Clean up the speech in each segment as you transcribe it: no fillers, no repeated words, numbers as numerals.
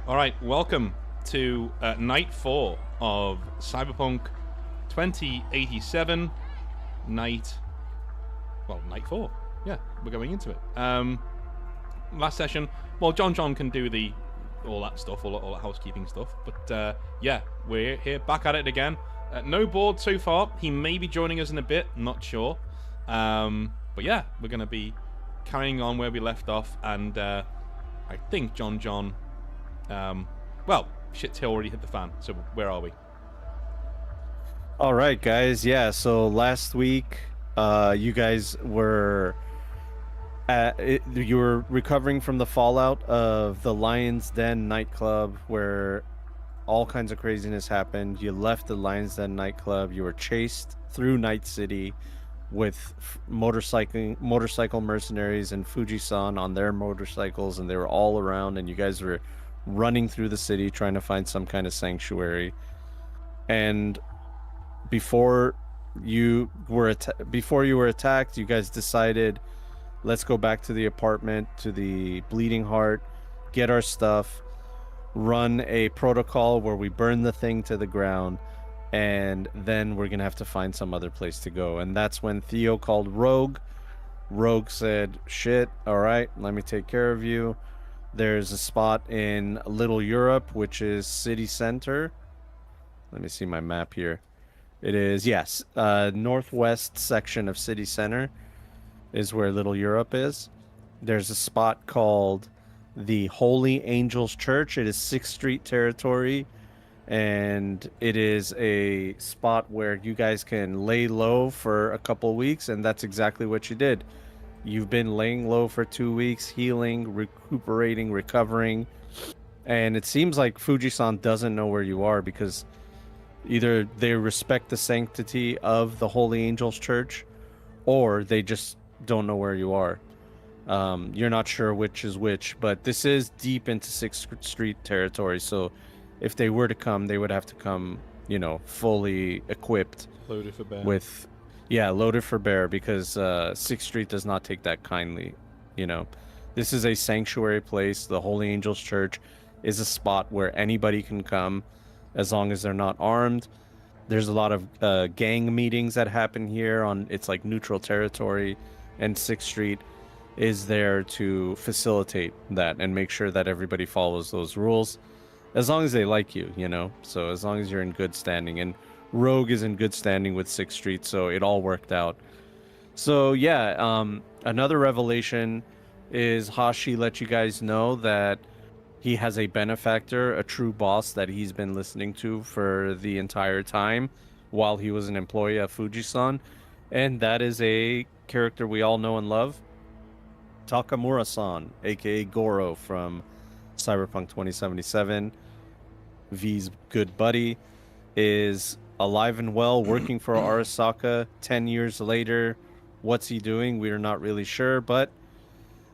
All right, welcome to night 4 of Cyberpunk 2087. Night 4. Yeah, we're going into it. Last session, well, John can do all that stuff, all that housekeeping stuff. But yeah, we're here back at it again. No board so far. He may be joining us in a bit, not sure. But yeah, we're going to be carrying on where we left off, and I think John. Well, shit's already hit the fan. So where are we? All right, guys. Yeah. So last week, you guys were you were recovering from the fallout of the Lion's Den nightclub, where all kinds of craziness happened. You left the Lion's Den nightclub. You were chased through Night City with motorcycle mercenaries and Fuji-san on their motorcycles, and they were all around, and you guys were running through the city trying to find some kind of sanctuary. And before you were attacked, you guys decided, let's go back to the apartment, to the Bleeding Heart, get our stuff, run a protocol where we burn the thing to the ground, and then we're gonna have to find some other place to go. And that's when Theo called Rogue. Rogue said, shit, all right, let me take care of you. There's a spot in Little Europe, which is city center. Let me see my map here. It is, yes, northwest section of city center is where Little Europe is. There's a spot called the Holy Angels Church. It is 6th Street territory, and it is a spot where you guys can lay low for a couple weeks, and that's exactly what you did. You've been laying low for 2 weeks, healing, recuperating, recovering, and it seems like Fuji-san doesn't know where you are, because either they respect the sanctity of the Holy Angels Church, or they just don't know where you are. You're not sure which is which, but this is deep into 6th Street territory, so if they were to come, they would have to come, fully equipped. Loaded for bear. Loaded for bear, because 6th Street does not take that kindly. This is a sanctuary place. The Holy Angels Church is a spot where anybody can come as long as they're not armed. There's a lot of gang meetings that happen here it's like neutral territory, and 6th Street is there to facilitate that and make sure that everybody follows those rules, as long as they like you, so as long as you're in good standing. And Rogue is in good standing with 6th Street, so it all worked out. So yeah, another revelation is Hashi let you guys know that he has a benefactor, a true boss that he's been listening to for the entire time while he was an employee of Fuji-san, and that is a character we all know and love, Takamura-san, aka Goro from Cyberpunk 2077. V's good buddy is alive and well, working for Arasaka 10 years later. What's he doing? We're not really sure, but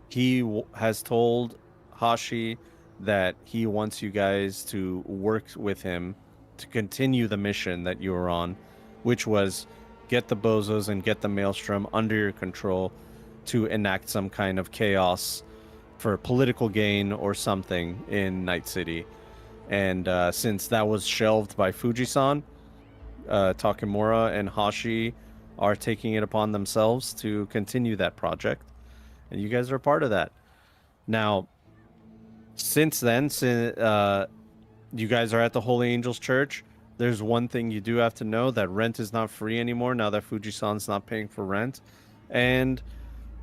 he has told Hashi that he wants you guys to work with him to continue the mission that you were on, which was get the bozos and get the Maelstrom under your control to enact some kind of chaos for political gain or something in Night City. And since that was shelved by Fuji-san, Takamura and Hashi are taking it upon themselves to continue that project, and you guys are part of that. Now, since then, you guys are at the Holy Angels Church, there's one thing you do have to know, that rent is not free anymore now that Fuji-san's not paying for rent. And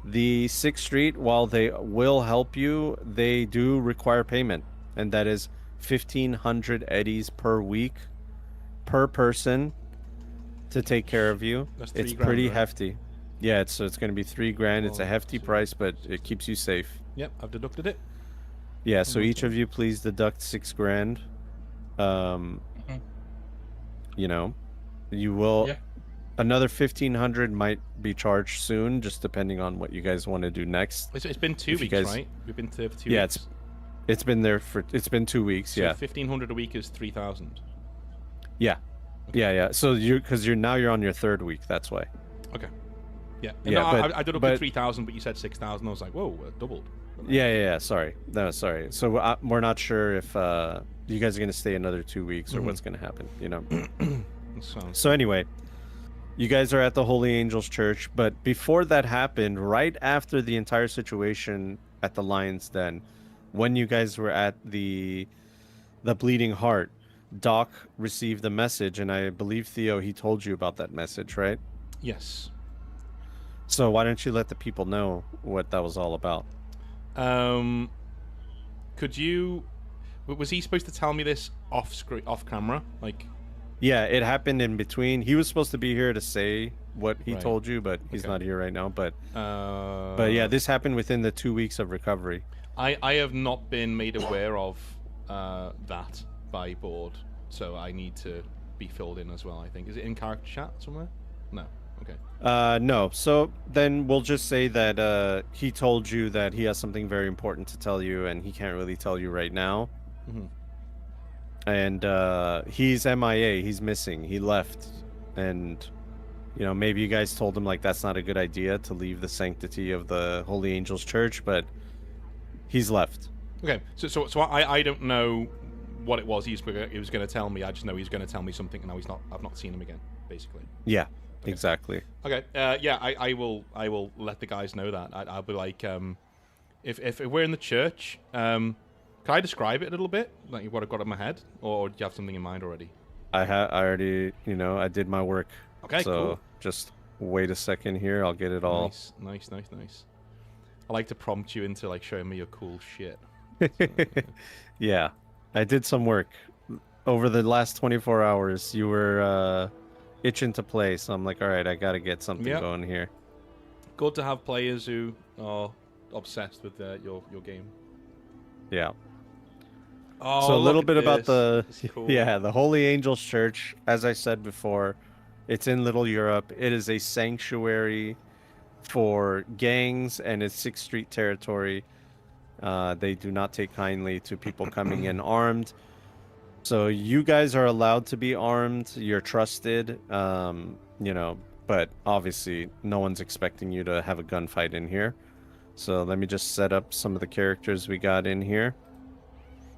the 6th Street, while they will help you, they do require payment, and that is 1,500 eddies per week per person to take care of you. It's pretty hefty. Yeah, it's going to be $3,000. It's a hefty price, but it keeps you safe. Yep, I've deducted it. Yeah, so each of you please deduct $6,000. You will. Yeah. Another 1,500 might be charged soon, just depending on what you guys want to do next. It's been 2 weeks, right? We've been there for 2 weeks. Yeah, it's been 2 weeks. So yeah. 1,500 a week is 3,000. Yeah. Okay. Yeah. So you're on your 3rd week. That's why. Okay. Yeah. Yeah. No, I deducted 3,000, but you said 6,000. I was like, whoa, doubled. Yeah. Sorry. No, sorry. So we're not sure if you guys are gonna stay another 2 weeks or what's gonna happen. You know. That sounds So good. anyway, you guys are at the Holy Angels Church, but before that happened, right after the entire situation at the Lion's Den, when you guys were at the Bleeding Heart, Doc received a message, and I believe Theo he told you about that message, right? Yes. So why don't you let the people know what that was all about? Could you? Was he supposed to tell me this off screen, off camera? Like, Yeah, it happened in between. He was supposed to be here to say what he right? told you, but he's Okay. not here right now. But yeah, Uh, this happened within the 2 weeks of recovery. I have not been made aware of that by board, so I need to be filled in as well. I think is it in character chat somewhere? No. Okay. No. So then we'll just say that he told you that he has something very important to tell you, and he can't really tell you right now. Mm-hmm. And he's MIA. He's missing. He left, and you know maybe you guys told him like that's not a good idea to leave the sanctity of the Holy Angels Church, but he's left. Okay. So I don't know what it was he was going to tell me. I just know he's going to tell me something, and now he's not. I've not seen him again, basically. Yeah, exactly. Okay. Yeah. I will let the guys know that. I'll be like, if we're in the church, can I describe it a little bit, like what I've got in my head, or do you have something in mind already? I already, I did my work. Okay. So Cool. just wait a second here. I'll get it all. Nice. I like to prompt you into like showing me your cool shit. Yeah, I did some work over the last 24 hours. You were itching to play, so I'm like, all right, I gotta get something Yep. going here. Good to have players who are obsessed with your game. Yeah. Oh, So a little look bit at about this. the This is cool. the Holy Angels Church. As I said before, it's in Little Europe. It is a sanctuary for gangs, and it's 6th Street territory. They do not take kindly to people coming in armed. So you guys are allowed to be armed. You're trusted. But obviously no one's expecting you to have a gunfight in here. So let me just set up some of the characters we got in here.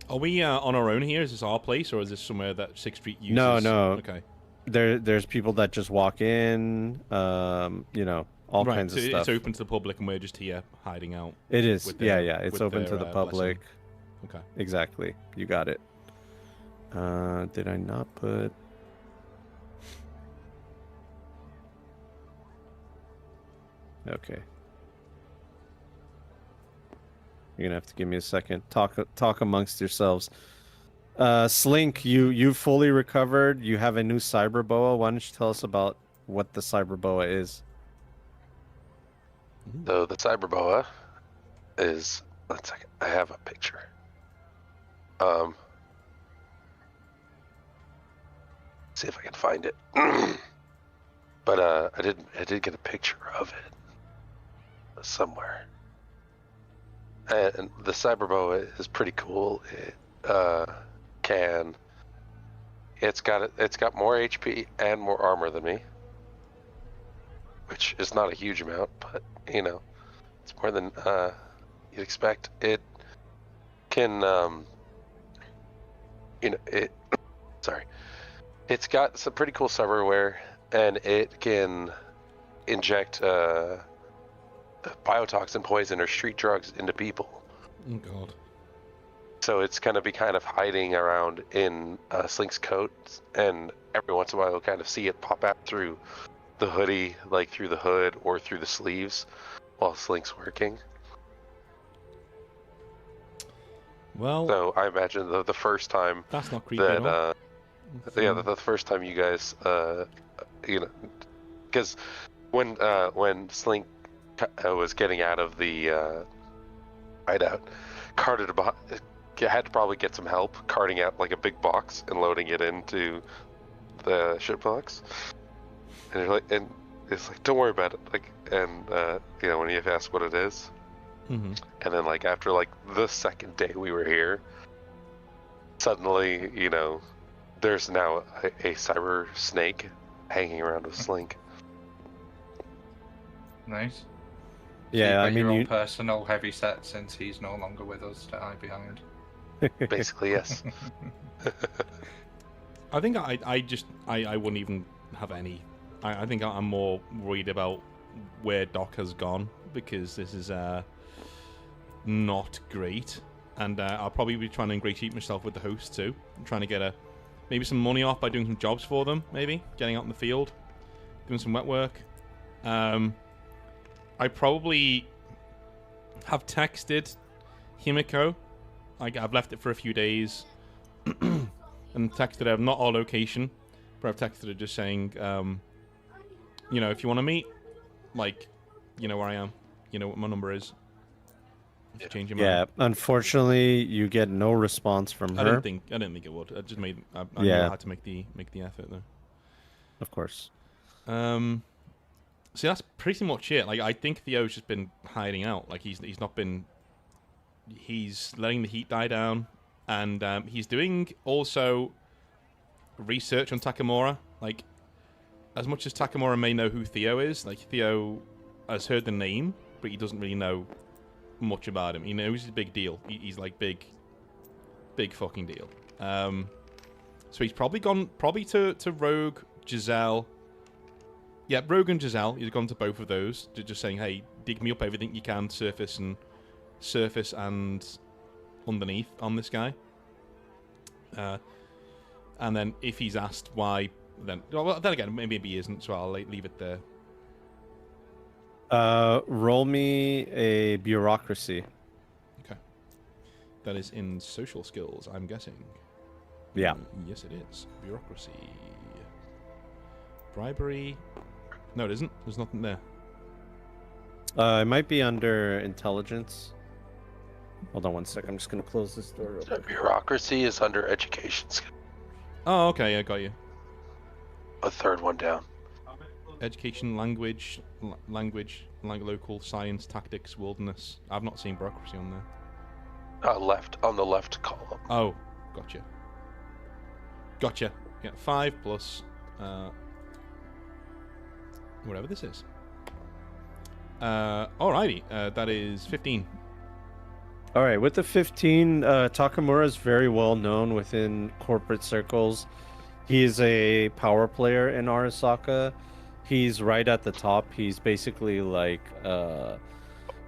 Are we on our own here? Is this our place, or is this somewhere that 6th Street uses? No. Okay. There's people that just walk in. All Right, kinds so of stuff. it's open to the public, and we're just here hiding out. It is. with their- Yeah. It's with open to their, the public. blessing. Okay. Exactly. You got it. Did I not put? Okay. You're gonna have to give me a second. Talk amongst yourselves. Slink, you fully recovered. You have a new cyber boa. Why don't you tell us about what the cyber boa is? So the cyberboa is, one second, I have a picture. See if I can find it. But I did get a picture of it somewhere. And the cyberboa is pretty cool. It's got more HP and more armor than me, which is not a huge amount, but it's more than you'd expect. It can sorry, it's got some pretty cool cyberware, and it can inject biotoxin poison or street drugs into people. Oh God. So it's gonna be kind of hiding around in Slink's coat, and every once in a while you'll kind of see it pop out through the hoodie, like through the hood or through the sleeves while Slink's working. Well, So I imagine the first time that's not creepy at all. that the first time you guys because when Slink was getting out of the hideout, had to probably get some help carting out like a big box and loading it into the shipbox. And it's like, don't worry about it. When you ask what it is, Mm-hmm. and then like after like the second day we were here, suddenly there's now a cyber snake hanging around with Slink. Nice. So you've Yeah, I got mean, your own you. personal heavy set since he's no longer with us to hide behind. Basically, yes. I think I wouldn't even have any. I think I'm more worried about where Doc has gone, because this is not great, and I'll probably be trying to ingratiate myself with the host too. I'm trying to get maybe some money off by doing some jobs for them, maybe getting out in the field, doing some wet work. I probably have texted Himiko. I've left it for a few days and texted her, not our location, but I've texted her just saying, if you want to meet, like, you know where I am, you know what my number is. If you change your mind. Yeah, unfortunately, you get no response from I her. didn't think it would. I just made. I knew Yeah. I had to make the effort though. Of course. So that's pretty much it. Like, I think Theo's just been hiding out. Like, he's not been. He's letting the heat die down, and he's doing also research on Takamura. Like, as much as Takamura may know who Theo is, like, Theo has heard the name, but he doesn't really know much about him. He knows he's a big deal. He's like big fucking deal. So he's probably gone to Rogue, Giselle. Yeah, Rogue and Giselle. He's gone to both of those, just saying, hey, dig me up everything you can, surface and underneath on this guy. And then if he's asked why, then again, maybe he isn't, so I'll leave it there. Roll me a bureaucracy. Okay. That is in social skills, I'm guessing. Yeah. Yes, it is. Bureaucracy. Bribery. No, it isn't. There's nothing there. It might be under intelligence. Hold on one sec. I'm just gonna close this door. Real quick. Bureaucracy is under education. Oh, okay. I got you. A third one down. Education, language, local, science, tactics, wilderness. I've not seen bureaucracy on there. Left on the left column. Oh, gotcha. Yeah, 5 plus whatever this is. Alrighty, that is 15. All right, with the 15, Takamura is very well known within corporate circles. He is a power player in Arasaka. He's right at the top. He's basically like,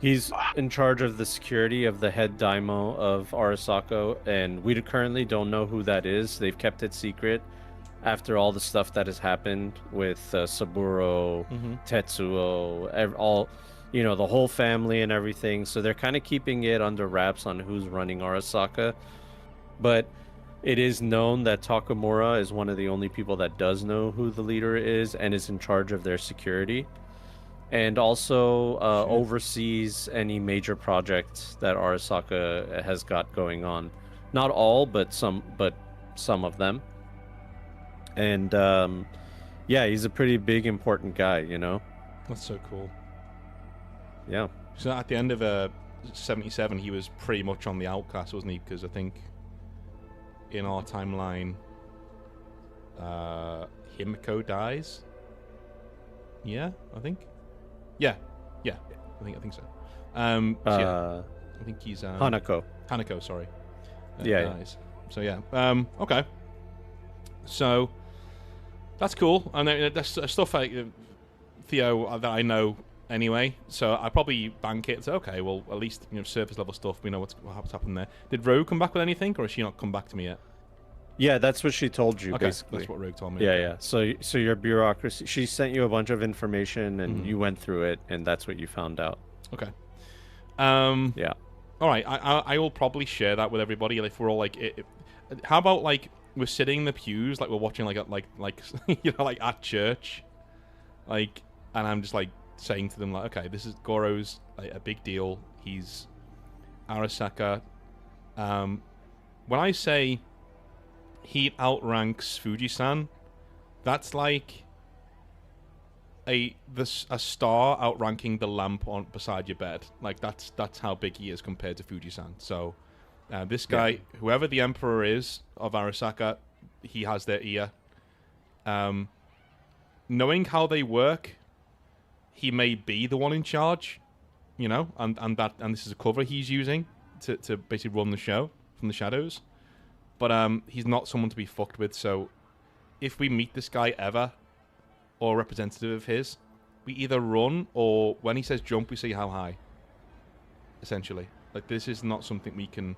he's in charge of the security of the head daimyo of Arasaka, and we currently don't know who that is. They've kept it secret after all the stuff that has happened with Saburo, Tetsuo, all, the whole family and everything. So they're kind of keeping it under wraps on who's running Arasaka. But it is known that Takamura is one of the only people that does know who the leader is and is in charge of their security. And also oversees any major projects that Arasaka has got going on. Not all, but some of them. And yeah, he's a pretty big, important guy, That's so cool. Yeah. So at the end of 77, he was pretty much on the outcast, wasn't he? Because I think in our timeline, Himiko dies. Yeah, I think. Yeah. I think so. Yeah, I think he's Hanako, sorry. Dies. So yeah. Okay. So that's cool. And that's stuff like Theo that I know anyway. So I probably bank it. So, okay, well, at least surface level stuff. We know what's happened there. Did Rogue come back with anything, or has she not come back to me yet? Yeah, that's what she told you. Okay, basically. that's what Rogue told me. Yeah. So your bureaucracy. She sent you a bunch of information, and you went through it, and that's what you found out. Okay. Yeah. All right. I will probably share that with everybody. If we're all like, how about like we're sitting in the pews, like we're watching like like at church, like, and I'm just like saying to them like, okay, this is Goro's like, a big deal. He's Arasaka. When I say he outranks Fuji-san, that's like a star outranking the lamp on beside your bed. Like that's how big he is compared to Fuji-san. So this guy, whoever the emperor is of Arasaka, he has their ear. Knowing how they work, he may be the one in charge. you know, and this is a cover he's using to basically run the show from the shadows. But he's not someone to be fucked with. So if we meet this guy ever, or a representative of his, we either run or when he says jump, we say how high. Essentially, like this is not something we can.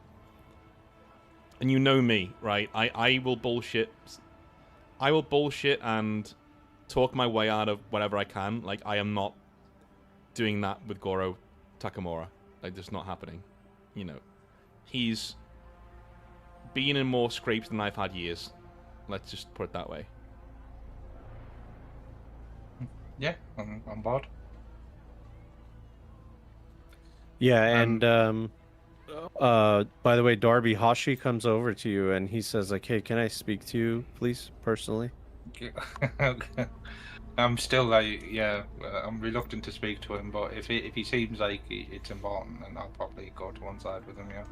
And you know me, right? I will bullshit. I will bullshit and talk my way out of whatever I can. Like I am not doing that with Goro Takamura. Like just not happening. You know, he's been in more scrapes than I've had years. Let's just put it that way. Yeah, I'm on board. Yeah, and by the way, Darby, Hashi comes over to you and he says like, "Hey, can I speak to you, please, personally?" I'm still like, yeah, I'm reluctant to speak to him, but if he seems like it's important, then I'll probably go to one side with him. Yeah.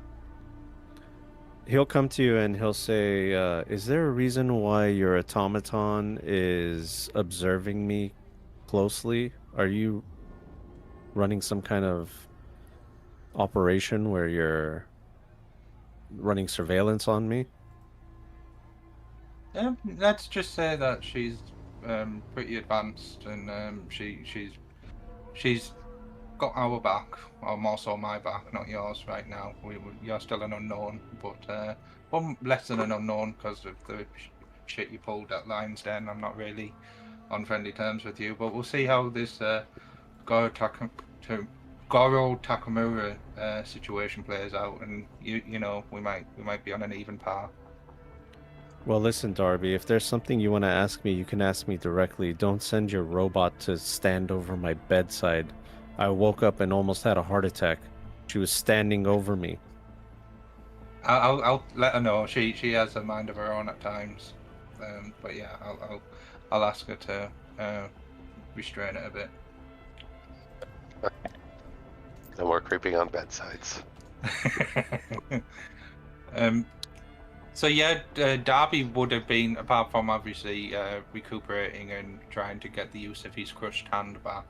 He'll come to you and he'll say, "Is there a reason why your automaton is observing me closely? Are you running some kind of operation where you're running surveillance on me?" Let's just say that she's pretty advanced, and she's got our back, or more so my back, not yours right now. You're still an unknown, but one less than an unknown because of the shit you pulled at Lions Den. I'm not really on friendly terms with you, but we'll see how this Goro Takamura situation plays out, and you know we might be on an even par. Well, listen, Darby, if there's something you want to ask me, you can ask me directly. Don't send your robot to stand over my bedside. I woke up and almost had a heart attack. She was standing over me. I'll let her know. She has a mind of her own at times, but yeah, I'll ask her to restrain it a bit. No more creeping on bedsides. So yeah, Darby would have been, apart from obviously recuperating and trying to get the use of his crushed hand back,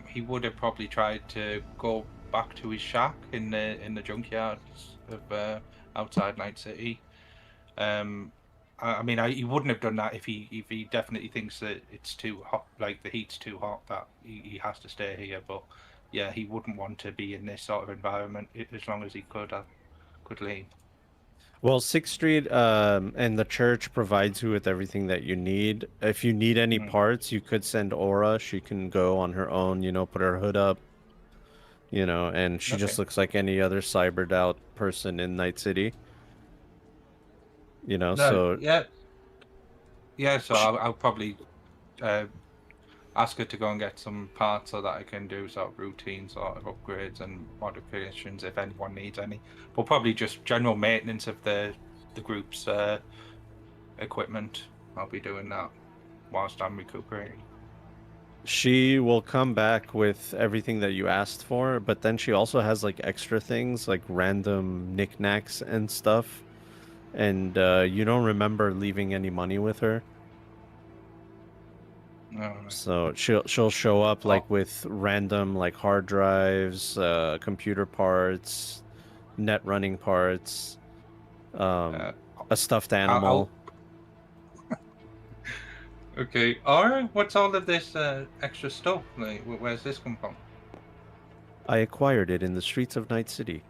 he would have probably tried to go back to his shack in the junkyards of outside Night City. I mean, he wouldn't have done that if he definitely thinks that it's too hot, like the heat's too hot, that he has to stay here. But yeah, he wouldn't want to be in this sort of environment as long as he could leave. Well, 6th Street and the church provides you with everything that you need. If you need any parts, you could send Aura. She can go on her own, you know, put her hood up, you know, and she just looks like any other cybered out person in Night City. You know, so... Yeah, so I'll probably ask her to go and get some parts so that I can do sort of routine sort of upgrades and modifications if anyone needs any. But probably just general maintenance of the group's equipment. I'll be doing that whilst I'm recuperating. She will come back with everything that you asked for, but then she also has like extra things like random knickknacks and stuff. And you don't remember leaving any money with her. No. So she'll show up like with random like hard drives, computer parts, net running parts, a stuffed animal. Okay. Alright, what's all of this extra stuff? Like, where's this come from? I acquired it in the streets of Night City.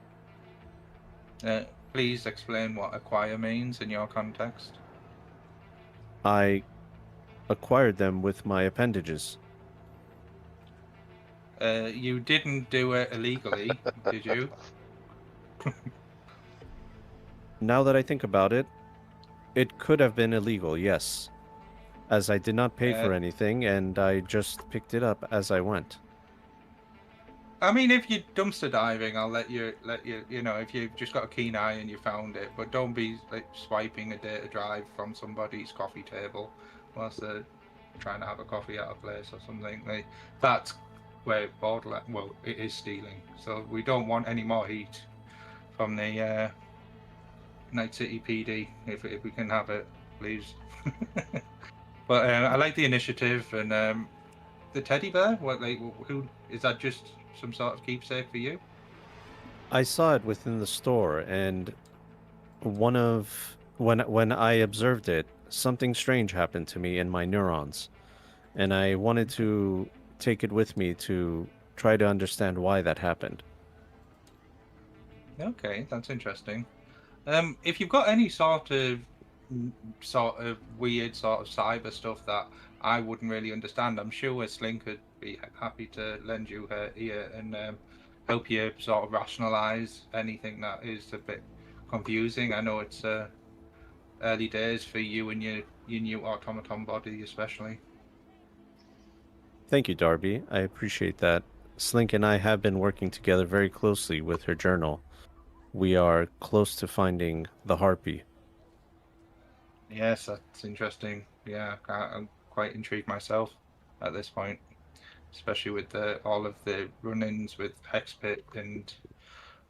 Please explain what acquire means in your context. I acquired them with my appendages. You didn't do it illegally, did you? Now that I think about it, it could have been illegal, yes. As I did not pay for anything, and I just picked it up as I went. I mean, if you're dumpster diving, I'll let you, you know, if you've just got a keen eye and you found it, but don't be like swiping a data drive from somebody's coffee table whilst they're trying to have a coffee at a place or something. Like, that's where borderline, well, it is stealing. So we don't want any more heat from the Night City PD, if we can have it, please. But I like the initiative, and the teddy bear? What, like, who is that? Just some sort of keepsake for you? I saw it within the store, and when I observed it, something strange happened to me in my neurons, and I wanted to take it with me to try to understand why that happened. Okay, that's interesting. If you've got any sort of weird sort of cyber stuff that I wouldn't really understand, I'm sure Slink would be happy to lend you her ear and help you sort of rationalize anything that is a bit confusing. I know it's early days for you and your new automaton body, especially. Thank you, Darby. I appreciate that. Slink and I have been working together very closely with her journal. We are close to finding the harpy. Yes, that's interesting. Yeah, I'm quite intrigued myself at this point, especially with all of the run-ins with Hexpit and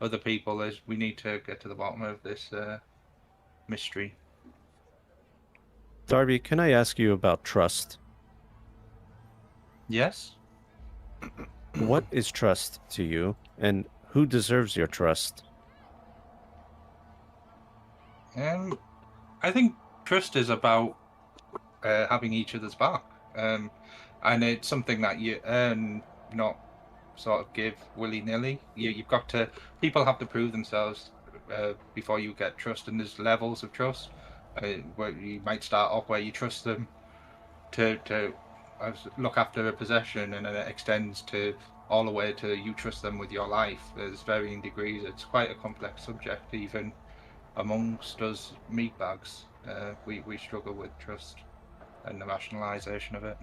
other people. As we need to get to the bottom of this mystery. Darby, can I ask you about trust? Yes. What is trust to you, and who deserves your trust? I think trust is about having each other's back, and it's something that you earn, not sort of give willy-nilly. You've got to. People have to prove themselves before you get trust, and there's levels of trust. Where you might start off where you trust them to look after a possession, and then it extends to all the way to you trust them with your life. There's varying degrees. It's quite a complex subject, even amongst us meatbags. We struggle with trust and the rationalization of it.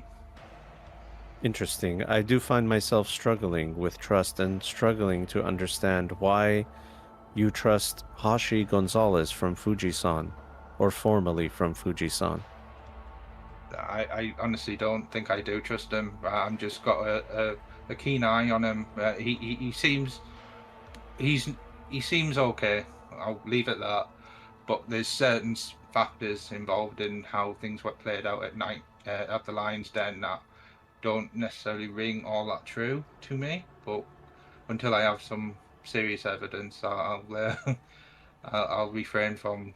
Interesting. I do find myself struggling with trust and struggling to understand why you trust Hashi Gonzalez from Fujisan, or formerly from Fujisan. I honestly don't think I do trust him. I'm just got a keen eye on him. He seems he seems okay. I'll leave it at that. But there's certain factors involved in how things were played out at night at the Lion's Den that don't necessarily ring all that true to me. But until I have some serious evidence, I'll refrain from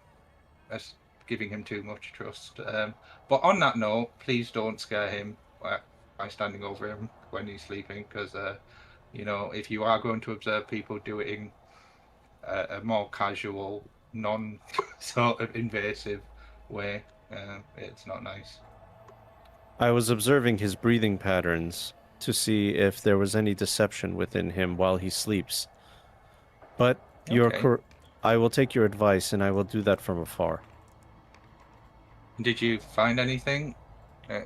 giving him too much trust. But on that note, please don't scare him by standing over him when he's sleeping, because if you are going to observe people doing a more casual, non sort of invasive way, it's not nice. I was observing his breathing patterns to see if there was any deception within him while he sleeps. But Okay. I will take your advice, and I will do that from afar. Did you find anything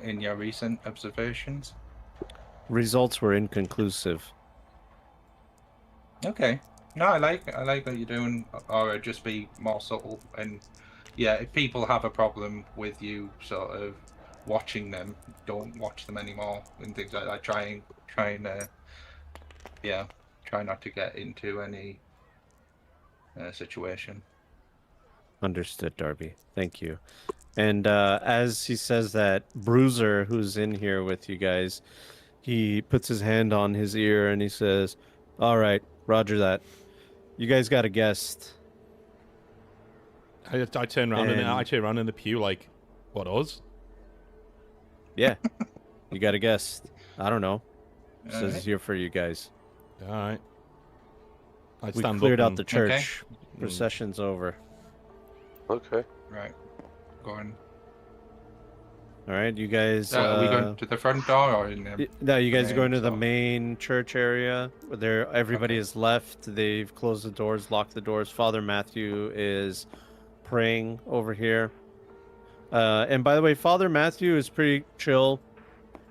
in your recent observations? Results were inconclusive. Okay. No, I like what you're doing, or just be more subtle. And yeah, if people have a problem with you sort of watching them, don't watch them anymore and things like that. Try not to get into any situation. Understood, Darby. Thank you. And as he says that, Bruiser, who's in here with you guys, he puts his hand on his ear and he says, "All right, roger that. You guys got a guest." I turn around and I And- turn around in the pew like, what, us? Yeah, you got a guest. I don't know. Says Alright. he's here for you guys. All right. I We stand cleared up out and- the church. Procession's over. Okay. Right. Go on. All right, you guys. Are we going to the front door or in the... No, you guys are main going to the door? main church area. There, everybody Okay. is left. They've closed the doors, locked the doors. Father Matthew is praying over here. And by the way, Father Matthew is pretty chill.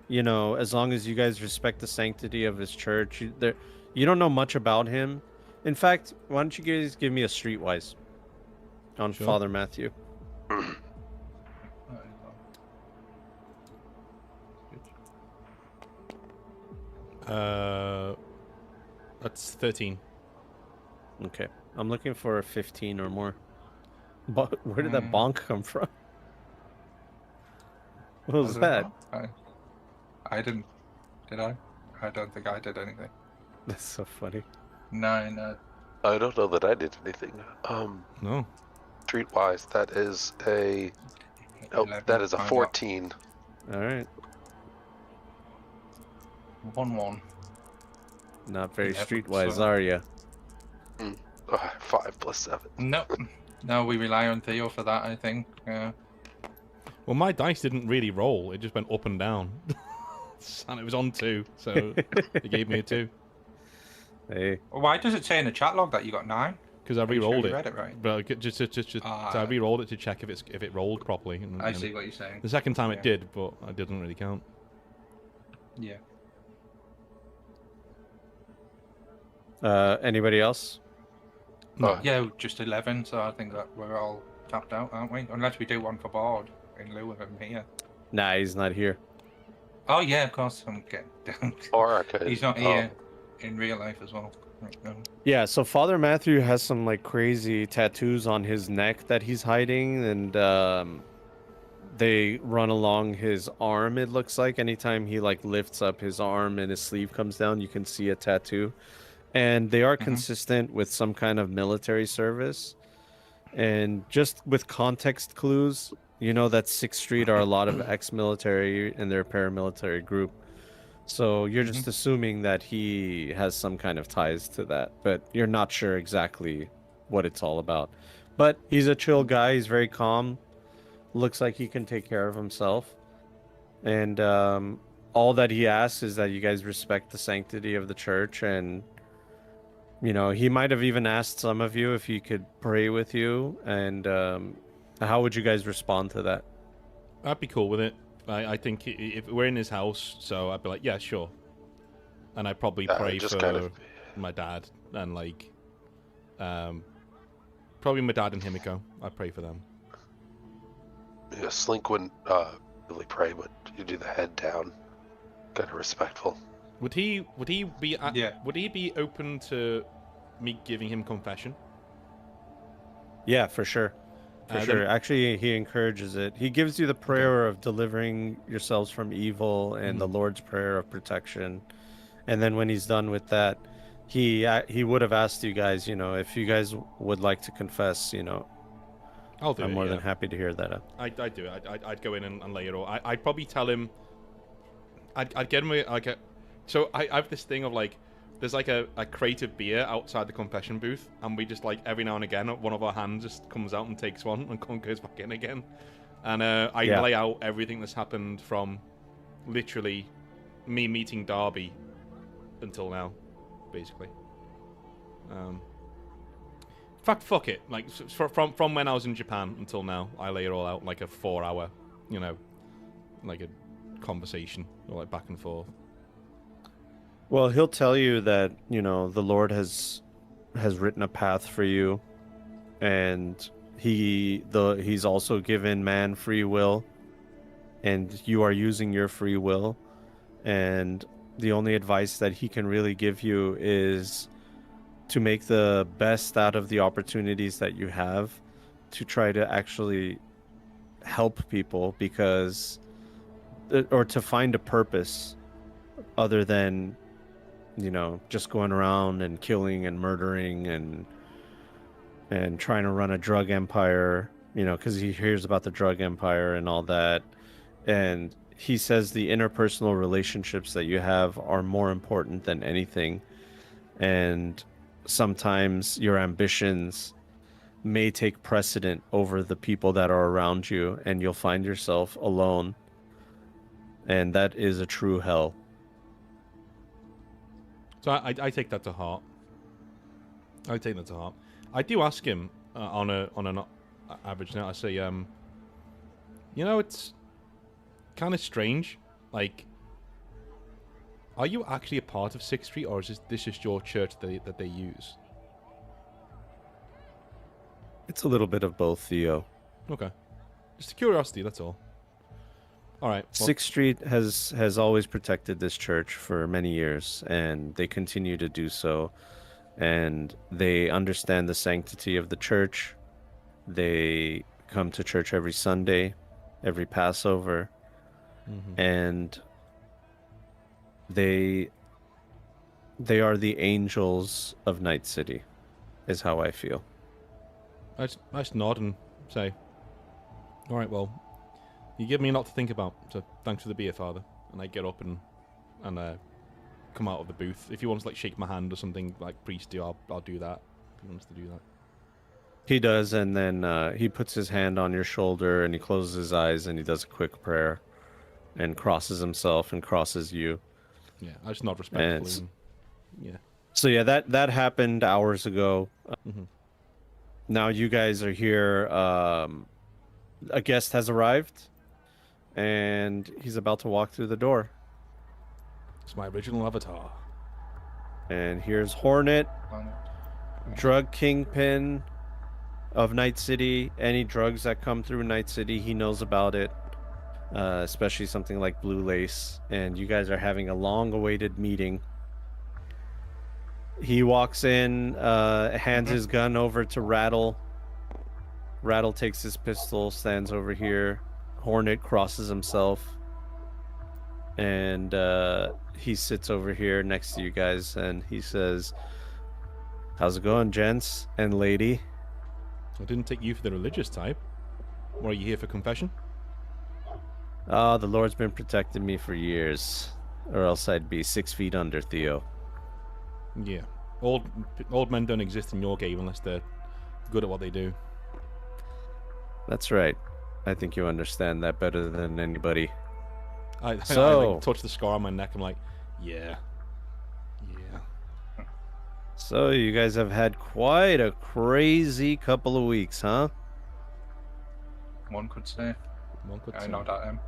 You know, as long as you guys respect the sanctity of his church. You don't know much about him. In fact, why don't you guys give me a streetwise on Sure. Father Matthew? That's 13. Okay, I'm looking for a 15 or more. Where did that bonk come from? What was I don't that? know. I didn't Did I? I don't think I did anything. That's so funny. No. I don't know that I did anything. No. Streetwise, that is a... Nope, 11. that is a I got 14. All right. 1-1. Not very 11, streetwise, so- are you? 5 plus 7. No, we rely on Theo for that, I think. Well, my dice didn't really roll. It just went up and down. And it was on 2, so it gave me a 2. Hey. Why does it say in the chat log that you got 9? Because I Are you sure re-rolled you it. read it right? But so I re-rolled it to check if it rolled properly. I see what you're saying. The second time Yeah. it did, but it didn't really count. Yeah. Anybody else? No. Yeah, just 11, so I think that we're all tapped out, aren't we? Unless we do one for board in lieu of him here. Nah, he's not here. Oh, yeah, of course. I'm getting down. Or I could... He's not here in real life as well. Yeah, so Father Matthew has some like crazy tattoos on his neck that he's hiding, and they run along his arm. It looks like anytime he like lifts up his arm and his sleeve comes down, you can see a tattoo, and they are consistent with some kind of military service. And just with context clues, you know that 6th Street are a lot of ex-military and their paramilitary group. So you're just assuming that he has some kind of ties to that, but you're not sure exactly what it's all about. But he's a chill guy. He's very calm. Looks like he can take care of himself. And all that he asks is that you guys respect the sanctity of the church. And, you know, he might have even asked some of you if he could pray with you. And how would you guys respond to that? I'd be cool with it. I think if we're in his house, so I'd be like, yeah, sure. And I'd probably pray just for kind of- my dad and like, probably my dad and Himiko. I'd pray for them. Yeah, Slink wouldn't really pray, but you do the head down. Kind of respectful. Would he be Yeah. would he be open to me giving him confession? Yeah, for sure. For sure. Then- Actually, he encourages it. He gives you the prayer of delivering yourselves from evil and the Lord's prayer of protection. And then when he's done with that, he would have asked you guys, you know, if you guys would like to confess, you know. I'll do I'm it. more yeah. than happy to hear that. I'd do it. I'd go in and lay it all. I'd probably tell him. I'd get him like a. So I have this thing of like, there's like a crate of beer outside the confession booth, and we just like every now and again one of our hands just comes out and takes one and goes back in again, and I lay out everything that's happened from, literally, me meeting Darby, until now, basically. In fact, fuck it. Like from when I was in Japan until now, I lay it all out like a 4-hour, you know, like a conversation or like back and forth. Well, he'll tell you that, you know, the Lord has written a path for you, and he's also given man free will, and you are using your free will, and the only advice that he can really give you is to make the best out of the opportunities that you have to try to actually help people, because or to find a purpose other than, you know, just going around and killing and murdering and trying to run a drug empire, you know, because he hears about the drug empire and all that. And he says the interpersonal relationships that you have are more important than anything. And sometimes your ambitions may take precedent over the people that are around you, and you'll find yourself alone. And that is a true hell. So I take that to heart. I take that to heart. I do ask him on an average note. I say, you know, it's kind of strange. Like, are you actually a part of 6th Street, or is this just your church that they use? It's a little bit of both, Theo. Okay, just a curiosity. That's all. All right. Well, 6th Street has always protected this church for many years, and they continue to do so. And they understand the sanctity of the church. They come to church every Sunday, every Passover, and They are the angels of Night City, is how I feel. I just nod and say, all right, well, you give me a lot to think about, so thanks for the beer, Father. And I get up and come out of the booth. If he wants to like shake my hand or something like priest do, I'll do that. If he wants to do that. He does, and then he puts his hand on your shoulder and he closes his eyes and he does a quick prayer and crosses himself and crosses you. Yeah, I just nod respectfully. And yeah. So yeah, that happened hours ago. Mm-hmm. Now you guys are here. A guest has arrived, and he's about to walk through the door. It's my original avatar. And here's Hornet, drug kingpin of Night City. Any drugs that come through Night City, he knows about it. Especially something like Blue Lace. And you guys are having a long-awaited meeting. He walks in, hands his gun over to Rattle. Rattle takes his pistol, stands over here. Hornet crosses himself. And he sits over here next to you guys, and he says, "How's it going, gents and lady?" I didn't take you for the religious type. What, are you here for confession? Oh, the Lord's been protecting me for years, or else I'd be 6 feet under, Theo. Yeah. Old men don't exist in your game unless they're good at what they do. That's right. I think you understand that better than anybody. I like, touch the scar on my neck. I'm like, yeah. So you guys have had quite a crazy couple of weeks, huh? One could say. I say. nod at him.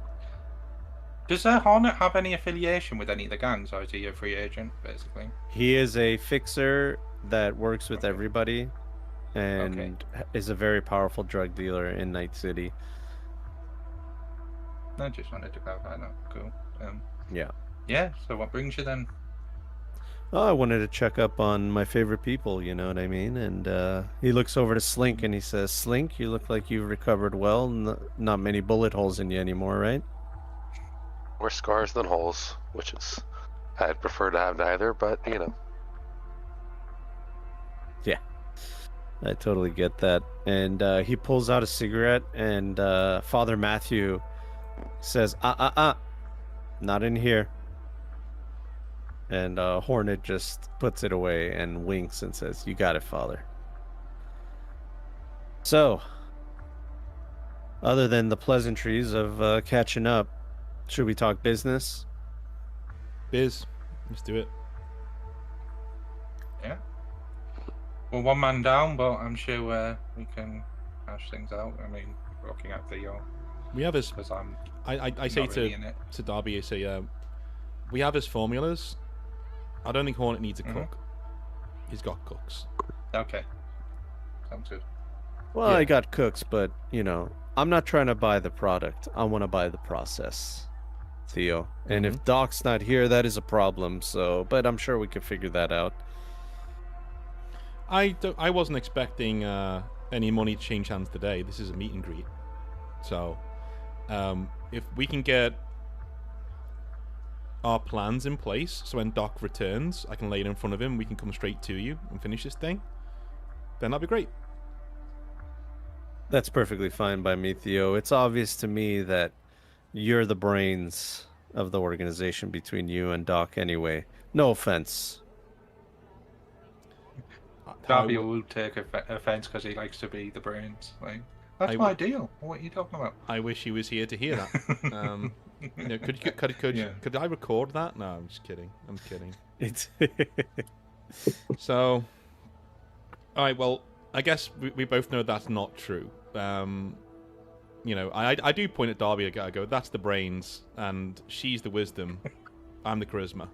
Does Hornet have any affiliation with any of the gangs, or is he a free agent, basically? He is a fixer that works with everybody, and is a very powerful drug dealer in Night City. I just wanted to clarify that. Cool. Yeah. Yeah, so what brings you then? Oh, I wanted to check up on my favorite people, you know what I mean? And he looks over to Slink and he says, "Slink, you look like you've recovered well. Not many bullet holes in you anymore, right?" More scars than holes, which is, I'd prefer to have neither, but you know. Yeah, I totally get that. And he pulls out a cigarette, and Father Matthew says, not in here." And Hornet just puts it away and winks and says, "You got it, Father." So, other than the pleasantries of catching up, should we talk business? Biz, let's do it. Yeah. Well, one man down, but I'm sure we can hash things out. I mean, looking at Theo. We have his. Because I'm. I say really to Darby, I say, we have his formulas. I don't think Hornet needs a cook. He's got cooks. Okay. Sounds good. Well, I got cooks, but, you know, I'm not trying to buy the product. I want to buy the process, Theo. And if Doc's not here, that is a problem. So, but I'm sure we can figure that out. I wasn't expecting any money to change hands today. This is a meet and greet. So, if we can get our plans in place, so when Doc returns, I can lay it in front of him, we can come straight to you and finish this thing, then that'd be great. That's perfectly fine by me, Theo. It's obvious to me that you're the brains of the organization between you and Doc anyway. No offense. Darby will take offense because he likes to be the brains. Like, that's my deal. What are you talking about? I wish he was here to hear that. You know, could I record that? No, I'm just kidding. I'm kidding. It's So, all right. Well, I guess we both know that's not true. You know, I do point at Darby. I go, that's the brains, and she's the wisdom. I'm the charisma.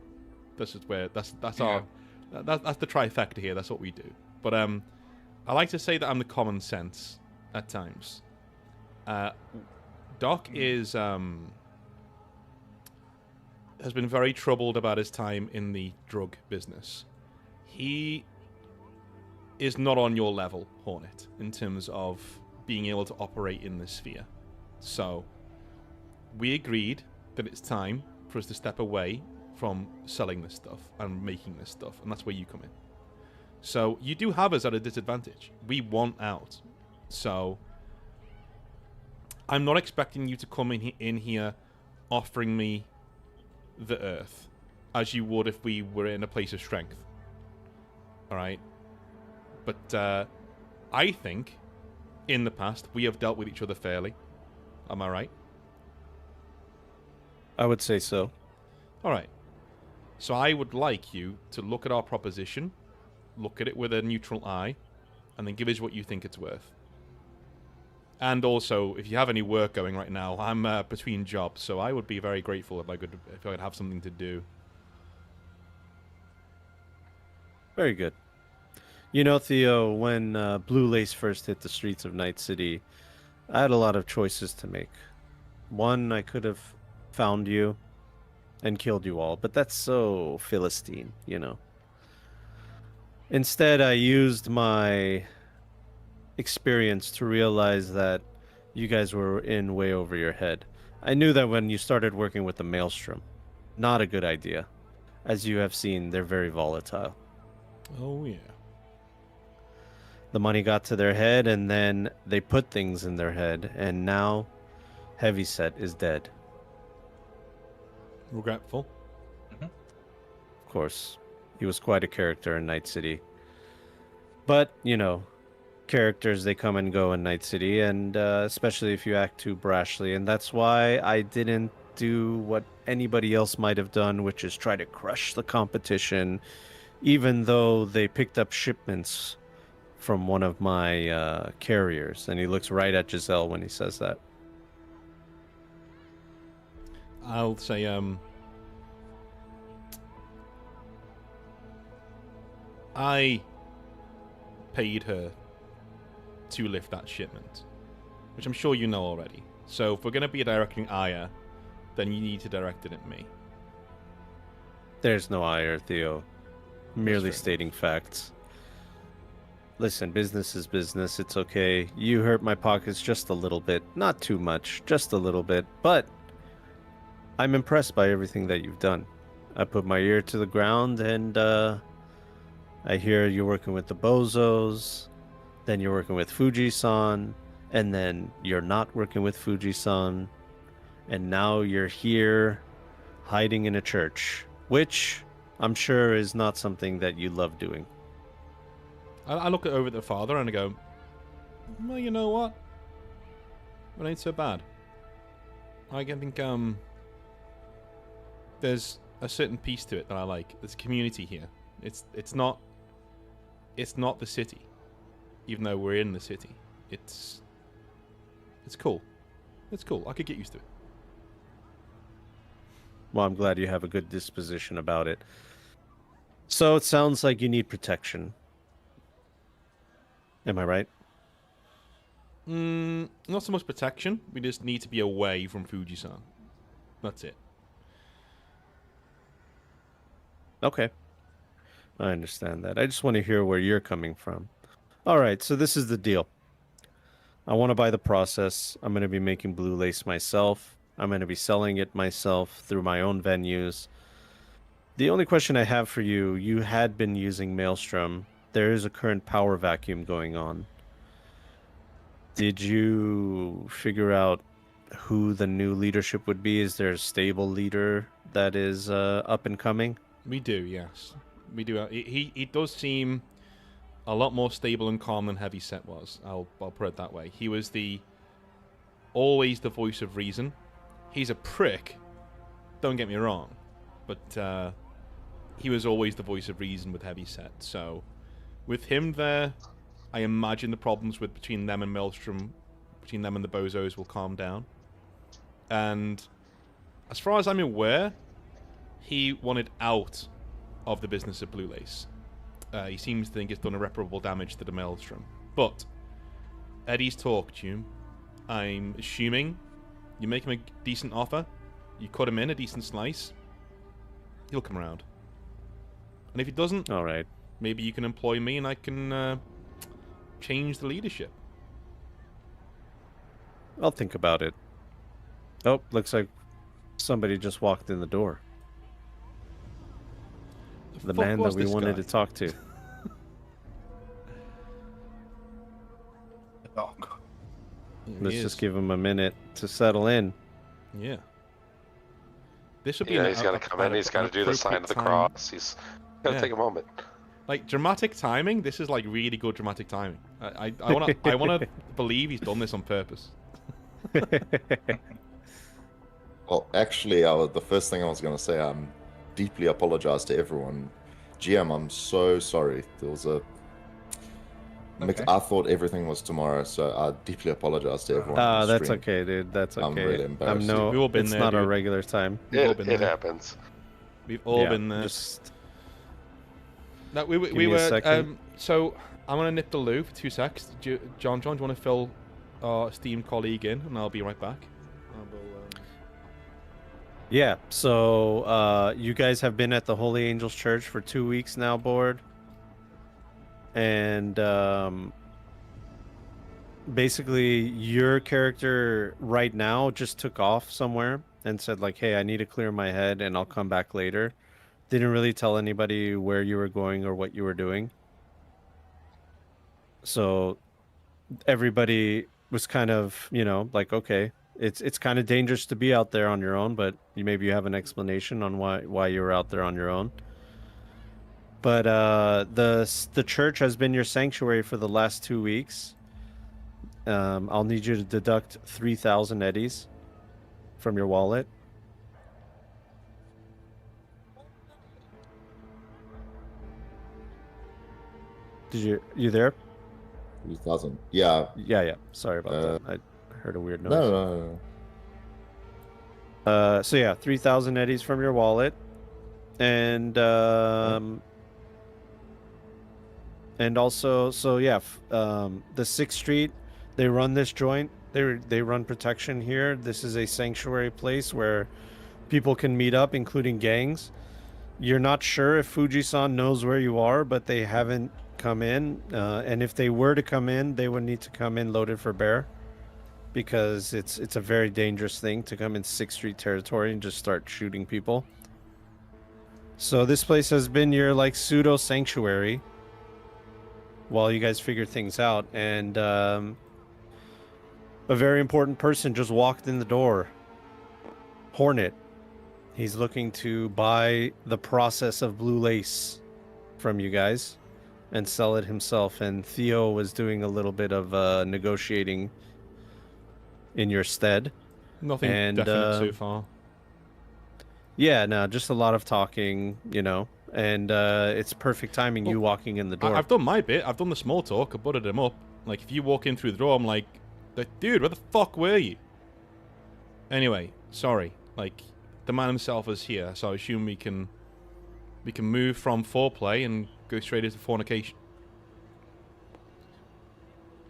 This is where that's our that's the trifecta here. That's what we do. But I like to say that I'm the common sense at times. Doc has been very troubled about his time in the drug business. He is not on your level, Hornet, in terms of being able to operate in this sphere. So, we agreed that it's time for us to step away from selling this stuff and making this stuff, and that's where you come in. So you do have us at a disadvantage. We want out. So I'm not expecting you to come in here offering me the earth as you would if we were in a place of strength. All right? But I think in the past we have dealt with each other fairly. Am I right? I would say so. All right. So I would like you to look at our proposition, look at it with a neutral eye, and then give us what you think it's worth. And also, if you have any work going right now, I'm between jobs, so I would be very grateful if I could have something to do. Very good. You know, Theo, when Blue Lace first hit the streets of Night City, I had a lot of choices to make. One, I could have found you and killed you all, but that's so Philistine, you know. Instead, I used my experience to realize that you guys were in way over your head. I knew that when you started working with the Maelstrom. Not a good idea. As you have seen, they're very volatile. Oh, yeah. The money got to their head, and then they put things in their head, and now Heavyset is dead. Regretful. Of course, he was quite a character in Night City. But, you know, characters, they come and go in Night City, and especially if you act too brashly, and that's why I didn't do what anybody else might have done, which is try to crush the competition, even though they picked up shipments from one of my carriers. And he looks right at Giselle when he says that. I'll say, I paid her to lift that shipment, which I'm sure you know already. So if we're going to be directing Aya, then you need to direct it at me. There's no ire, Theo. Merely fair stating facts. Listen, business is business. It's okay. You hurt my pockets just a little bit. Not too much. Just a little bit. But I'm impressed by everything that you've done. I put my ear to the ground, and I hear you're working with the Bozos. Then you're working with Fuji-san. And then you're not working with Fuji-san. And now you're here hiding in a church, which I'm sure is not something that you love doing. I look over at the father and I go, well, you know what? It ain't so bad. I think there's a certain piece to it that I like. There's a community here. It's not the city, even though we're in the city. It's cool. It's cool. I could get used to it. Well, I'm glad you have a good disposition about it. So it sounds like you need protection. Am I right? Not so much protection. We just need to be away from Fuji-san. That's it. Okay. I understand that. I just want to hear where you're coming from. All right, so this is the deal. I want to buy the process. I'm going to be making Blue Lace myself. I'm going to be selling it myself through my own venues. The only question I have for you, you had been using Maelstrom. There is a current power vacuum going on. Did you figure out who the new leadership would be? Is there a stable leader that is up and coming? We do, yes. We do. He does seem a lot more stable and calm than Heavyset was. I'll put it that way. He was always the voice of reason. He's a prick, don't get me wrong, but he was always the voice of reason with Heavyset. So with him there, I imagine the problems between them and Maelstrom, between them and the Bozos, will calm down. And as far as I'm aware, he wanted out of the business of Blue Lace. He seems to think it's done irreparable damage to the Maelstrom. But Eddie's talked to you. I'm assuming you make him a decent offer, you cut him in a decent slice, he'll come around. And if he doesn't, all right, maybe you can employ me and I can change the leadership. I'll think about it. Oh, looks like somebody just walked in the door. the fuck man that was we this wanted guy? to talk to. Oh, God. Here Let's he just is. give him a minute to settle in. Yeah. This would be Yeah, an, he's got to come in. He's got to an do the sign of the appropriate time. cross. He's got to Yeah. take a moment. Like dramatic timing. This is like really good dramatic timing. I want to believe he's done this on purpose. Well, actually, the first thing I was going to say, I'm deeply apologize to everyone. GM, I'm so sorry. There was a Okay. I thought everything was tomorrow, so I deeply apologize to everyone. on the That's stream. okay, dude. That's okay. I'm really embarrassed. We've all been it's there, not our dude. regular time. We've all been It there. happens. We've all Yeah, been there. Just No, we me a were. second. So I'm gonna nip the loo for 2 secs. John, do you want to fill our esteemed colleague in, and I'll be right back. yeah. So you guys have been at the Holy Angels Church for 2 weeks now, board, and basically your character right now just took off somewhere and said like, "Hey, I need to clear my head, and I'll come back later." Didn't really tell anybody where you were going or what you were doing. So everybody was kind of, like, okay, it's kind of dangerous to be out there on your own, but maybe you have an explanation on why you were out there on your own. But the church has been your sanctuary for the last 2 weeks. I'll need you to deduct 3,000 eddies from your wallet. You there? 2000. Yeah. Yeah. Sorry about that. I heard a weird noise. No. So yeah, 3,000 eddies from your wallet, and also, so yeah, the 6th Street, they run this joint. They run protection here. This is a sanctuary place where people can meet up, including gangs. You're not sure if Fuji-san knows where you are, but they haven't come in. And if they were to come in, they would need to come in loaded for bear, because it's a very dangerous thing to come in 6th Street territory and just start shooting people. So this place has been your like pseudo sanctuary while you guys figure things out, and a very important person just walked in the door. Hornet. He's looking to buy the process of blue lace from you guys and sell it himself, and Theo was doing a little bit of negotiating in your stead. Nothing definite so far. Yeah, no, just a lot of talking, and it's perfect timing, you walking in the door. I've done my bit. I've done the small talk. I buttered him up. Like, if you walk in through the door, I'm like, dude, where the fuck were you? Anyway, sorry. Like, the man himself is here, so I assume we can move from foreplay and go straight into fornication.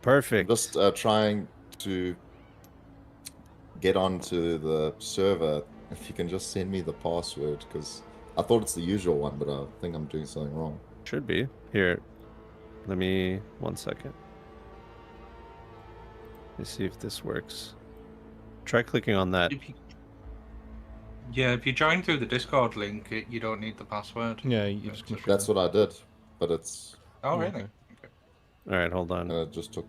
Perfect. I'm just trying to get onto the server. If you can just send me the password, because I thought it's the usual one, but I think I'm doing something wrong. Should be. Here. Let me... 1 second. Let's see if this works. Try clicking on that. If you join through the Discord link, you don't need the password. Yeah, you just... That's what I did, but it's... Oh, really? Okay. Okay. Alright, hold on. it just took...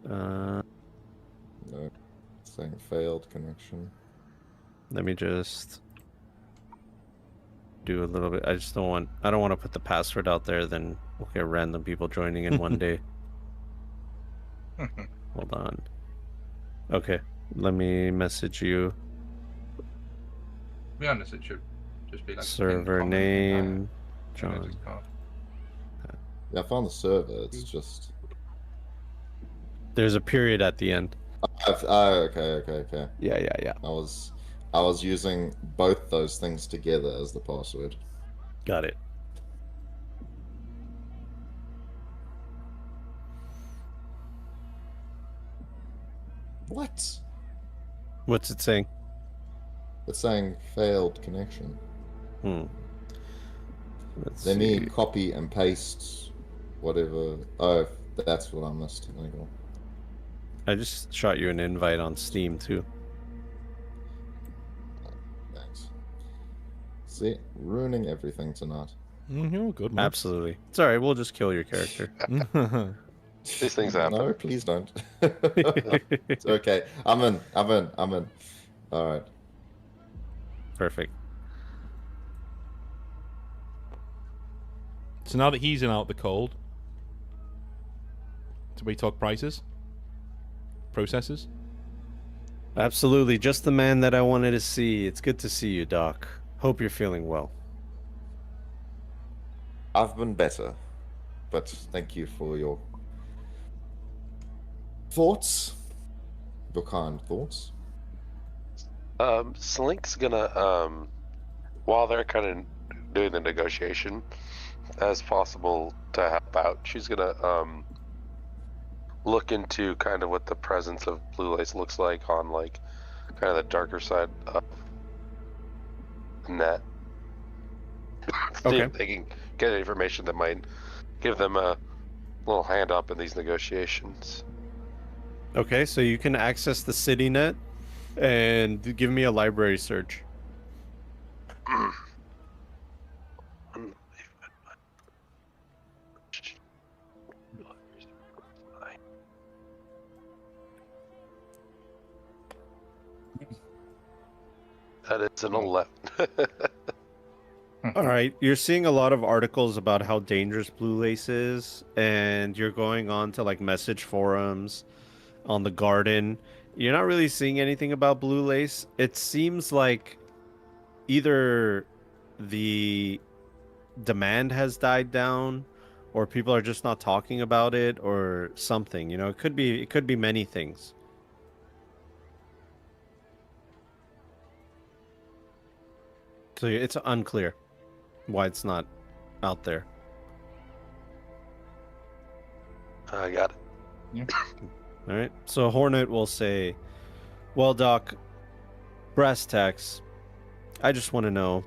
No. It's saying failed connection. Let me just do a little bit. I don't want to put the password out there, then we'll get random people joining in one day. Hold on. Okay, let me message you. To be honest, it should just be like Server pinned comment in name, there, in the John. Discord. Yeah, I found the server. It's just... There's a period at the end. Okay. Yeah. I was using both those things together as the password. Got it. What? What's it saying? It's saying failed connection. Let's Let me see. copy and paste whatever. Oh, that's what I missed. There you go. I just shot you an invite on Steam too. Thanks. See, ruining everything tonight. You're good, man. Absolutely. It's all right. We'll just kill your character. These things happen. No, please don't. It's okay. I'm in. All right. Perfect. So now that he's in out the cold, do we talk prices? Processes? Absolutely. Just the man that I wanted to see. It's good to see you, Doc. Hope you're feeling well. I've been better, but thank you for your thoughts, your kind thoughts. Slink's gonna, while they're kind of doing the negotiation, as possible to help out, she's gonna look into kind of what the presence of blue lace looks like on like kind of the darker side of the net. See Okay. if they can get information that might give them a little hand up in these negotiations. Okay, so you can access the city net and give me a library search. That is an 11. All right, you're seeing a lot of articles about how dangerous blue lace is, and you're going on to like message forums on the garden. You're not really seeing anything about blue lace. It seems like either the demand has died down or people are just not talking about it or something. You know, it could be many things. So it's unclear why it's not out there. I got it. All right. So Hornet will say, "Well, Doc, brass tacks. I just want to know,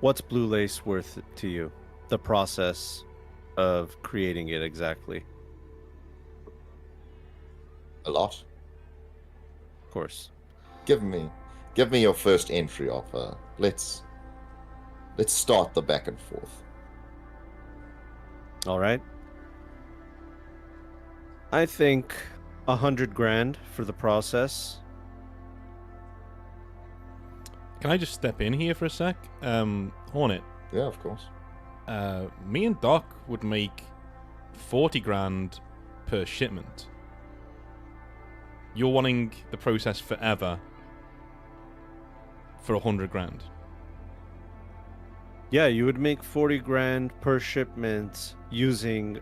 what's blue lace worth to you? The process of creating it exactly." A lot. Of course. Give me your first entry offer. Let's start the back and forth. All right. I think 100 grand for the process. Can I just step in here for a sec? Hornet, Yeah, of course. me and Doc would make 40 grand per shipment. You're wanting the process forever for 100 grand. Yeah, you would make 40 grand per shipment using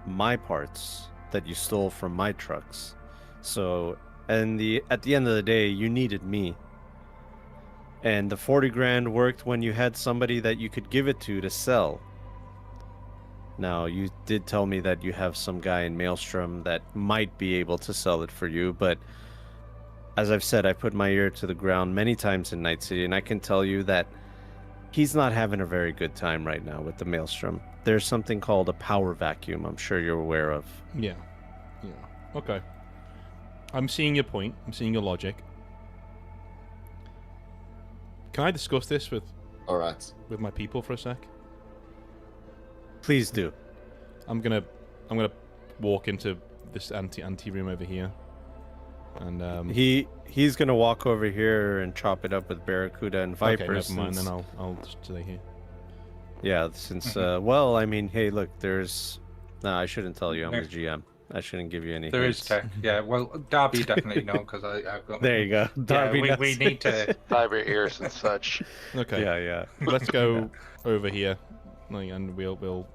my parts that you stole from my trucks. So, at the end of the day, you needed me. And the 40 grand worked when you had somebody that you could give it to sell. Now, you did tell me that you have some guy in Maelstrom that might be able to sell it for you, but as I've said, I put my ear to the ground many times in Night City, and I can tell you that he's not having a very good time right now with the Maelstrom. There's something called a power vacuum, I'm sure you're aware of. Yeah. Okay. I'm seeing your point. I'm seeing your logic. Can I discuss this with All right. my people for a sec? Please do. I'm gonna walk into this anti room over here, and He's gonna walk over here and chop it up with Barracuda and Viper. okay, never mind. since- Then I'll just stay here. Yeah, since well, I mean, hey, look, there's. No, I shouldn't tell you. I'm the There- GM. I shouldn't give you any. There is hints. tech. Yeah, well, Darby definitely know because I've got. There you go. Darby Yeah, we knows. need to. Cyber ears and such. Okay. Yeah. Let's go over here, and we'll.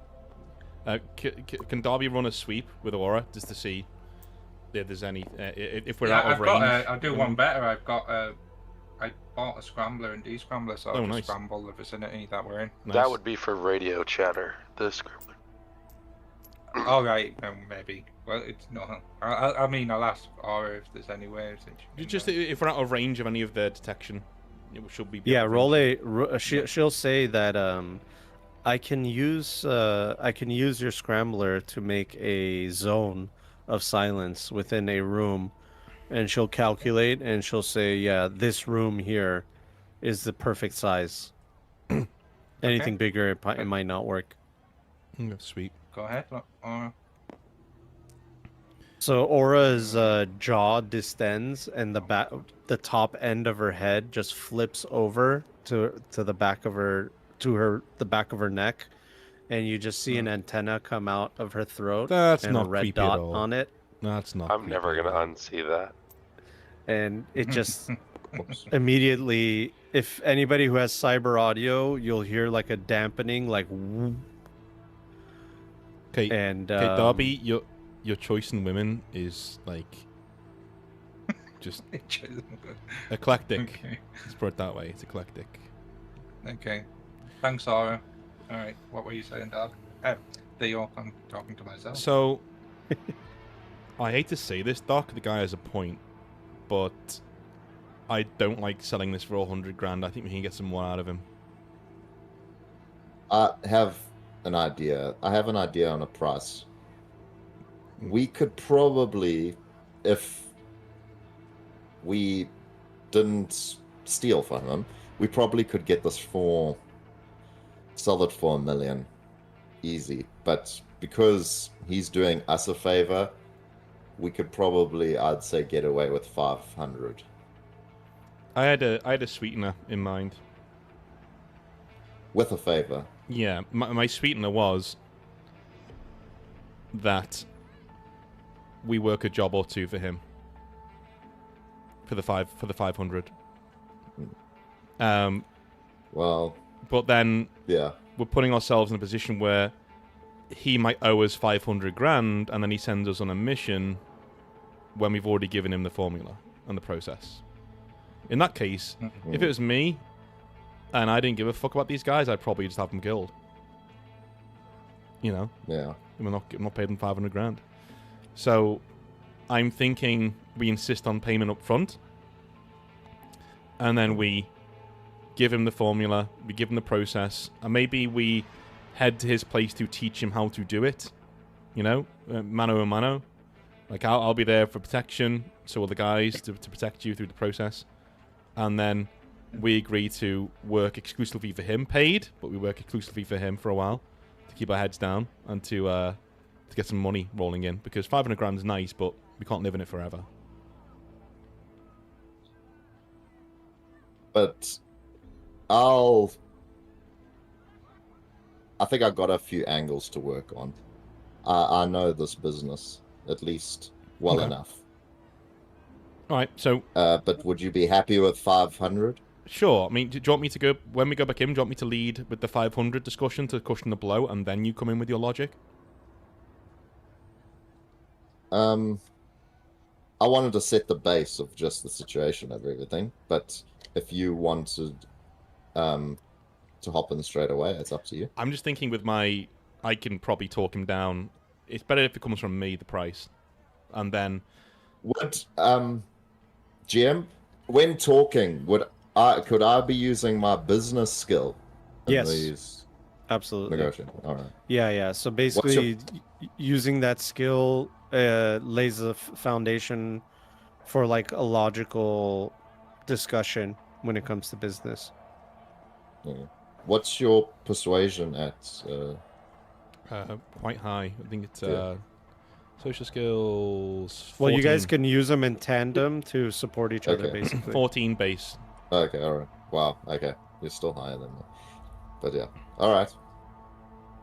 Can Darby run a sweep with Aura just to see if there's any if we're Yeah, out of I've range? got. I'll do one better. I've got. I bought a scrambler and descrambler, so I'll Oh, just nice. scramble the vicinity that we're in. Nice. That would be for radio chatter. The scrambler. All right, maybe. Well, it's not. I mean, I'll ask Aura if there's any way. Just if we're out of range of any of their detection, it should be. Yeah, out of roll range. she'll say that I can use your scrambler to make a zone of silence within a room, and she'll calculate and she'll say, yeah, this room here is the perfect size Anything bigger, it might not work. Sweet. Go ahead. So Aura's jaw distends, and the top end of her head just flips over to the back of the back of her neck, and you just see an antenna come out of her throat. That's and not a red creepy dot at all. on it, That's not. I'm never creepy gonna at all. unsee that. and it just immediately. If anybody who has cyber audio, you'll hear like a dampening, like. Whoop, Okay, and Darby, your choice in women is like just eclectic. Okay. Let's put it that way. It's eclectic. Okay. Thanks, Aura. All right. What were you saying, Dad? Theo, I'm talking to myself. So, I hate to say this, Doc. The guy has a point, but I don't like selling this for 100 grand. I think we can get some more out of him. I have an idea. I have an idea on a price. We could probably, if we didn't steal from him, we probably could get this sell it for $1 million. Easy. But because he's doing us a favor, we could probably, I'd say, get away with 500. I had a sweetener in mind. With a favor. Yeah, my sweetener was that we work a job or two for him for the 500. Well, But then yeah. we're putting ourselves in a position where he might owe us 500 grand, and then he sends us on a mission when we've already given him the formula and the process. In that case, if it was me and I didn't give a fuck about these guys, I'd probably just have them killed. You know? Yeah. I'm not paid them 500 grand. So I'm thinking we insist on payment up front, and then we give him the formula, we give him the process, and maybe we head to his place to teach him how to do it. You know, mano a mano. Like I'll be there for protection, so will the guys to protect you through the process, and then we agree to work exclusively for him, paid, but we work exclusively for him for a while to keep our heads down and to get some money rolling in, because 500 grand is nice, but we can't live in it forever. But I think I've got a few angles to work on. I know this business at least well enough. All right, so but would you be happy with 500? sure. I mean, do you want me to go when we go back in? Do you want me to lead with the 500 discussion to cushion the blow, and then you come in with your logic? I wanted to set the base of just the situation of everything, but if you wanted to hop in straight away, it's up to you. I'm just thinking with I can probably talk him down. It's better if it comes from me, the price, and then Would GM, when talking, could I be using my business skill in Yes. these Absolutely. negotiations? All right. Yeah. So basically, using that skill lays the foundation for like a logical discussion when it comes to business. Yeah. What's your persuasion at? quite high. I think it's Yeah. social skills. 14, Well, you guys can use them in tandem to support each other, Okay. basically. 14 base. Okay, all right. Wow. Okay, you're still higher than that. But yeah. All right.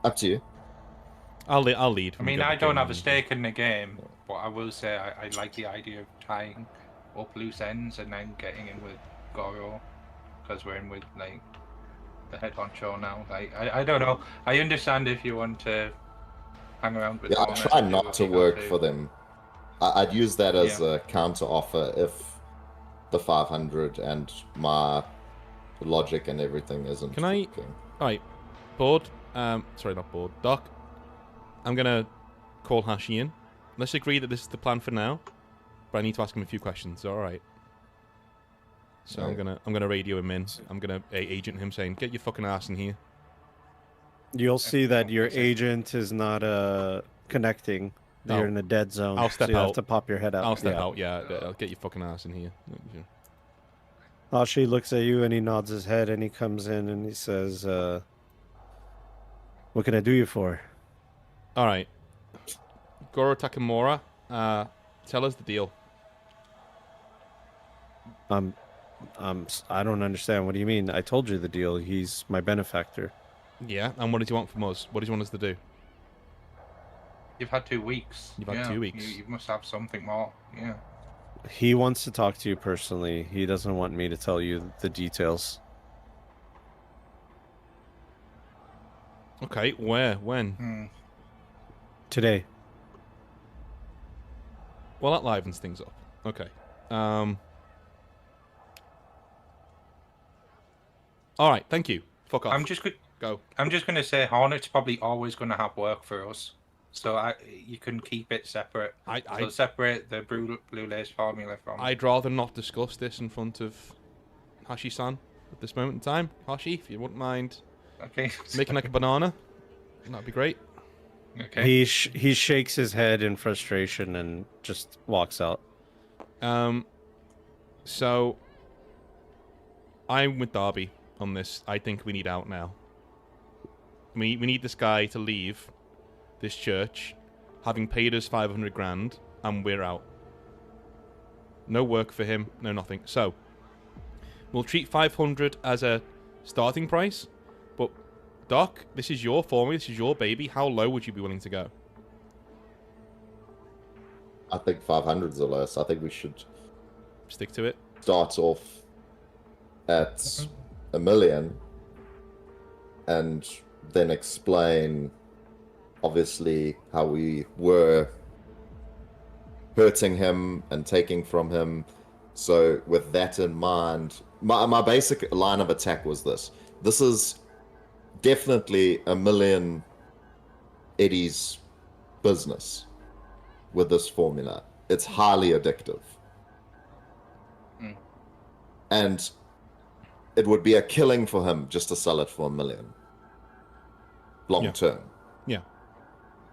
Up to you. I'll lead. I when we mean, go I back don't in. have a stake in the game, but I will say I like the idea of tying up loose ends and then getting in with Goro, because we're in with like the head honcho now. Like I don't know. I understand if you want to hang around with. Yeah, I Lorna try and do not what to you got work to. for them. I'd use that as a counter offer if the 500 and my logic and everything isn't. Can I- working. Right, board. Sorry, not board. Doc. I'm gonna call Hashi in. Let's agree that this is the plan for now, but I need to ask him a few questions. All right. So Right. I'm gonna radio him in. I'm gonna agent him saying, "Get your fucking ass in here." You'll see that your Exactly. agent is not connecting. No. You're in a dead zone. I'll step so you out. have to pop your head out. I'll step Yeah. out. Yeah, I'll get your fucking ass in here. Ashi looks at you and he nods his head and he comes in and he says, "What can I do you for?" All right. Goro Takamura, tell us the deal. I don't understand. What do you mean? I told you the deal. He's my benefactor. Yeah, and what did you want from us? What did you want us to do? You've had 2 weeks. You've had 2 weeks. You must have something more. Yeah. He wants to talk to you personally. He doesn't want me to tell you the details. Okay, where? When? Today. Well, that livens things up. Okay. All right, thank you. Fuck off. I'm just Go. gonna say Hornet's probably always gonna have work for us, so you can keep it separate. So separate the blue lace formula from. I'd rather not discuss this in front of Hashi-san at this moment in time. Hashi, if you wouldn't mind Okay. making like a banana, that'd be great. Okay. He shakes his head in frustration and just walks out. So I'm with Darby on this. I think we need out now. We need this guy to leave this church, having paid us 500 grand, and we're out. No work for him, no nothing. So we'll treat 500 as a starting price, but Doc, this is your formula, this is your baby. How low would you be willing to go? I think 500's the lowest. I think we should Stick to it. start off at $1 million and then explain, obviously, how we were hurting him and taking from him. So with that in mind, my basic line of attack was this. This is definitely $1 million Eddie's business with this formula. It's highly addictive. And it would be a killing for him just to sell it for $1 million. Long term. Yeah.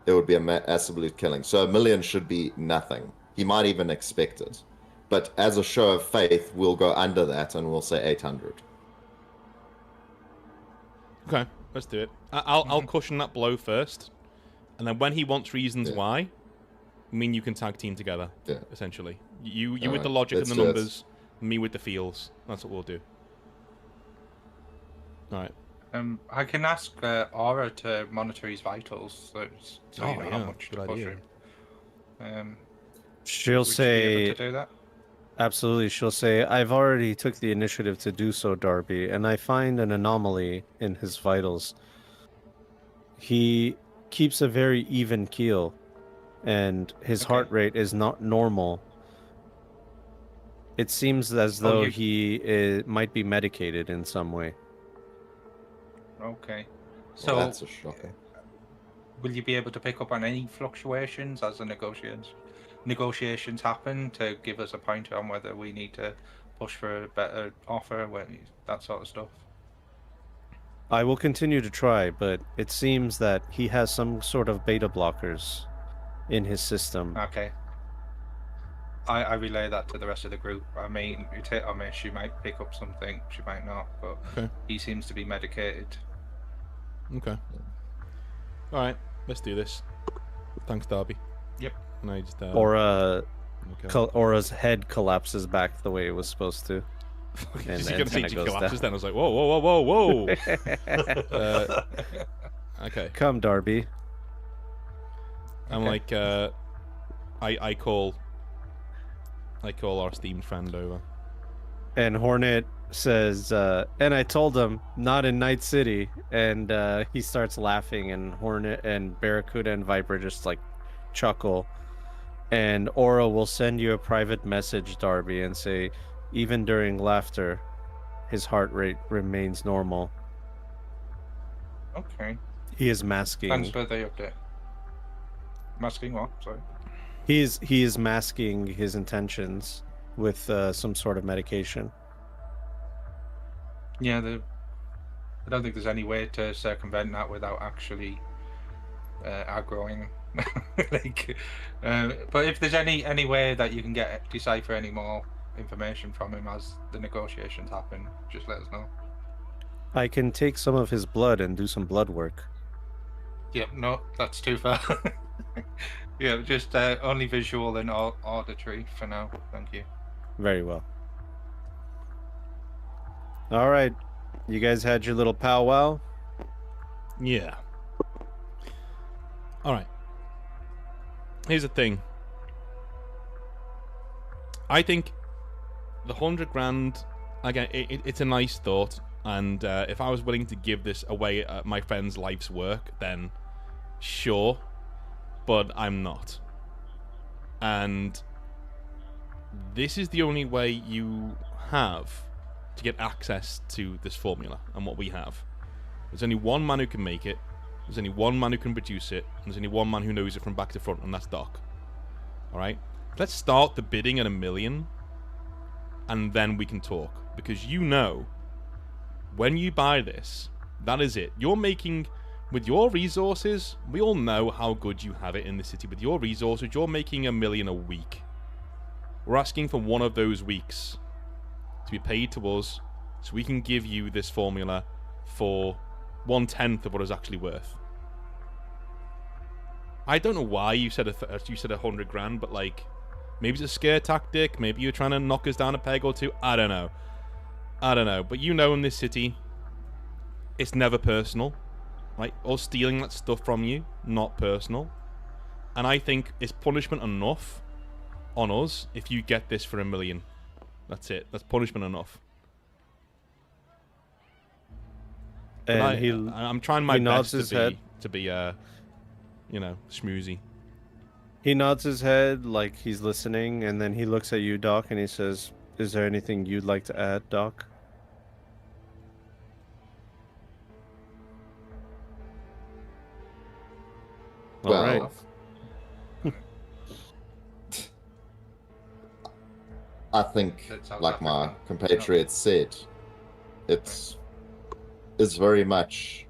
It would be a absolute killing. So $1 million should be nothing. He might even expect it. But as a show of faith, we'll go under that and we'll say 800. Okay, let's do it. I'll cushion that blow first, and then when he wants reasons why, I mean, you can tag team together. Yeah. Essentially, you All with the right, logic and let's the do it. numbers, me with the feels. That's what we'll do. All right. I can ask Aura to monitor his vitals, so you know how much good to push idea. him. She'll Would you be able say, to do that? absolutely, she'll say, I've already took the initiative to do so, Darby, and I find an anomaly in his vitals. He keeps a very even keel, and his heart rate is not normal. It seems as though he might be medicated in some way. Okay. Well, So, that's a shocker. will you be able to pick up on any fluctuations as the negotiations happen to give us a pointer on whether we need to push for a better offer, that sort of stuff? I will continue to try, but it seems that he has some sort of beta blockers in his system. Okay. I relay that to the rest of the group. I mean, it's hit or miss. She might pick up something, she might not, but he seems to be medicated. Okay. All right, let's do this. Thanks, Darby. Yep. And I just, Aura's head collapses back the way it was supposed to. And Is he then going to say kinda she goes collapses down. then? I was like, whoa, whoa, whoa, whoa, whoa. Okay. Come, Darby. I'm like, I call our esteemed friend over. And Hornet says, and I told him, not in Night City. And he starts laughing, and Hornet and Barracuda and Viper just like chuckle. And Aura will send you a private message, Darby, and say, even during laughter, his heart rate remains normal. Okay. He is masking. Thanks for the update. Masking what? Sorry. He is masking his intentions with some sort of medication. Yeah, I don't think there's any way to circumvent that without actually aggroing. But if there's any way that you can decipher any more information from him as the negotiations happen, just let us know. I can take some of his blood and do some blood work. Yep, no, that's too far. Yeah, just only visual and auditory for now. Thank you. Very well. All right. You guys had your little powwow? Yeah. All right. Here's the thing. I think the 100 grand, again, it's a nice thought. And if I was willing to give this away at my friend's life's work, then sure. But I'm not. And this is the only way you have to get access to this formula and what we have. There's only one man who can make it. There's only one man who can produce it. And there's only one man who knows it from back to front, and that's Doc. Alright? Let's start the bidding at $1 million, and then we can talk. Because you know, when you buy this, that is it. You're making, with your resources, we all know how good you have it in the city. With your resources, you're making $1 million a week. We're asking for one of those weeks to be paid to us, so we can give you this formula for 1/10 of what it's actually worth. I don't know why you said 100 grand, but like, maybe it's a scare tactic. Maybe you're trying to knock us down a peg or two. I don't know. But you know, in this city, it's never personal, right? Or stealing that stuff from you, not personal. And I think it's punishment enough on us if you get this for $1 million. That's it. That's punishment enough. And I'm trying my nods best his head. to be schmoozy. He nods his head like he's listening, and then he looks at you, Doc, and he says, "Is there anything you'd like to add, Doc?" Well, All right. I think, That's South like my Africa. compatriot said, it's very much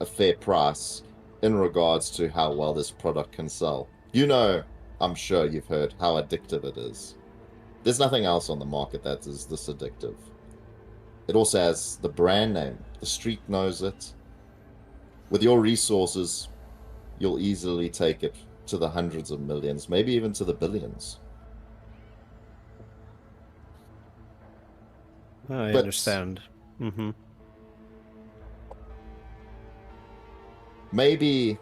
a fair price in regards to how well this product can sell. You know, I'm sure you've heard how addictive it is. There's nothing else on the market that is this addictive. It also has the brand name. The street knows it. With your resources, you'll easily take it to the hundreds of millions, maybe even to the billions. I But- understand. Mm-hmm. Maybe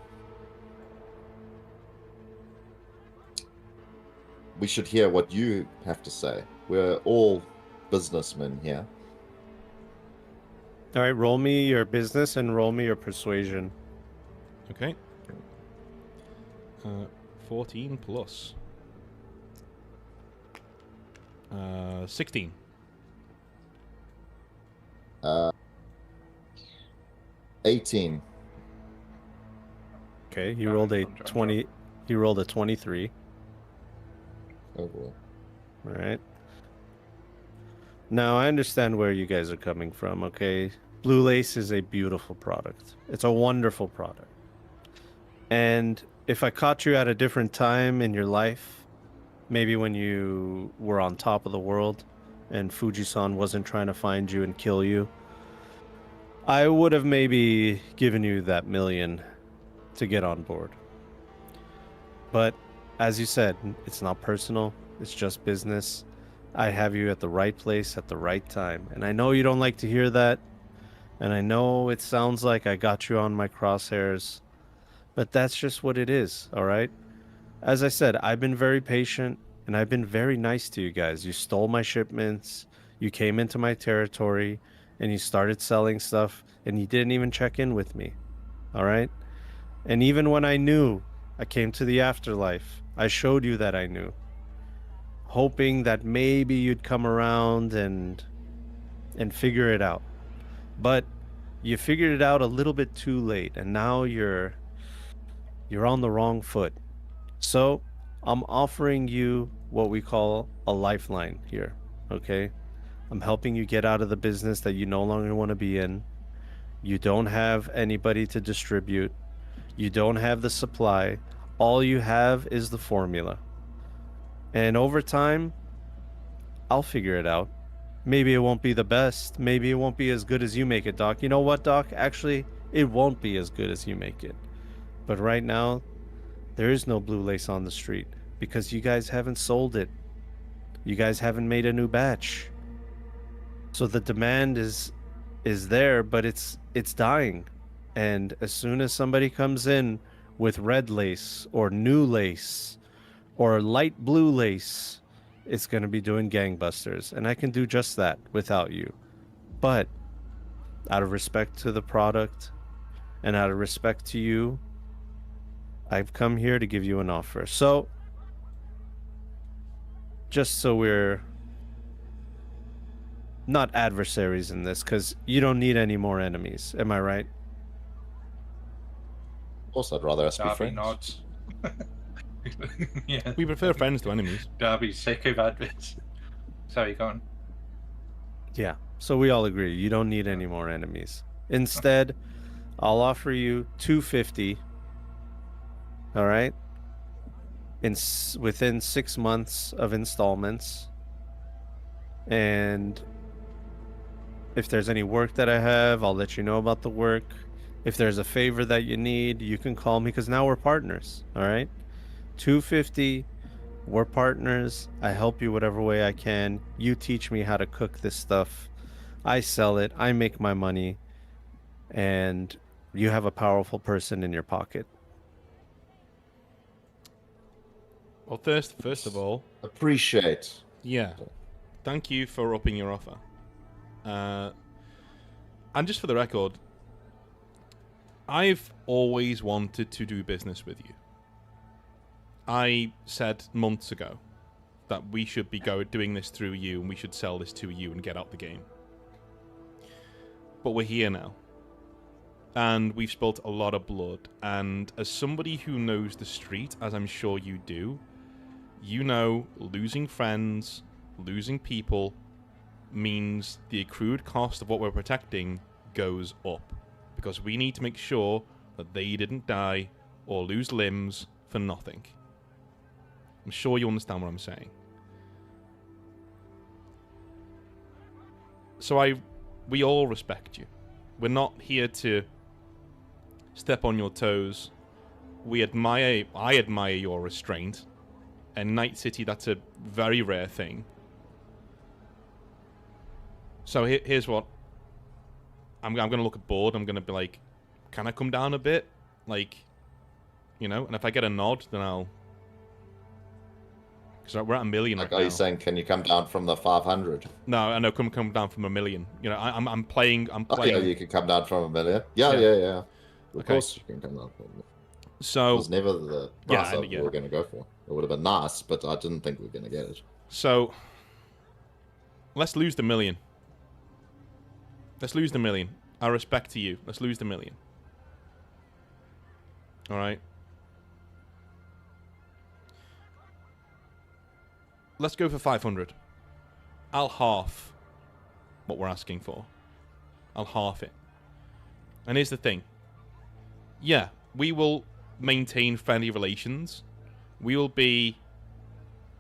we should hear what you have to say. We're all businessmen here. All right, roll me your business and roll me your persuasion. Okay. 14 plus 16. 18. Okay, he rolled a From John 20. He rolled a 23. Oh boy. All right. Now I understand where you guys are coming from. Okay, Blue Lace is a beautiful product. It's a wonderful product. And if I caught you at a different time in your life, maybe when you were on top of the world and Fuji-san wasn't trying to find you and kill you, I would have maybe given you that $1 million to get on board. But as you said, it's not personal, it's just business. I have you at the right place at the right time. And I know you don't like to hear that. And I know it sounds like I got you on my crosshairs. But that's just what it is, all right? As I said, I've been very patient and I've been very nice to you guys. You stole my shipments, you came into my territory, and you started selling stuff, and you didn't even check in with me, all right? And even when I knew I came to the afterlife, I showed you that I knew, hoping that maybe you'd come around and figure it out. But you figured it out a little bit too late, and now you're on the wrong foot. So I'm offering you what we call a lifeline here, okay? I'm helping you get out of the business that you no longer want to be in. You don't have anybody to distribute. You don't have the supply. All you have is the formula. And over time, I'll figure it out. Maybe it won't be the best. Maybe it won't be as good as you make it, Doc. You know what, Doc? Actually, it won't be as good as you make it. But right now, there is no blue lace on the street because you guys haven't sold it. You guys haven't made a new batch. So the demand is there, but it's dying. And as soon as somebody comes in with red lace or new lace or light blue lace, it's going to be doing gangbusters. And I can do just that without you. But out of respect to the product and out of respect to you, I've come here to give you an offer. So, just so we're not adversaries in this, because you don't need any more enemies. Am I right? Also, I'd rather us be Darby friends. nods. Yeah. We prefer friends to enemies. Darby's sick of adverts. Sorry, go on. Yeah. So we all agree you don't need any more enemies. Instead, I'll offer you 250. All right? Within 6 months of installments. And if there's any work that I have, I'll let you know about the work. If there's a favor that you need, you can call me because now we're partners. All right? 250. We're partners. I help you whatever way I can. You teach me how to cook this stuff. I sell it. I make my money. And you have a powerful person in your pocket. Well, first of all, Appreciate. yeah, thank you for upping your offer. And just for the record, I've always wanted to do business with you. I said months ago that we should be doing this through you and we should sell this to you and get out the game. But we're here now. And we've spilt a lot of blood. And as somebody who knows the street, as I'm sure you do, you know losing friends, losing people, means the accrued cost of what we're protecting goes up. Because we need to make sure that they didn't die or lose limbs for nothing. I'm sure you understand what I'm saying. So we all respect you. We're not here to step on your toes. I admire your restraint. In Night City, that's a very rare thing. So here's what. I'm going to look at board. I'm going to be like, can I come down a bit? Like, you know? And if I get a nod, then I'll... Because we're at 1 million Like, right are now. you saying, can you come down from the 500? No, I know. Come down from 1 million. You know, I'm playing. Oh, yeah, you can come down from 1 million. Yeah. Of Okay. course you can come down from 1 million. It So was never the Yeah, price we were going to go for. It would have been nice, but I didn't think we were going to get it. So let's lose the 1 million. Let's lose the 1 million. Our respect to you. Let's lose the 1 million. All right. Let's go for 500. I'll half what we're asking for. I'll half it. And here's the thing. Yeah, we will maintain friendly relations. We will be...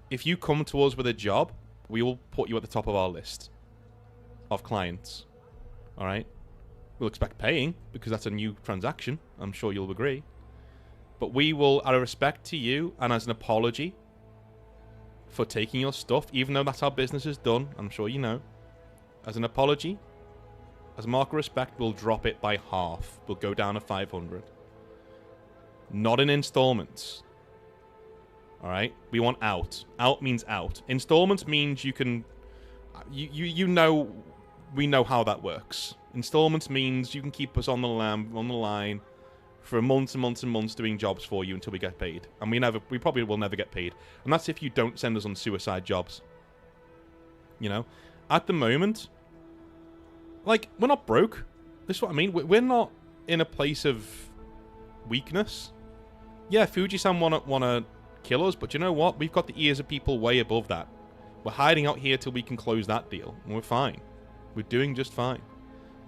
If you come to us with a job, we will put you at the top of our list of clients. Alright? We'll expect paying, because that's a new transaction. I'm sure you'll agree. But we will, out of respect to you, and as an apology for taking your stuff, even though that's how business is done, I'm sure you know, as an apology, as a mark of respect, we'll drop it by half. We'll go down to 500. Not in installments. Alright? We want out. Out means out. Installments means you can... You know... We know how that works. Installments means you can keep us on the line for months and months and months doing jobs for you until we get paid. And we probably will never get paid. And that's if you don't send us on suicide jobs. You know? At the moment... Like, we're not broke. This is what I mean. We're not in a place of weakness. Yeah, Fuji-san wanna kill us, but you know what? We've got the ears of people way above that. We're hiding out here till we can close that deal, and we're fine. We're doing just fine.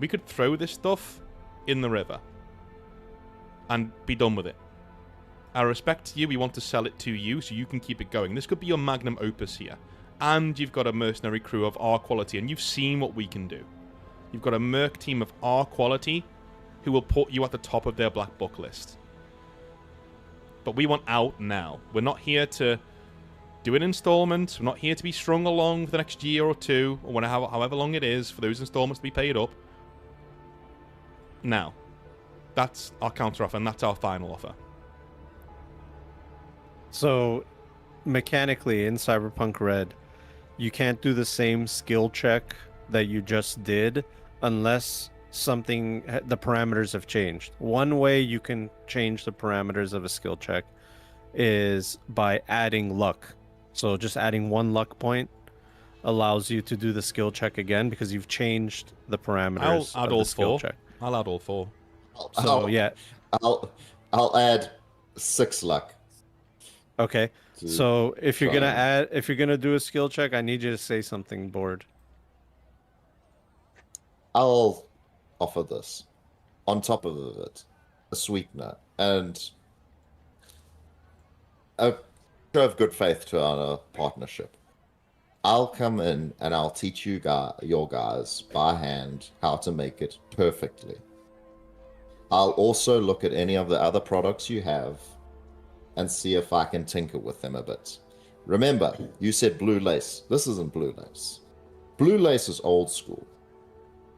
We could throw this stuff in the river and be done with it. Out of respect to you, we want to sell it to you so you can keep it going. This could be your magnum opus here. and you've got a mercenary crew of our quality, and you've seen what we can do. You've got a merc team of our quality who will put you at the top of their black book list. But we want out now. We're not here to do an installment. We're not here to be strung along for the next year or two, or whenever, however long it is for those installments to be paid up. Now, that's our counteroffer, and that's our final offer. So, mechanically, in Cyberpunk Red, you can't do the same skill check that you just did unless the parameters have changed. One way you can change the parameters of a skill check is by adding luck. So just adding 1 luck point allows you to do the skill check again because you've changed the parameters I'll add of all the skill 4. check. I'll add all 4. So yeah, I'll add 6 luck. okay. So if you're gonna do a skill check, I need you to say something, Board. I'll offer this on top of it, a sweetener and a show of good faith to our partnership. I'll come in and I'll teach your guys by hand how to make it perfectly. I'll also look at any of the other products you have and see if I can tinker with them a bit. Remember, you said blue lace. This isn't blue lace. Blue lace is old school.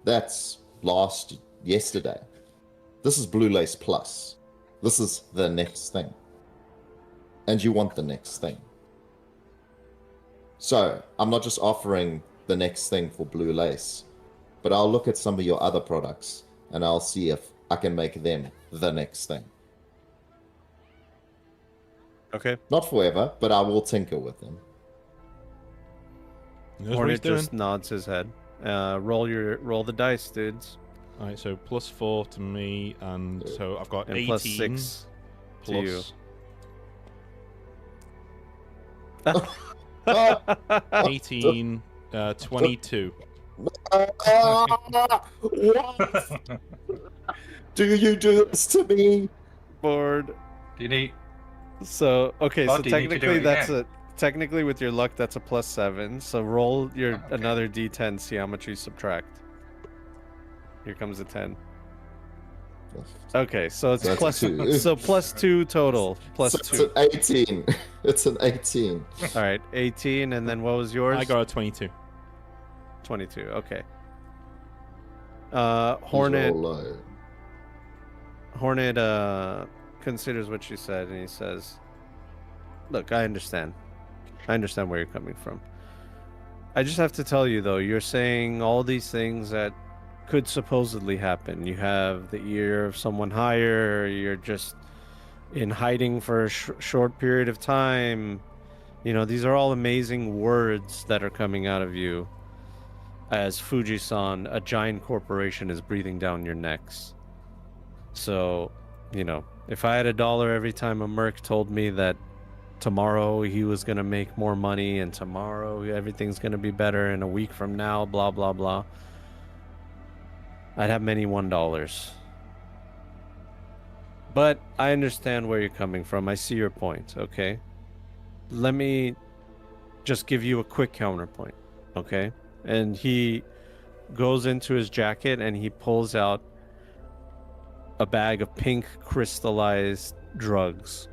That's yesterday. This is blue lace plus. This is the next thing. And you want the next thing. So, I'm not just offering the next thing for blue lace, but I'll look at some of your other products and I'll see if I can make them the next thing. Okay. Not forever, but I will tinker with them. That's what he's Hornet doing. just nods his head. Roll the dice, dudes. Alright, so +4 to me, and so I've got And 18 plus 6 to you. plus 18, 22. What? Do you do this to me? Board. Do you need? So okay, Oh, so do you need to do technically it that's again? technically with your luck that's a +7. So roll your Oh, okay. another d10, see how much you subtract. Here comes a 10. Okay, so it's That's plus 2. so +2 total. Plus So 2. it's an 18. It's an 18. All right, 18, and then what was yours? I got a 22. 22. Okay. These are Hornet all low. considers what you said, and he says, "Look, I understand. I understand where you're coming from. I just have to tell you, though, you're saying all these things that could supposedly happen. You have the ear of someone higher. You're just in hiding for a short period of time. You know, these are all amazing words that are coming out of you. As Fujisan, a giant corporation, is breathing down your necks. So, you know, if I had $1 every time a merc told me that tomorrow he was going to make more money and tomorrow everything's going to be better and a week from now, blah, blah, blah, I'd have many $1. But I understand where you're coming from. I see your point, okay? Let me just give you a quick counterpoint, okay? And he goes into his jacket and he pulls out a bag of pink crystallized drugs.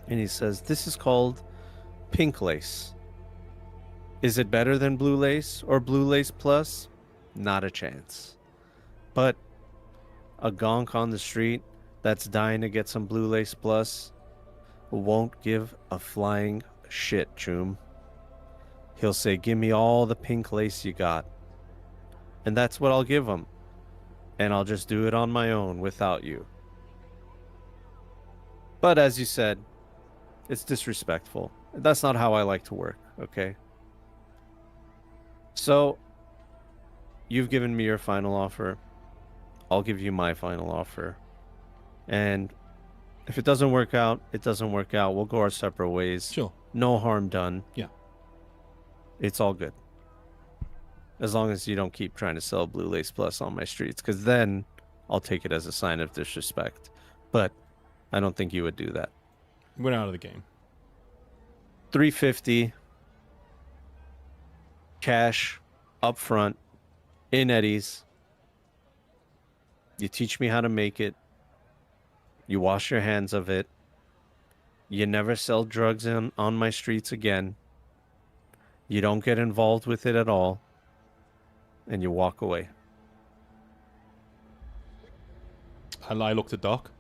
And he says, "This is called pink lace. Is it better than blue lace or blue lace plus? Not a chance. But a gonk on the street that's dying to get some blue lace plus won't give a flying shit, Choom. He'll say, 'Give me all the pink lace you got.' And that's what I'll give him. And I'll just do it on my own without you. But as you said, it's disrespectful. That's not how I like to work, okay? So, you've given me your final offer. I'll give you my final offer. And if it doesn't work out, it doesn't work out. We'll go our separate ways. Sure. No harm done. Yeah. It's all good. As long as you don't keep trying to sell Blue Lace Plus on my streets, because then I'll take it as a sign of disrespect. But I don't think you would do that. We're out of the game. 350 cash up front in eddies. You teach me how to make it. You wash your hands of it. You never sell drugs on my streets again. You don't get involved with it at all. And you walk away. I looked at Doc.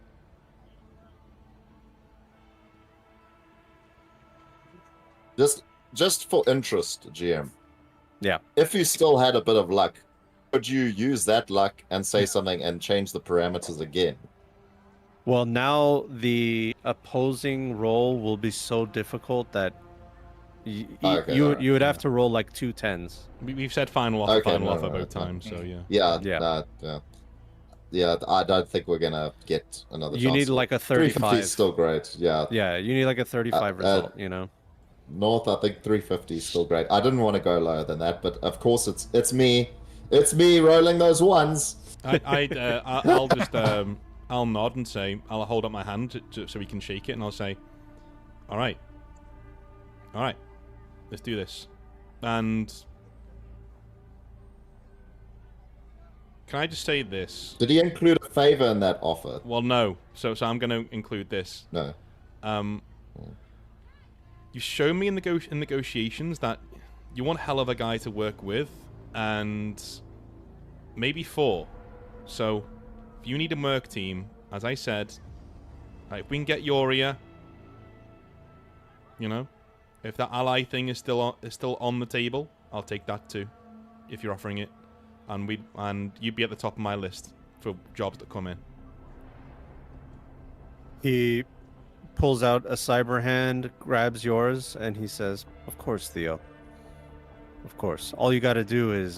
Just for interest, GM. Yeah. If you still had a bit of luck, could you use that luck and say something and change the parameters again? Well, now the opposing roll will be so difficult that Okay, you alright, would have to roll like 2 10s. We've said final offer, Okay, final no, offer no, both it's fine. times, so yeah. Yeah, I don't think we're gonna get another You chance. need like a 350 35. is still great. Yeah. Yeah, you need like a 35 result, you know. North, I think 350 is still great. I didn't want to go lower than that, but of course it's me. It's me rolling those ones. I'll just I'll nod and say I'll hold up my hand so we can shake it, and I'll say, all right, let's do this. And can I just say this? Did he include a favor in that offer? Well, no. So I'm going to include this. No. You show me in negotiations that you want hell of a guy to work with, and maybe 4. So if you need a merc team, as I said, if we can get Yoria, you know, if that ally thing is still on the table, I'll take that too. If you're offering it, and you'd be at the top of my list for jobs that come in. He pulls out a cyber hand, grabs yours, and he says, "Of course, Theo. Of course. All you got to do is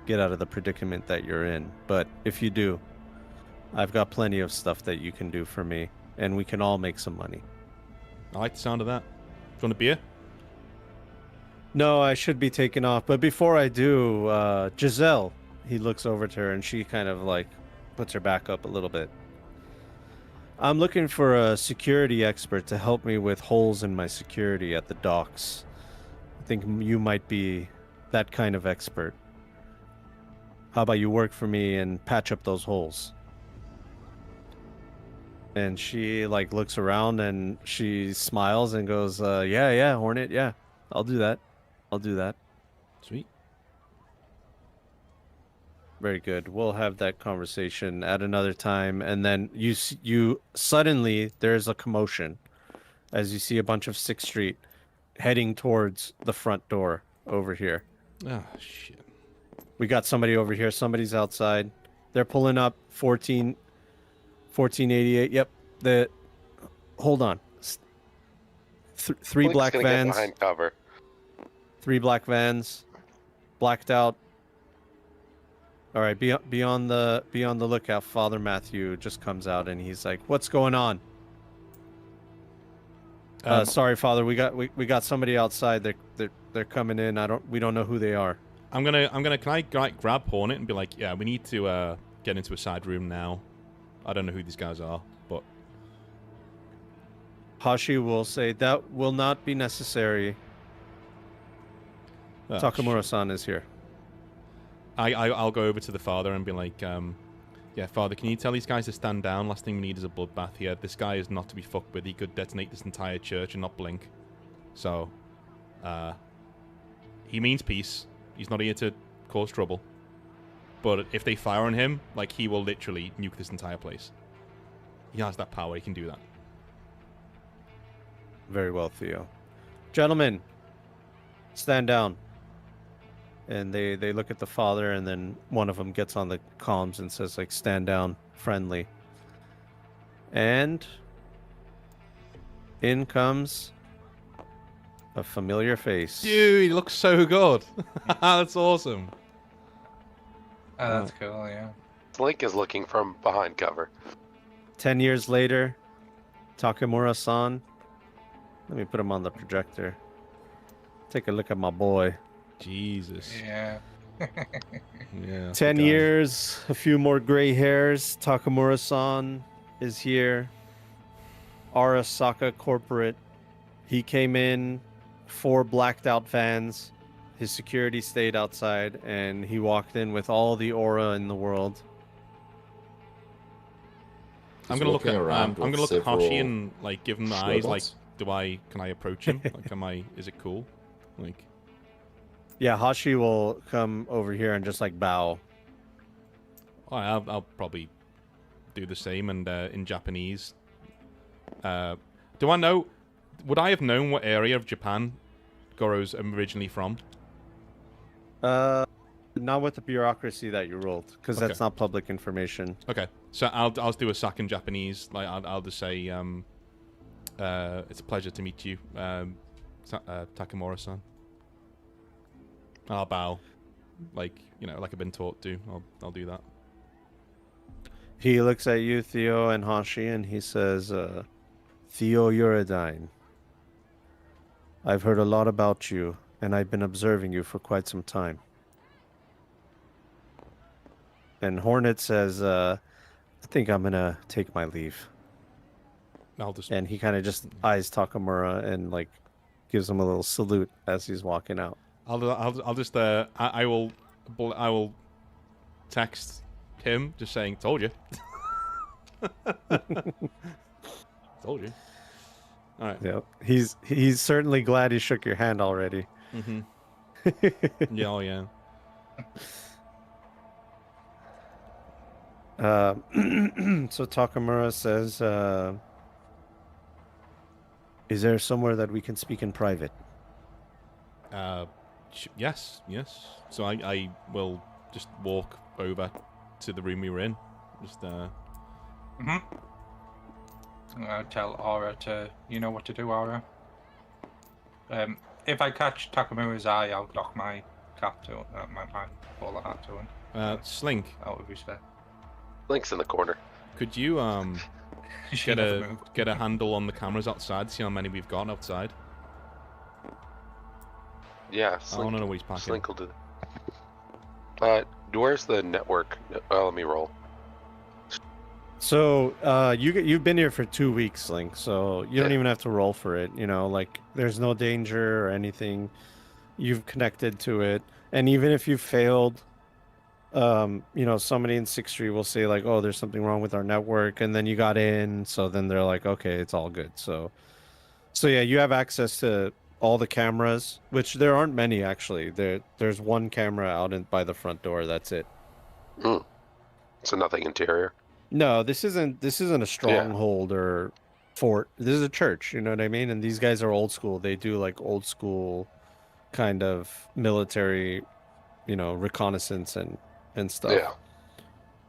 get out of the predicament that you're in. But if you do, I've got plenty of stuff that you can do for me, and we can all make some money." I like the sound of that. Do you want a beer? No, I should be taking off. But before I do, Giselle, he looks over to her, and she kind of like puts her back up a little bit. I'm looking for a security expert to help me with holes in my security at the docks. I think you might be that kind of expert. How about you work for me and patch up those holes? And she like looks around and she smiles and goes, yeah, Hornet, yeah, I'll do that. I'll do that. Sweet. Very good. We'll have that conversation at another time. And then you suddenly there's a commotion as you see a bunch of 6th Street heading towards the front door over here. Ah, shit. We got somebody over here. Somebody's outside. They're pulling up 1488. Yep. Hold on. 3 Blink's black gonna get vans. behind cover. 3 black vans. Blacked out. All right, be on the lookout. Father Matthew just comes out and he's like, "What's going on?" Sorry, Father. We got somebody outside. They're coming in. We don't know who they are. I'm gonna. Can I grab Hornet and be like, yeah, we need to get into a side room now. I don't know who these guys are, but Hashi will say that will not be necessary. Oh, Takamura-san is here. I'll go over to the father and be like, yeah, Father, can you tell these guys to stand down? Last thing we need is a bloodbath here. This guy is not to be fucked with. He could detonate this entire church and not blink. So, he means peace. He's not here to cause trouble. But if they fire on him, like, he will literally nuke this entire place. He has that power. He can do that. Very well, Theo. Gentlemen, stand down. And they look at the father, and then one of them gets on the comms and says, like, stand down, friendly. And in comes a familiar face. Dude, he looks so good. That's awesome. Oh, that's cool, yeah. Link is looking from behind cover. 10 years later, Takamura-san. Let me put him on the projector. Take a look at my boy. Jesus. Yeah. Yeah. 10 guy. years, a few more gray hairs. Takamura-san is here. Arasaka Corporate. He came in, 4 blacked out vans, his security stayed outside, and he walked in with all the aura in the world. I'm He's gonna look walking at around I'm with gonna look at Hashi several and like give him the eyes. Like, robots. can I approach him? Like, is it cool? Like, Yeah, Hashi will come over here and just like bow. I'll probably do the same and in Japanese. Do I know? Would I have known what area of Japan Goro's originally from? Not with the bureaucracy that you rolled, because Okay. that's not public information. Okay, so I'll do a sack in Japanese. Like I'll just say, it's a pleasure to meet you, Takamura-san. I'll bow, like like I've been taught to. I'll do that. He looks at you, Theo and Hashi, and he says, Theo Uridine, I've heard a lot about you, and I've been observing you for quite some time. And Hornet says, I think I'm gonna take my leave. I'll just And he kind of just eyes Takamura and like gives him a little salute as he's walking out. I'll just I will text him just saying told you. Told you. All right. Yeah, he's certainly glad he shook your hand already. Mm-hmm. Yeah, oh yeah. So Takamura says, is there somewhere that we can speak in private? Yes. So I will just walk over to the room we were in. Just I'll tell Aura to, you know what to do, Aura. If I catch Takamura's eye, I'll dock my cap to my bowler hat to him. Slink. Out of respect. Link's in the corner. Could you She never moved. get a handle on the cameras outside? See how many we've got outside. Yeah, I want to know what he's packing. Slink will do that. Where's the network? Let me roll. So you've been here for 2 weeks, Link. So you don't Yeah. even have to roll for it. Like there's no danger or anything. You've connected to it, and even if you failed, somebody in 6th Street will say like, "Oh, there's something wrong with our network," and then you got in. So then they're like, "Okay, it's all good." So yeah, you have access to all the cameras, which there aren't many actually. There's one camera out by the front door. That's it. So nothing interior. No, this isn't a stronghold or fort. This is a church, you know what I mean? And these guys are old school. They do like old school kind of military, reconnaissance and stuff.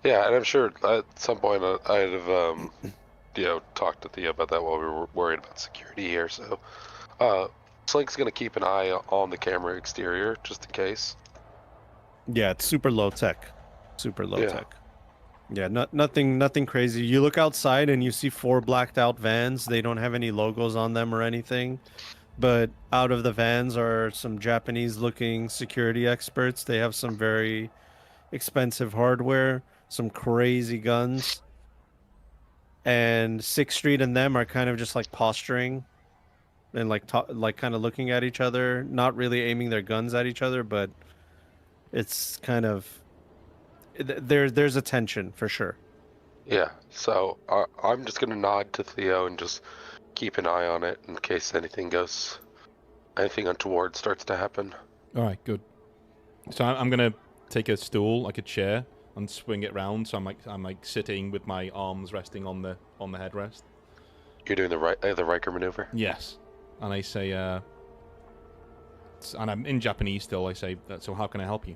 Yeah, and I'm sure at some point I'd have talked to Theo about that while we were worried about security here. So Slink's gonna keep an eye on the camera exterior just in case. Yeah, it's super low tech. Super low Yeah. tech. Yeah, nothing crazy. You look outside and you see 4 blacked out vans. They don't have any logos on them or anything. But out of the vans are some Japanese looking security experts. They have some very expensive hardware, some crazy guns. And 6th Street and them are kind of just like posturing and like kind of looking at each other, not really aiming their guns at each other, but it's kind of there's a tension for sure. Yeah, so I'm just gonna nod to Theo and just keep an eye on it in case anything untoward starts to happen. All right, good. So I'm gonna take a stool, like a chair, and swing it round. So I'm like sitting with my arms resting on the headrest. You're doing the Riker maneuver. Yes, and I say, and I'm in Japanese still. I say, so how can I help you?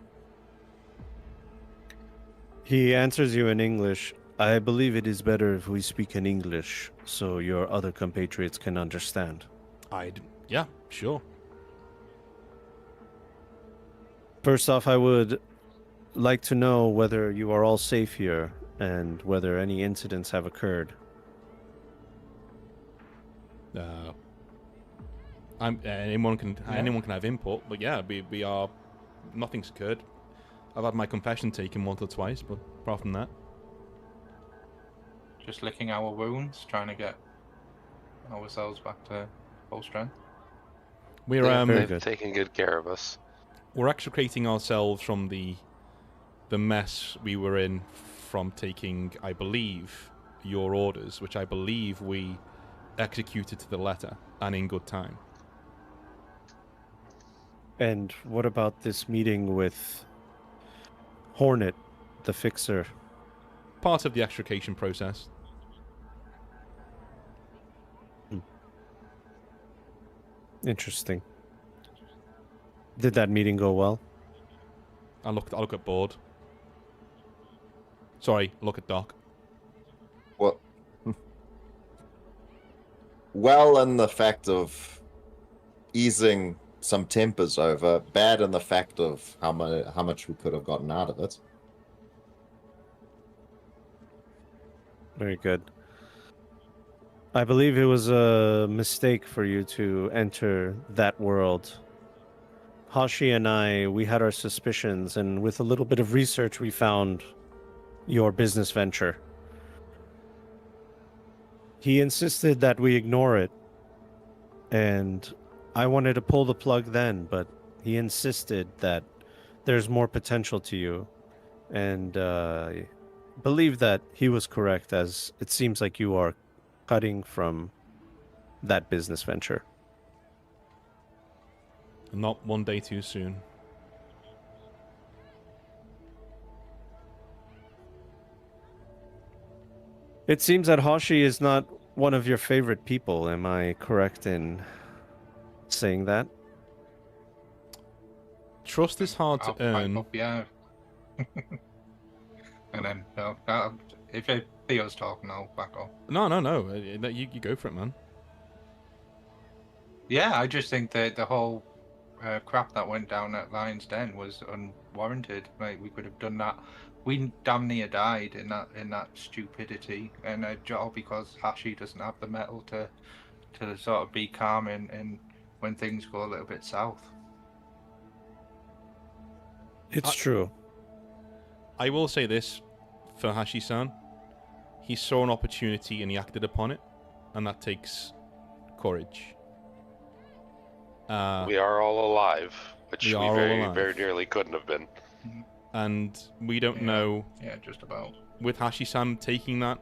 He answers you in English. I believe it is better if we speak in English so your other compatriots can understand. Yeah, sure. First off, I would like to know whether you are all safe here and whether any incidents have occurred. Anyone can have input, but yeah, we are. Nothing's occurred. I've had my confession taken once or twice, but apart from that, Just licking our wounds, trying to get ourselves back to full strength. we're very They've good. taken good care of us. we're extricating ourselves from the mess we were in from taking, I believe, your orders, which I believe we executed to the letter and in good time. And what about this meeting with Hornet, the fixer? Part of the extrication process. Interesting. Did that meeting go well? I look at Board. Sorry, look at Doc. What? Well, in the fact of easing some tempers over, bad in the fact of how much we could have gotten out of it. Very good. I believe it was a mistake for you to enter that world. Hashi and I, we had our suspicions, and with a little bit of research, we found your business venture. He insisted that we ignore it, and I wanted to pull the plug then, but he insisted that there's more potential to you, and I believe that he was correct, as it seems like you are cutting from that business venture. Not one day too soon. It seems that Hashi is not one of your favorite people. Am I correct in saying that? Trust is hard to I'll pipe earn. up, yeah. And then, no, if Theo's talking, I'll back off. No. You go for it, man. Yeah, I just think that the whole crap that went down at Lion's Den was unwarranted. Like, we could have done that. We damn near died in that stupidity, and all because Hashi doesn't have the metal to sort of be calm in when things go a little bit south. It's true. I will say this for Hashi-san. He saw an opportunity and he acted upon it, and that takes courage. We are all alive, which we are all very, alive. very nearly couldn't have been. And we don't know, Yeah, just about. with Hashi-san taking that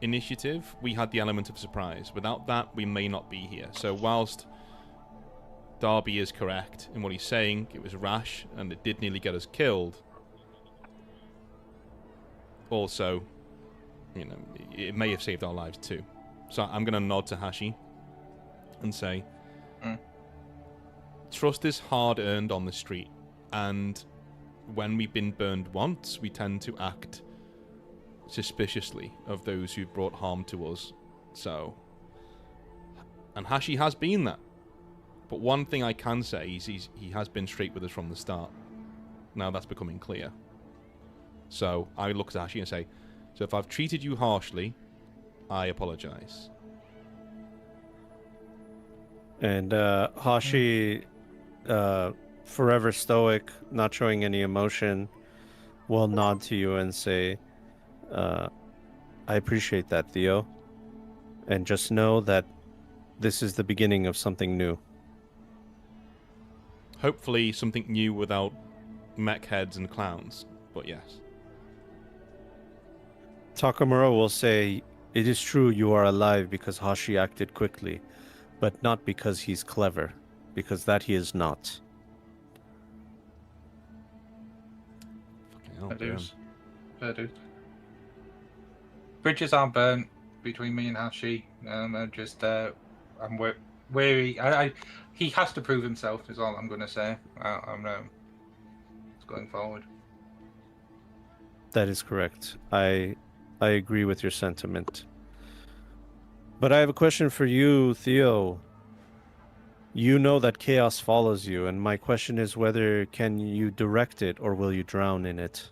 initiative, we had the element of surprise. Without that, we may not be here. So whilst Darby is correct in what he's saying, it was rash and it did nearly get us killed. Also, you know, it may have saved our lives too. So I'm going to nod to Hashi and say, trust is hard earned on the street, and when we've been burned once, we tend to act suspiciously of those who've brought harm to us. So, and Hashi has been that. But one thing I can say is he has been straight with us from the start. Now that's becoming clear. So I look at Hashi and say, so if I've treated you harshly, I apologize. And Hashi, forever stoic, not showing any emotion, will nod to you and say, I appreciate that, Theo. And just know that this is the beginning of something new. Hopefully something new without mech heads and clowns, but yes. Takamura will say, it is true you are alive because Hashi acted quickly, but not because he's clever, because that he is not. Fucking hell, Fair damn. dues. Fair dues. Bridges aren't burnt between me and Hashi. I'm just, I'm wary. He has to prove himself, is all I'm going to say. I'm going forward. That is correct. I agree with your sentiment. But I have a question for you, Theo. You know that chaos follows you, and my question is whether can you direct it or will you drown in it?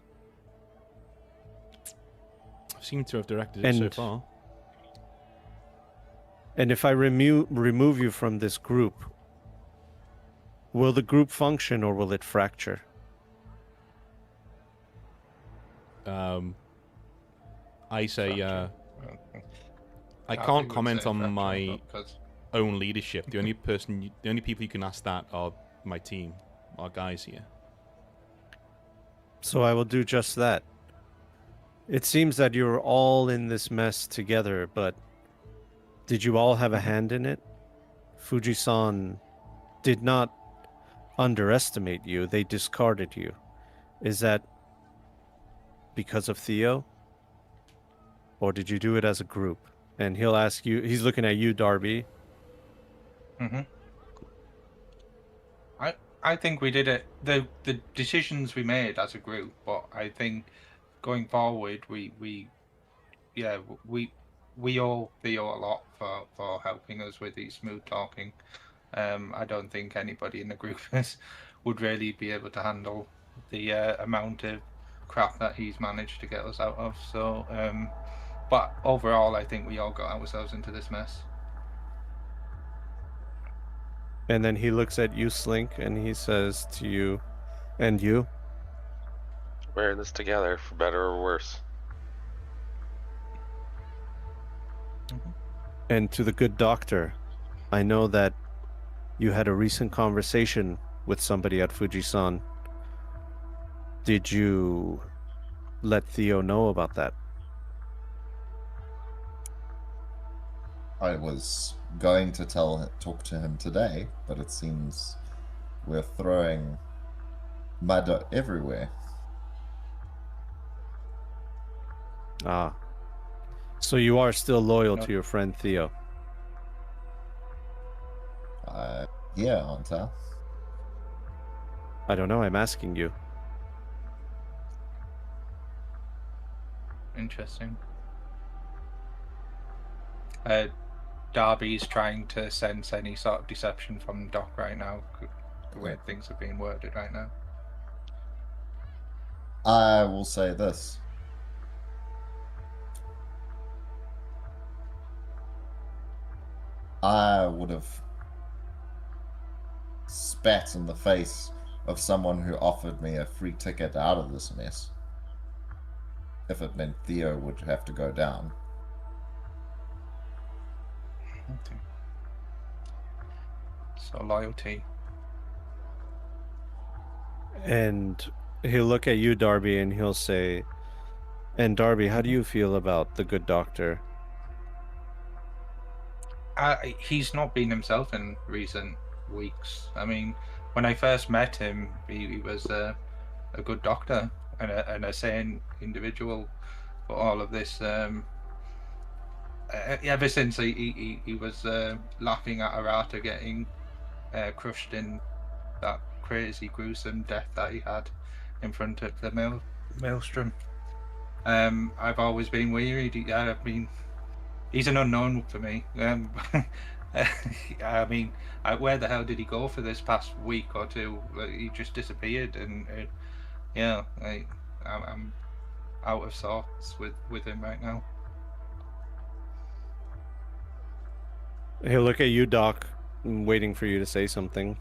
I seem to have directed it so And- far. And if I remove you from this group, will the group function or will it fracture? I say, I think can't we'd comment say on fracture, my because own leadership. The only people you can ask that are my team. our guys here. So I will do just that. It seems that you're all in this mess together, but did you all have a hand in it? Fujisan did not underestimate you, they discarded you. Is that because of Theo? Or did you do it as a group? And he'll ask you, he's looking at you, Darby. Mm-hmm. I think we did it. The decisions we made as a group, but I think going forward, we owe Theo a lot for helping us with these smooth talking. I don't think anybody in the group would really be able to handle the amount of crap that he's managed to get us out of. So, but overall, I think we all got ourselves into this mess. And then he looks at you, Slink, and he says to you, and you? We're in this together, for better or worse. And to the good doctor, I know that you had a recent conversation with somebody at Fujisan. Did you let Theo know about that? I was going to talk to him today, but it seems we're throwing mud everywhere. Ah. So you are still loyal No. to your friend Theo? Yeah, aren't I? I don't know, I'm asking you. Interesting. Darby's trying to sense any sort of deception from Doc right now, the way things are being worded right now. I will say this. I would have spat in the face of someone who offered me a free ticket out of this mess if it meant Theo would have to go down. Okay. So loyalty. And he'll look at you, Darby, and he'll say, and Darby, how do you feel about the good doctor? He's not been himself in recent weeks. I mean, when I first met him, he was a good doctor and a sane individual. But all of this, ever since he was laughing at Arata getting crushed in that crazy, gruesome death that he had in front of the maelstrom, I've always been worried. I mean, he's an unknown for me. I mean, where the hell did he go for this past week or two? He just disappeared, and yeah, I'm out of sorts with him right now. He'll look at you, Doc, waiting for you to say something.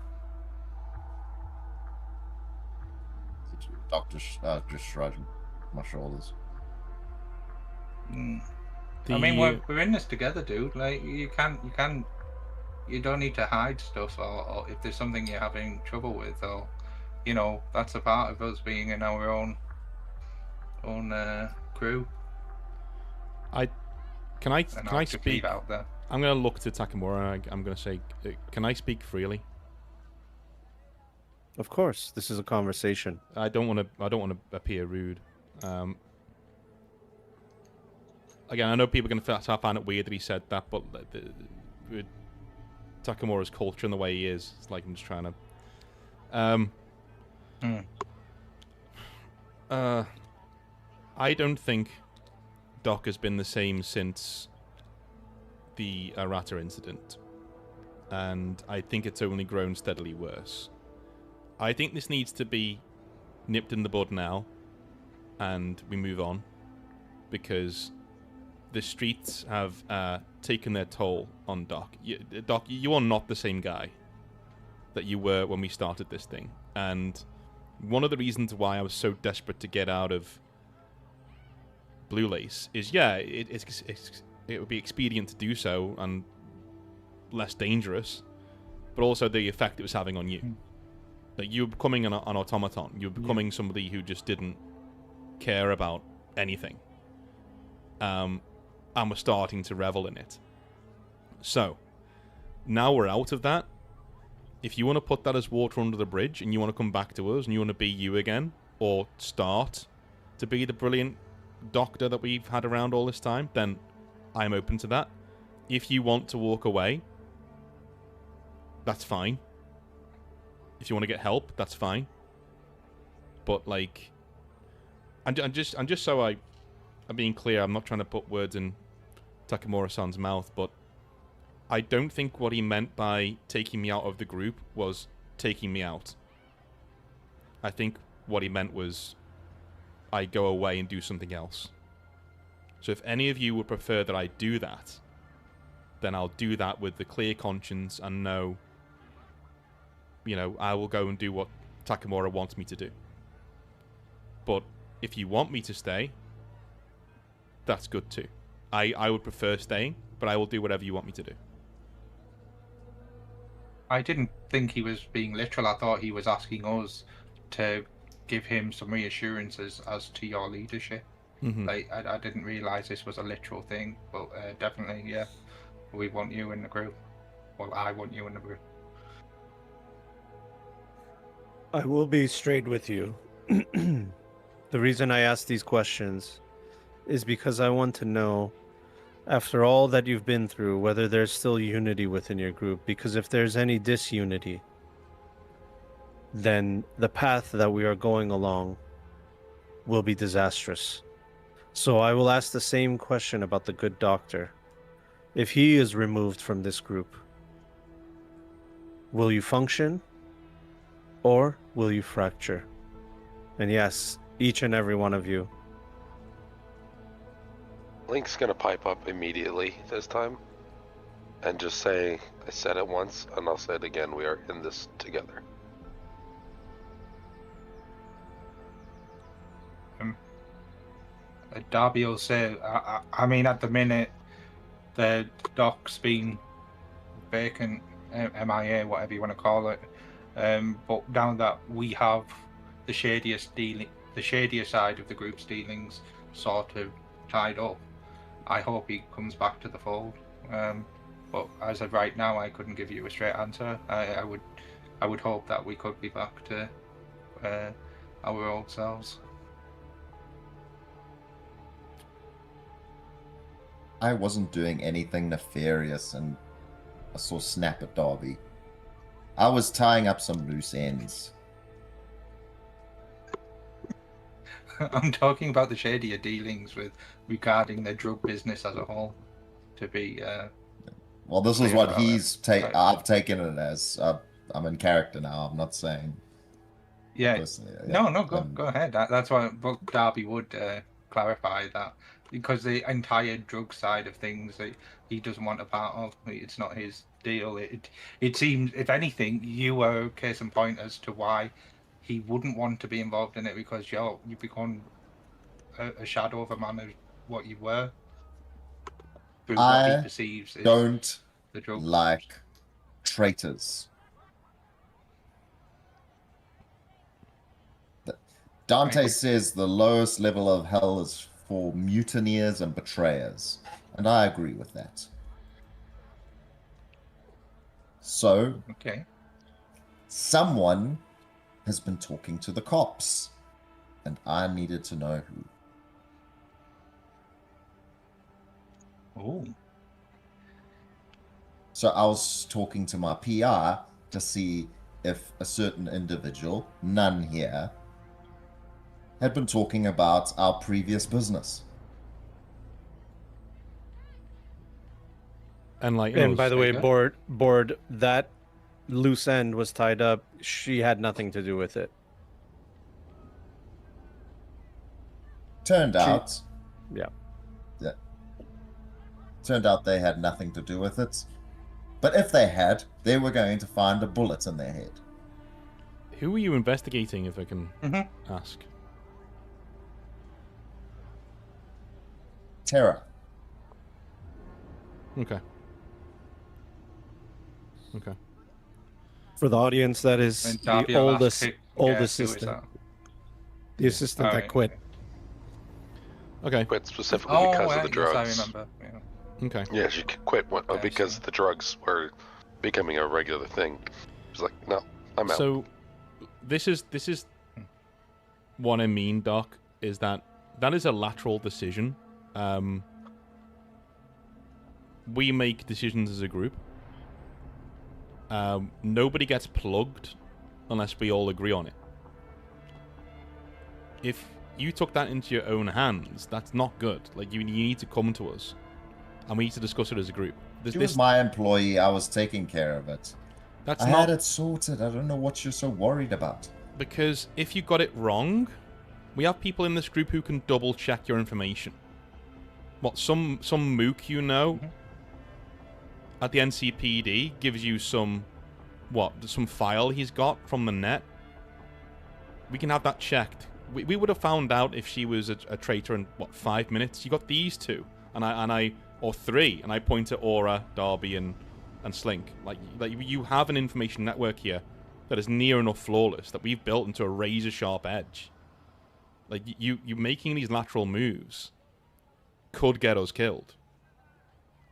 Doctor just shrugged my shoulders. I mean, we're in this together, dude. Like, you don't need to hide stuff, or if there's something you're having trouble with, or that's a part of us being in our own crew. Can I To speak? keep out there. I'm going to look to Takamura and I'm going to say, can I speak freely? Of course, this is a conversation. I don't want to appear rude. Again, I know people are going to find it weird that he said that, but with Takamura's culture and the way he is, it's like I'm just trying to. I don't think Doc has been the same since the Arata incident, and I think it's only grown steadily worse. I think this needs to be nipped in the bud now, and we move on, because the streets have taken their toll on Doc. Doc, you are not the same guy that you were when we started this thing, and one of the reasons why I was so desperate to get out of Blue Lace is, it would be expedient to do so and less dangerous, but also the effect it was having on you. Like, you were becoming an automaton. You were becoming somebody who just didn't care about anything. And we're starting to revel in it. So, now we're out of that. If you want to put that as water under the bridge and you want to come back to us and you want to be you again, or start to be the brilliant doctor that we've had around all this time, then I'm open to that. If you want to walk away, that's fine. If you want to get help, that's fine. But, like, I'm just so I'm being clear, I'm not trying to put words in Takamura-san's mouth, but I don't think what he meant by taking me out of the group was taking me out. I think what he meant was I go away and do something else. So if any of you would prefer that I do that, then I'll do that with the clear conscience and know, you know, I will go and do what Takamura wants me to do. But if you want me to stay, that's good too. I would prefer staying, but I will do whatever you want me to do. I didn't think he was being literal. I thought he was asking us to give him some reassurances as to your leadership. Mm-hmm. Like, I didn't realize this was a literal thing, but definitely, yeah, we want you in the group. Well, I want you in the group. I will be straight with you. The reason I ask these questions is because I want to know, after all that you've been through, whether there's still unity within your group. Because if there's any disunity, then the path that we are going along will be disastrous. So I will ask the same question about the good doctor. If he is removed from this group, will you function? Or will you fracture? And yes, each and every one of you. Link's gonna pipe up immediately this time and just say, I said it once and I'll say it again, we are in this together. Darby will say, I mean, at the minute, the doc's been vacant, MIA, whatever you want to call it. But now that we have the shadier side of the group's dealings sort of tied up, I hope he comes back to the fold. But as of right now, I couldn't give you a straight answer. I would hope that we could be back to our old selves. I wasn't doing anything nefarious, and I saw snap at Darby. I was tying up some loose ends. I'm talking about the shadier dealings regarding the drug business as a whole. To be well, this is what he's Right. I've taken it as. I'm in character now. I'm not saying. yeah. Personally, No, go ahead. That's why Darby would clarify that, because the entire drug side of things he doesn't want a part of. It's not his deal. It seems, if anything, you are a case in point as to why he wouldn't want to be involved in it, because you've become a shadow of a man of what you were through what he perceives is don't the drug. like traitors. Dante says the lowest level of hell is for mutineers and betrayers, and I agree with that. So, Okay. someone has been talking to the cops, and I needed to know who. Oh. So I was talking to my PR to see if a certain individual, none here, had been talking about our previous business. And like, And by the way, Sega? board, that loose end was tied up. She had nothing to do with it. Turned out, Yeah. turned out they had nothing to do with it. But if they had, they were going to find a bullet in their head. who are you investigating, if I can ask? Terror. Okay. For the audience, that When is Darby the at last oldest kicked old Gare assistant. suicide. The assistant that Alright, quit. Okay. Quit specifically Oh, because of right, the drugs. yes, I remember. Yeah. Okay. Yeah, she quit because so- the drugs were becoming a regular thing. She's like, no, I'm out. So, this is what I mean, Doc. Is that is a lateral decision. We make decisions as a group. Nobody gets plugged unless we all agree on it. If you took that into your own hands, that's not good. Like, you need to come to us, and we need to discuss it as a group. She was my employee. I was taking care of it. That's I not had it sorted. I don't know what you're so worried about. because if you got it wrong, we have people in this group who can double check your information. What some mook you know at the NCPD gives you some file he's got from the net. We can have that checked. We would have found out if she was a traitor in 5 minutes. You got these two, or three, and I point at Aura, Darby, and Slink. Like you have an information network here that is near enough flawless that we've built into a razor sharp edge. Like you making these lateral moves could get us killed.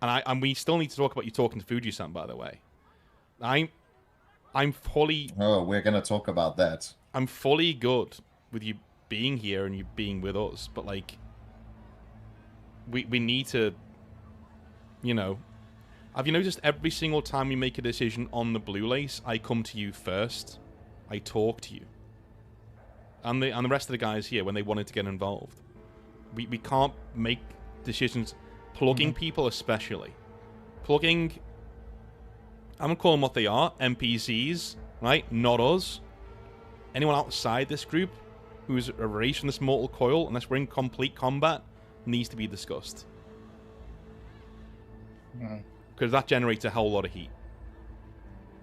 And we still need to talk about you talking to Fuji-san, by the way. I'm fully. Oh, we're gonna talk about that. I'm fully good with you being here and you being with us, but like, we need to. You know, have you noticed every single time we make a decision on the Blue Lace, I come to you first, I talk to you, and the rest of the guys here when they wanted to get involved. We can't make decisions. Plugging people, especially. Plugging... I'm going to call them what they are. NPCs, right? Not us. Anyone outside this group who's erased from this mortal coil, unless we're in complete combat, needs to be discussed. Because that generates a whole lot of heat.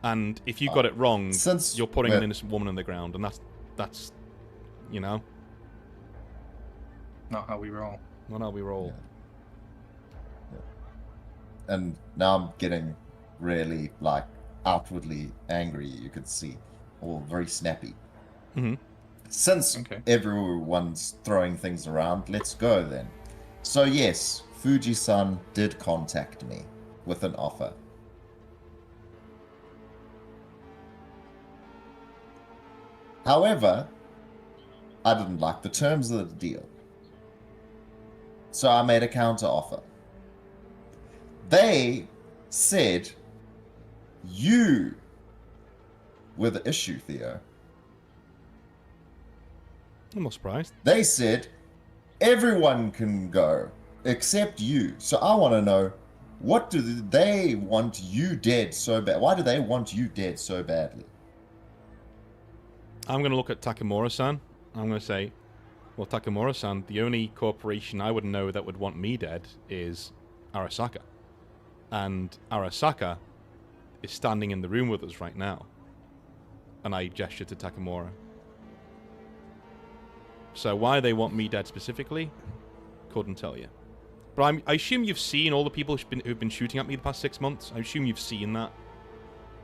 And if you got it wrong, you're putting an innocent woman on the ground, and that's you know... Not how we roll. Not how we roll. Yeah. And now I'm getting really, like, outwardly angry, you could see. Or very snappy. Mm-hmm. Since everyone's throwing things around, let's go then. So yes, Fuji-san did contact me with an offer. However, I didn't like the terms of the deal. So I made a counter offer. They said you were the issue, Theo. I'm not surprised. They said everyone can go except you. So I want to know, what do they want you dead so bad? Why do they want you dead so badly? I'm going to look at Takamura-san. I'm going to say, well, Takamura-san, the only corporation I would know that would want me dead is Arasaka. And Arasaka is standing in the room with us right now. And I gesture to Takamura. So why they want me dead specifically, couldn't tell you. But I assume you've seen all the people who've been shooting at me the past 6 months. I assume you've seen that.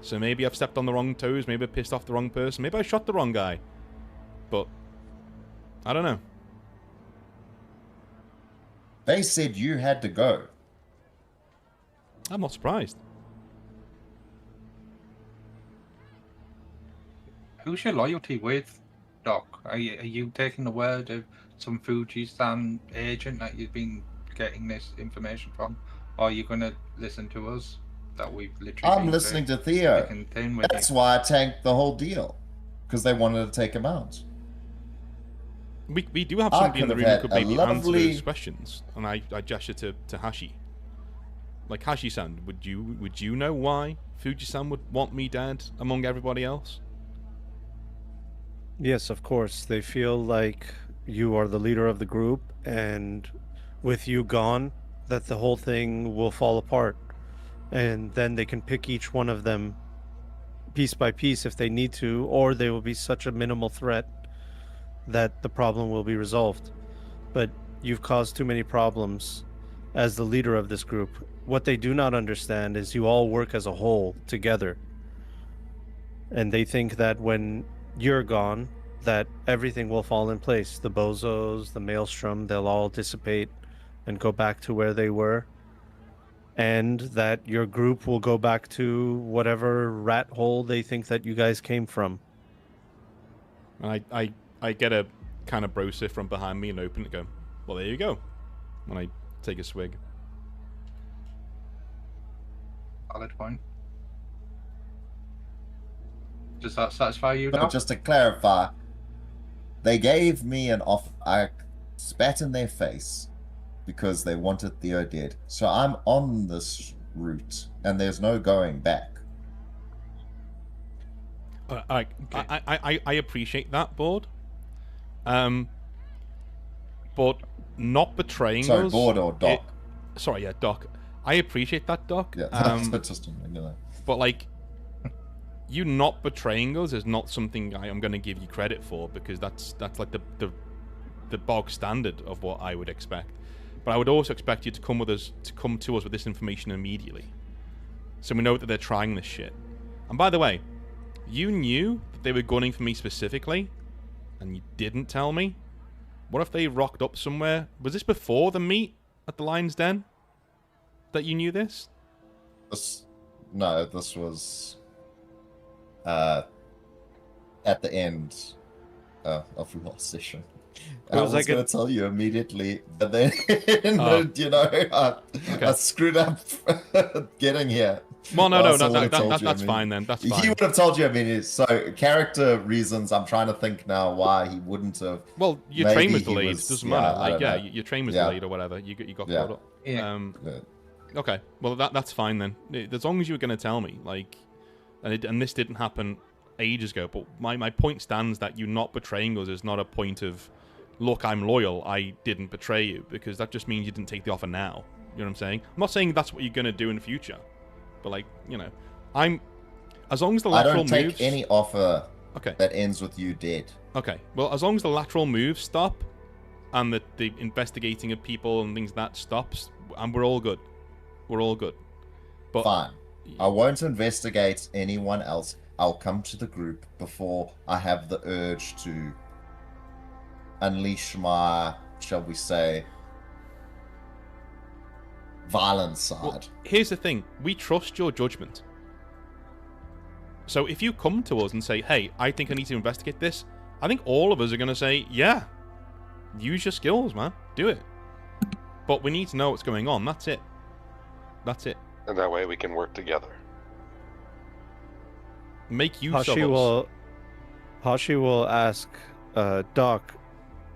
So maybe I've stepped on the wrong toes, maybe I pissed off the wrong person, maybe I shot the wrong guy. But I don't know. They said you had to go. I'm not surprised. Who's your loyalty with, Doc? Are you taking the word of some Fuji-san agent that you've been getting this information from? Or are you going to listen to us? That we've literally I'm listening to Theo. That's why I tanked the whole deal. Because they wanted to take him out. We do have somebody in the room who could maybe answer those questions. And I gesture to Hashi. Like, Hashi-san, would you know why Fuji-san would want me dead among everybody else? Yes, of course. They feel like you are the leader of the group, and with you gone, that the whole thing will fall apart. And then they can pick each one of them piece by piece if they need to, or they will be such a minimal threat that the problem will be resolved. But you've caused too many problems as the leader of this group. What they do not understand is you all work as a whole together. and they think that when you're gone, that everything will fall in place. The bozos, the maelstrom, they'll all dissipate and go back to where they were, and that your group will go back to whatever rat hole they think that you guys came from. And I get a kind of brosif from behind me and open it and go, well, there you go. When I take a swig. Valid point. Does that satisfy you, But Doc? just to clarify, they gave me an offer. I spat in their face because they wanted Theo dead. So I'm on this route, and there's no going back. I appreciate that, Board. But not betraying Sorry, us. Board or Doc? Sorry, yeah, Doc. I appreciate that, Doc. Yeah, that's just But like, you not betraying us is not something I am going to give you credit for, because that's like the bog standard of what I would expect. But I would also expect you to come to us with this information immediately, so we know that they're trying this shit. And by the way, you knew that they were gunning for me specifically, and you didn't tell me. What if they rocked up somewhere? Was this before the meet at the Lion's Den that you knew this? No, this was at the end of the last session. I was like going to tell you immediately, but then I screwed up getting here. Well, no, I would've told you, that's fine then. That's fine. He would have told you. So character reasons. I'm trying to think now why he wouldn't have. Well, your Maybe train was he delayed. was- Doesn't yeah, matter. I Like, don't know. your train was Yeah. delayed or whatever. You got Yeah. caught up. Yeah. Okay. Well, that's fine then. As long as you were going to tell me, like, and this didn't happen ages ago. But my point stands that you not betraying us is not a point of, look, I'm loyal, I didn't betray you, because that just means you didn't take the offer now. You know what I'm saying? I'm not saying that's what you're going to do in the future, but like, as long as the lateral I don't take moves, any offer okay, that ends with you dead. okay. Well, as long as the lateral moves stop, and the investigating of people and things that stops, and we're all good. We're all good. But Fine. I won't investigate anyone else. I'll come to the group before I have the urge to unleash my, shall we say, violent side. Well, here's the thing. We trust your judgment. So if you come to us and say, hey, I think I need to investigate this, I think all of us are going to say, yeah, use your skills, man. Do it. But we need to know what's going on. That's it. That's it. And that way we can work together. Make use of Hashi us. Hashi will ask, Doc,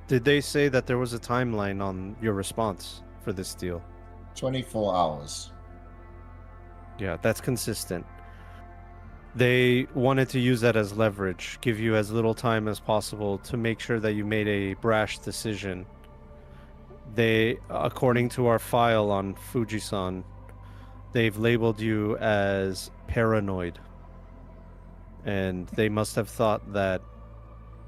did they say that there was a timeline on your response for this deal? 24 hours. Yeah, that's consistent. They wanted to use that as leverage, give you as little time as possible to make sure that you made a brash decision. They, according to our file on Fujisan, they've labeled you as paranoid. And they must have thought that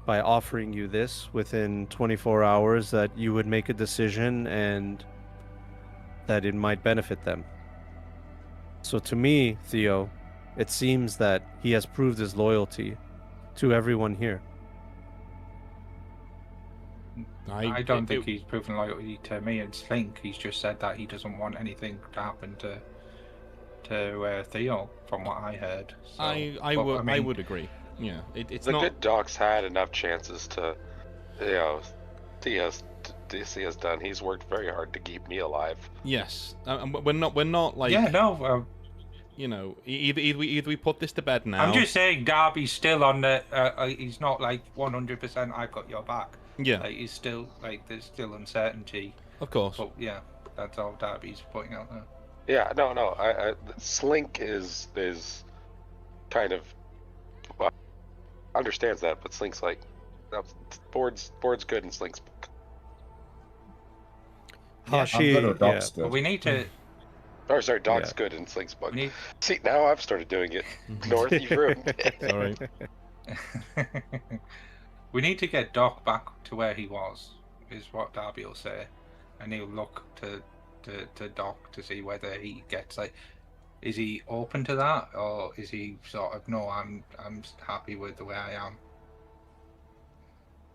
by offering you this within 24 hours that you would make a decision and that it might benefit them. So to me, Theo, it seems that he has proved his loyalty to everyone here. I don't think he's proven loyalty to me and Slink. He's just said that he doesn't want anything to happen to Theo, from what I heard. So, I would agree. Yeah, it's The not. good Doc's had enough chances to, Theo's done. He's worked very hard to keep me alive. Yes, and we're not like. Yeah, no. Either we put this to bed now. I'm just saying Darby's still on the. He's not like 100%. I've got your back. Yeah. Like, he's still like there's still uncertainty. Of course. But yeah, that's all Darby's putting out there. Yeah, no. Slink is kind of understands that, but Slink's like, no, board's good and Slink's. Hashi, I'm good or Doc's But good. we need to. Or sorry, Dog's Yeah. good and Slink's bug. We need, See, now I've started doing it. North, you've ruined it. Sorry. we need to get Doc back to where he was, is what Darby will say, and he'll look to Doc to see whether he gets like. Is he open to that, or is he sort of no? I'm happy with the way I am.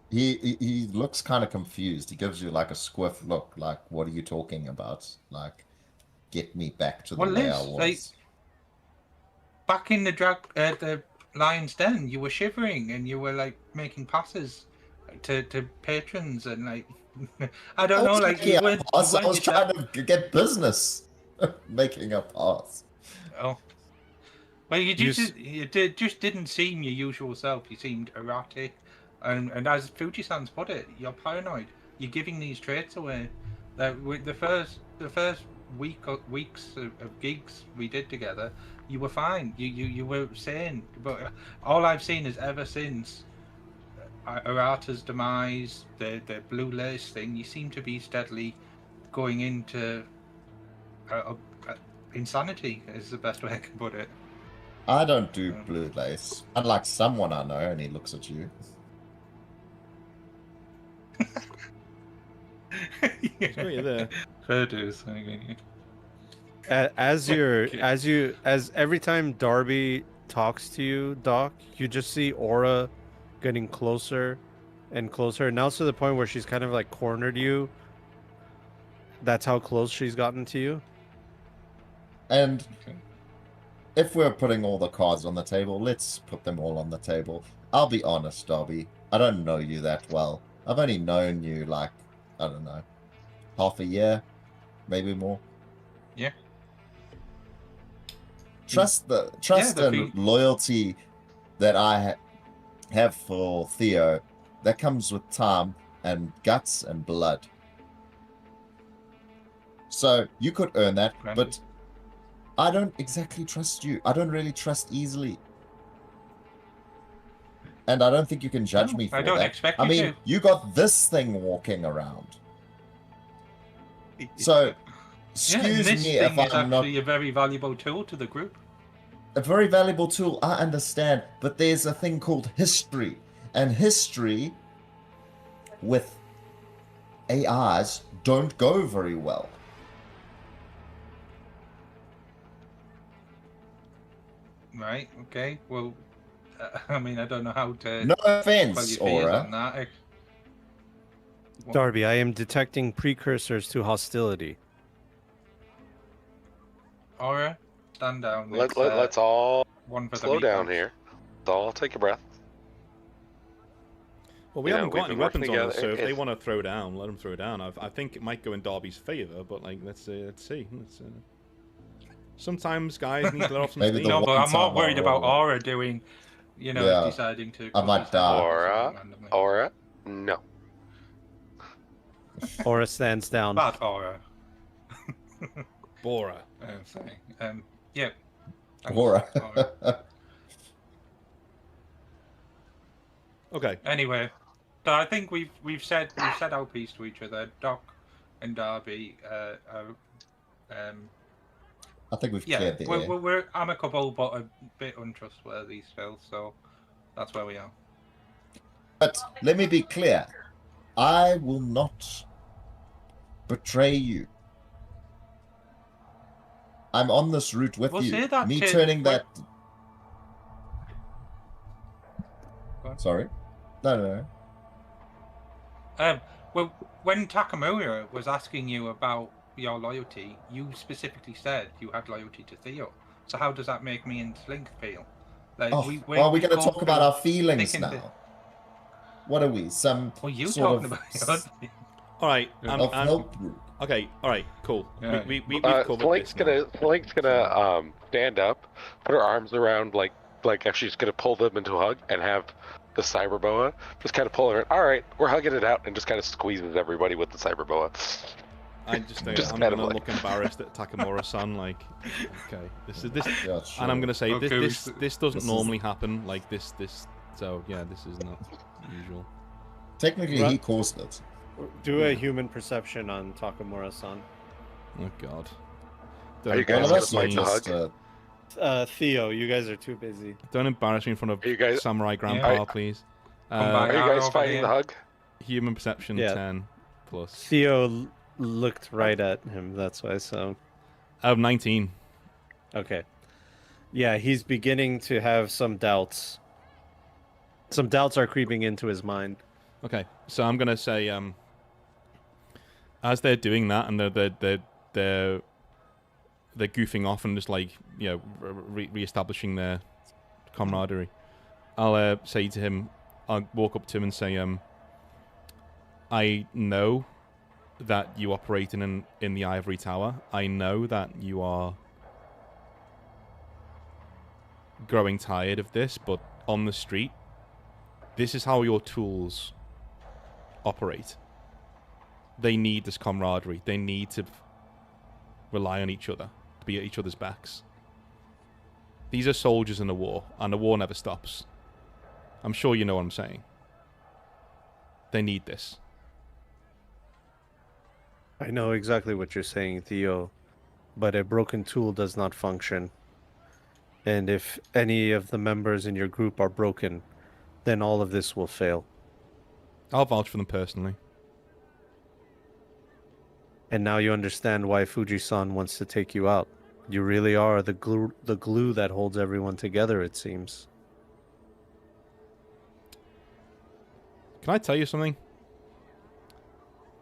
He looks kind of confused. He gives you like a squiff look, like, "What are you talking about? Like, get me back to the Well, way I Liz, like was." back in the lion's den, you were shivering and you were like making passes to patrons and like I don't know, like Yeah, you boss, I weren't was yourself. trying to get business, making a pass. Oh, well, you You just just didn't seem your usual self. You seemed erratic, and as Fuji-san's put it, you're paranoid. You're giving these traits away. That with the first weeks of gigs we did together, you were fine. You were sane. But all I've seen is ever since Arata's demise, the blue lace thing, you seem to be steadily going into insanity. Is the best way I can put it. I don't do blue lace. Unlike someone I know, and he looks at you. Got you there. Fair dues. as every time Darby talks to you, Doc, you just see Aura getting closer and closer. Now it's to the point where she's kind of like cornered you. That's how close she's gotten to you. And if we're putting all the cards on the table, let's put them all on the table. I'll be honest, Darby. I don't know you that well. I've only known you like, I don't know, half a year, maybe more. Yeah. Trust and loyalty that I have for Theo, that comes with time and guts and blood. So you could earn that, but I don't exactly trust you. I don't really trust easily. And I don't think you can judge me for that. I don't expect you to. You got this thing walking around. So, excuse me if I'm not... actually a very valuable tool to the group. A very valuable tool, I understand. But there's a thing called history. And history with AIs don't go very well. Right, okay. Well, I mean, I don't know how to... No offense, Aura. On that. Darby, I am detecting precursors to hostility. Aura, stand down. Let's all one for slow down here. Let's all take a breath. Well, we haven't got any weapons on us, together. so if they want to throw down, let them throw down. I think it might go in Darby's favour, but like, let's see. Sometimes guys need to let off some steam. No, but I'm more worried about Aura doing, deciding to. I might die. Aura, no. Aura stands down. Bad Aura. Bora. Sorry. Yeah. Aura. Okay. Anyway, so I think we've said our piece to each other. Doc and Darby I think we've cleared the air. we're amicable but a bit untrustworthy still, so that's where we are. But let me be clear. I will not betray you. I'm on this route with you. Say that me to, turning that... Sorry? No. Well, when Takamura was asking you about your loyalty, you specifically said you had loyalty to Theo. So how does that make me and Slink feel? Like, we're going to talk about our feelings now. What are we? Some you sort talking of... about? All right. help group. Okay. All right. Cool. Yeah. We've covered Slink's gonna stand up, put her arms around like if she's gonna pull them into a hug, and have the cyber boa just kind of pull her. All right, we're hugging it out, and just kind of squeezes everybody with the cyber boa. I'm gonna look embarrassed at Takamura-san. Like, okay, this, Yeah, sure. and I'm gonna say Okay, this doesn't normally happen. Like this. So yeah, this is not usual. Technically, he caused it. Do a human perception on Takamura-san. Oh God. Are you guys gonna gonna just, hug? Theo, you guys are too busy. Don't embarrass me in front of you guys... Samurai Grandpa, please. Are you guys fighting the hug? Human perception 10 plus. Theo looked right at him. That's why. So. 19. Okay. Yeah, he's beginning to have some doubts. Some doubts are creeping into his mind. Okay, so I'm gonna say, as they're doing that and they're goofing off and just like reestablishing their camaraderie, I'll say to him, I'll walk up to him and say, I know that you operate in the ivory tower. I know that you are growing tired of this, but on the street, this is how your tools operate. They need this camaraderie. They need to rely on each other, to be at each other's backs. These are soldiers in a war, and the war never stops. I'm sure you know what I'm saying. They need this. I know exactly what you're saying, Theo, but a broken tool does not function. And if any of the members in your group are broken, then all of this will fail. I'll vouch for them personally. And now you understand why Fuji-san wants to take you out. You really are the glue that holds everyone together, it seems. Can I tell you something?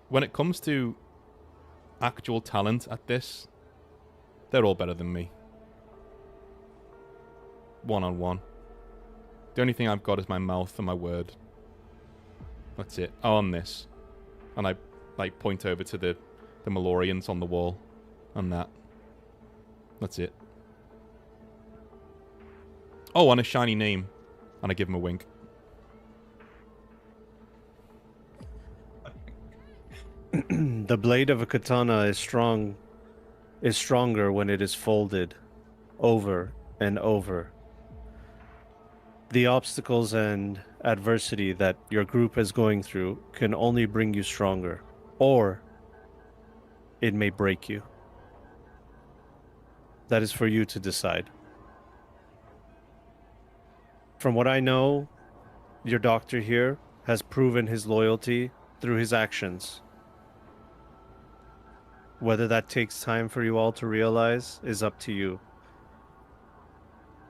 When it comes to actual talent at this, they're all better than me. One-on-one. The only thing I've got is my mouth and my word. That's it. Oh, on this. And I like point over to the Malorians on the wall. And that. That's it. Oh, and a shiny name. And I give him a wink. The blade of a katana is stronger when it is folded over and over. The obstacles and adversity that your group is going through can only bring you stronger, or it may break you. That is for you to decide. From what I know, your doctor here has proven his loyalty through his actions. Whether that takes time for you all to realize is up to you.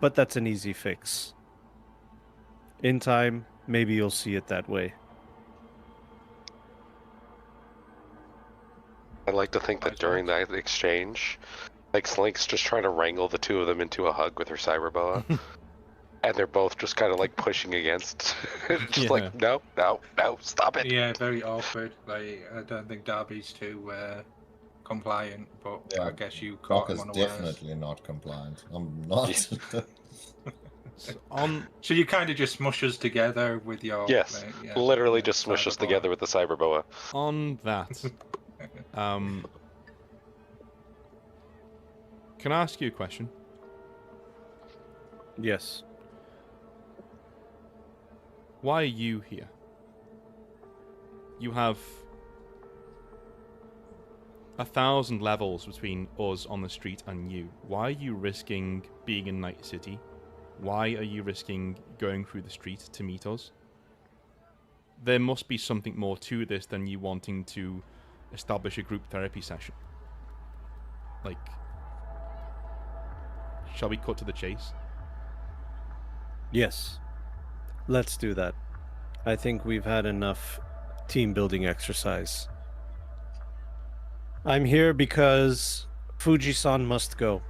But that's an easy fix. In time, maybe you'll see it that way. I'd like to think that during that exchange, like Slink's just trying to wrangle the two of them into a hug with her cyberboa. And they're both just kind of like pushing against. Just like, no, stop it. Yeah, very awkward. Like, I don't think Darby's too compliant, but Yeah, I guess you Doc caught him is unawares. definitely not compliant. I'm not. So you kind of just smush us together with your... Yes, literally just smush us together with the cyberboa. On that, can I ask you a question? Yes. Why are you here? You have 1,000 levels between us on the street and you. Why are you risking being in Night City? Why are you risking going through the street to meet us? There must be something more to this than you wanting to establish a group therapy session. Like, shall we cut to the chase? Yes. Let's do that. I think we've had enough team building exercise. I'm here because Fuji-san must go.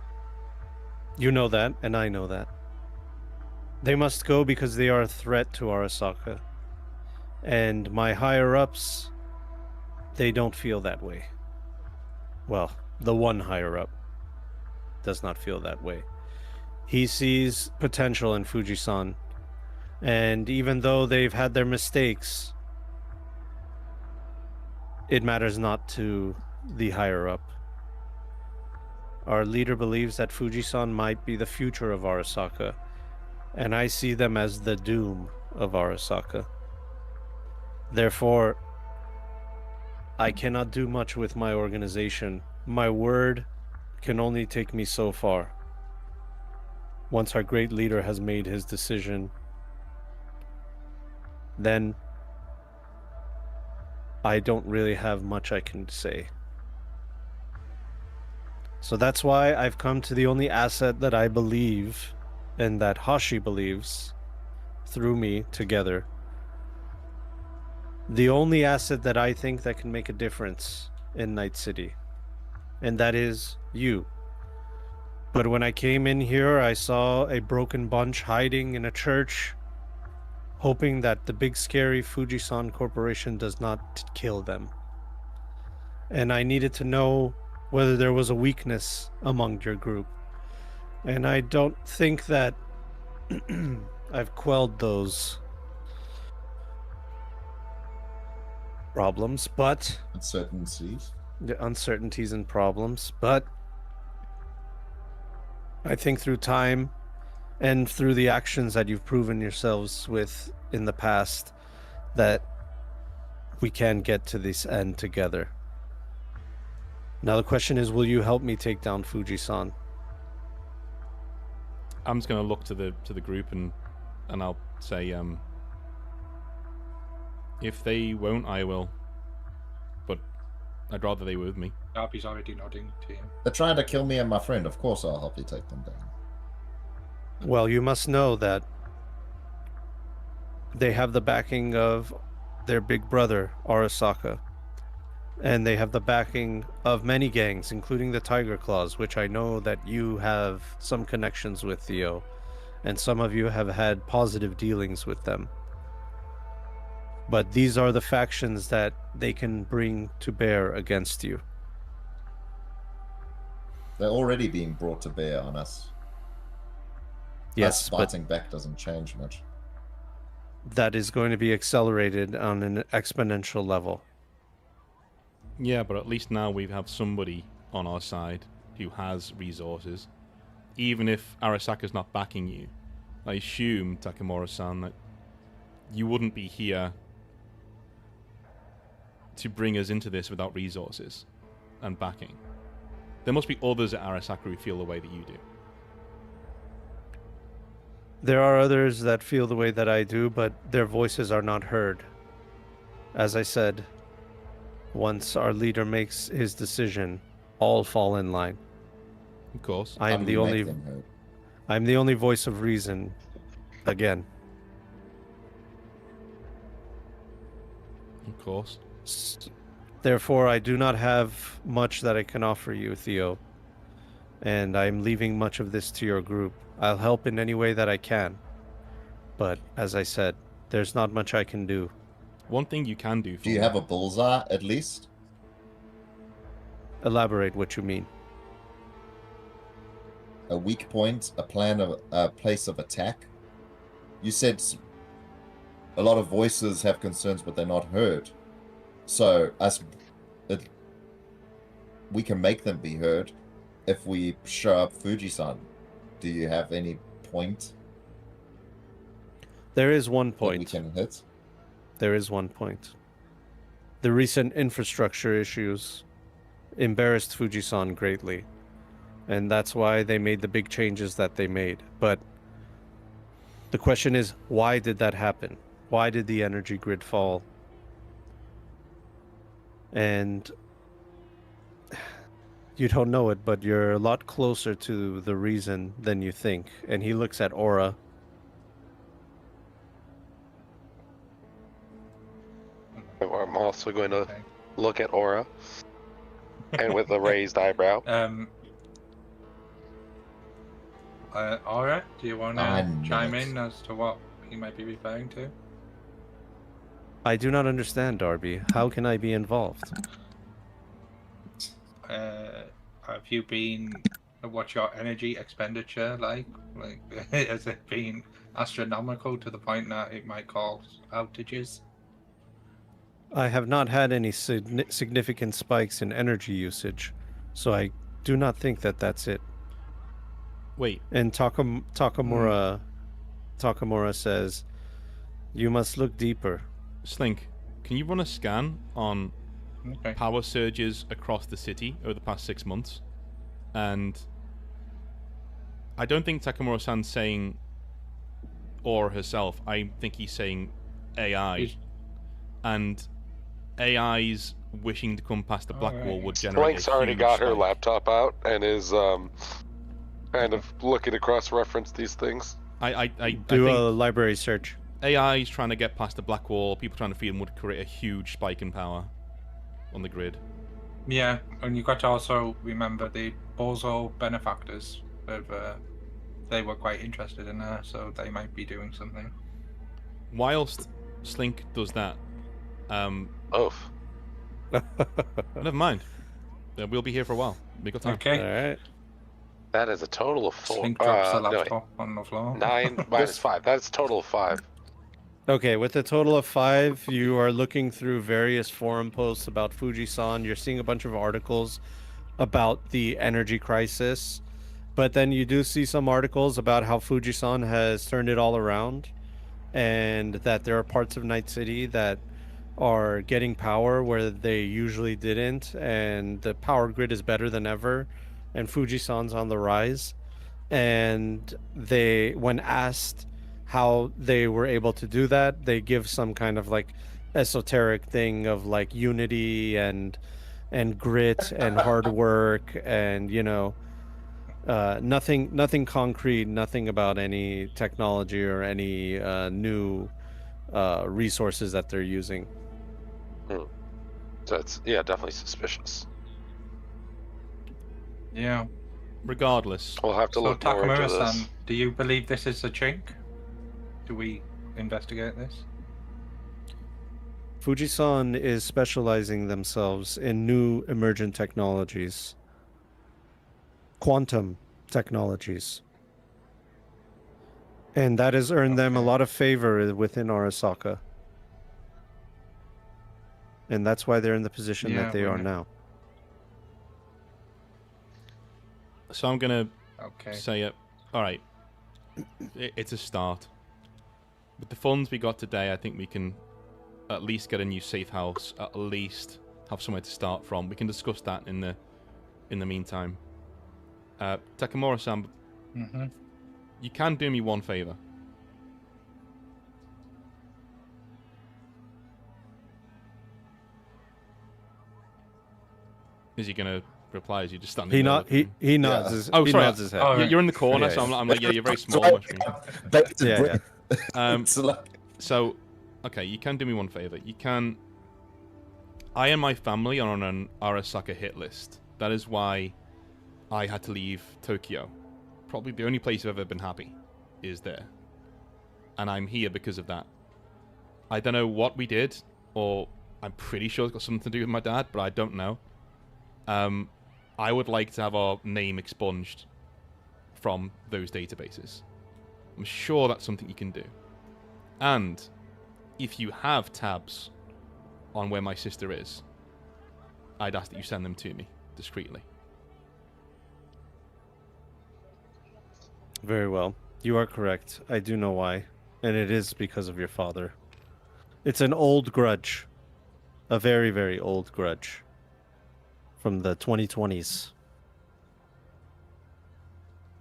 You know that, and I know that. They must go because they are a threat to Arasaka. And my higher-ups, they don't feel that way. Well, the one higher-up does not feel that way. He sees potential in Fuji-san. And even though they've had their mistakes, it matters not to the higher-up. Our leader believes that Fuji-san might be the future of Arasaka, and I see them as the doom of Arasaka. Therefore, I cannot do much with my organization. My word can only take me so far. Once our great leader has made his decision, then I don't really have much I can say. So that's why I've come to the only asset that I believe and that Hashi believes through me together. The only asset that I think that can make a difference in Night City. And that is you. But when I came in here, I saw a broken bunch hiding in a church, hoping that the big scary Fujisan Corporation does not kill them. And I needed to know whether there was a weakness among your group. And I don't think that I've quelled those problems, but Uncertainties. the uncertainties and problems, but I think through time and through the actions that you've proven yourselves with in the past that we can get to this end together. Now the question is, will you help me take down Fujisan? I'm just gonna look to the group and I'll say, if they won't, I will. But I'd rather they were with me. Darby's already nodding to you. They're trying to kill me and my friend. Of course, I'll help you take them down. Well, you must know that they have the backing of their big brother, Arasaka. And they have the backing of many gangs, including the Tiger Claws, which I know that you have some connections with, Theo. And some of you have had positive dealings with them. But these are the factions that they can bring to bear against you. They're already being brought to bear on us. Yes, Us but fighting back doesn't change much. that is going to be accelerated on an exponential level. Yeah, but at least now we have somebody on our side who has resources. Even if Arasaka's not backing you, I assume, Takamura-san, that you wouldn't be here to bring us into this without resources and backing. There must be others at Arasaka who feel the way that you do. There are others that feel the way that I do, but their voices are not heard. As I said, once our leader makes his decision, all fall in line. Of course. How do you make them heard? I'm the only voice of reason. Again. Of course. Therefore, I do not have much that I can offer you, Theo. And I'm leaving much of this to your group. I'll help in any way that I can. But, as I said, there's not much I can do. One thing you can do for Do you me- have a bullseye, at least? Elaborate what you mean. A weak point, a plan of a place of attack? You said a lot of voices have concerns, but they're not heard. So we can make them be heard if we show up Fujisan. Do you have any point There is one that we point. can hit? There is one point. The recent infrastructure issues embarrassed Fujisan greatly. And that's why they made the big changes that they made. But the question is, why did that happen? Why did the energy grid fall? And you don't know it, but you're a lot closer to the reason than you think. And he looks at Aura. I'm also going to look at Aura, and with a raised eyebrow. Aura, do you want to 9 chime minutes. in as to what he might be referring to? I do not understand, Darby. How can I be involved? Have you been? What's your energy expenditure like? Like, has it been astronomical to the point that it might cause outages? I have not had any significant spikes in energy usage, so I do not think that that's it. Wait, And Takamura says, "You must look deeper." Slink, can you run a scan on Okay. power surges across the city over the past 6 months? And I don't think Takamura-san's saying Aura herself. I think he's saying AI. He's- And AIs wishing to come past the black wall would generate Blank's a already huge got her spike. laptop out and is kind of looking to cross-reference these things. I Do think a library search. AIs trying to get past the black wall, people trying to feed them would create a huge spike in power on the grid. Yeah, and you've got to also remember the Bozo benefactors. They were quite interested in her, so they might be doing something. Whilst Slink does that, Oh, never mind. We'll be here for a while. We got time. Okay. All right. that is a total of 4. Slink drops the no, wait. laptop on the floor. 9 minus 5. That's a total of 5. Okay, with a total of 5, you are looking through various forum posts about Fujisan. You're seeing a bunch of articles about the energy crisis, but then you do see some articles about how Fujisan has turned it all around, and that there are parts of Night City that are getting power where they usually didn't, and the power grid is better than ever, and Fujisan's on the rise. And they, when asked how they were able to do that, they give some kind of like esoteric thing of like unity and grit and hard work, and nothing concrete, nothing about any technology or any new resources that they're using. So it's, yeah, definitely suspicious. Yeah. Regardless, We'll have to So look more into Takamura-san, this. do you believe this is a chink? Do we investigate this? Fujisan is specializing themselves in new emergent technologies, quantum technologies. And that has earned them a Okay. lot of favor within Arasaka. And that's why they're in the position Yeah, that they we are know. now. so I'm gonna Okay. say it. All right, it's a start. With the funds we got today, I think we can at least get a new safe house. At least have somewhere to start from. We can discuss that in the meantime. Takamura-san, Mm-hmm. you can do me one favor. Is he gonna reply? Is he just standing He there not looking? he nods Yeah. his Oh, he sorry. nods his head. Oh, right. You're in the corner, Yeah, so yeah. I'm like, yeah, you're very small on my screen. Back to Yeah, Brit- It's like- So, okay, you can do me one favor. You can. I and my family are on an Arasaka hit list. That is why I had to leave Tokyo. Probably the only place I've ever been happy is there. And I'm here because of that. I don't know what we did, or I'm pretty sure it's got something to do with my dad, but I don't know. I would like to have our name expunged from those databases. I'm sure that's something you can do. And if you have tabs on where my sister is, I'd ask that you send them to me discreetly. Very well. You are correct. I do know why. And it is because of your father. It's an old grudge. A very, very old grudge. From the 2020s.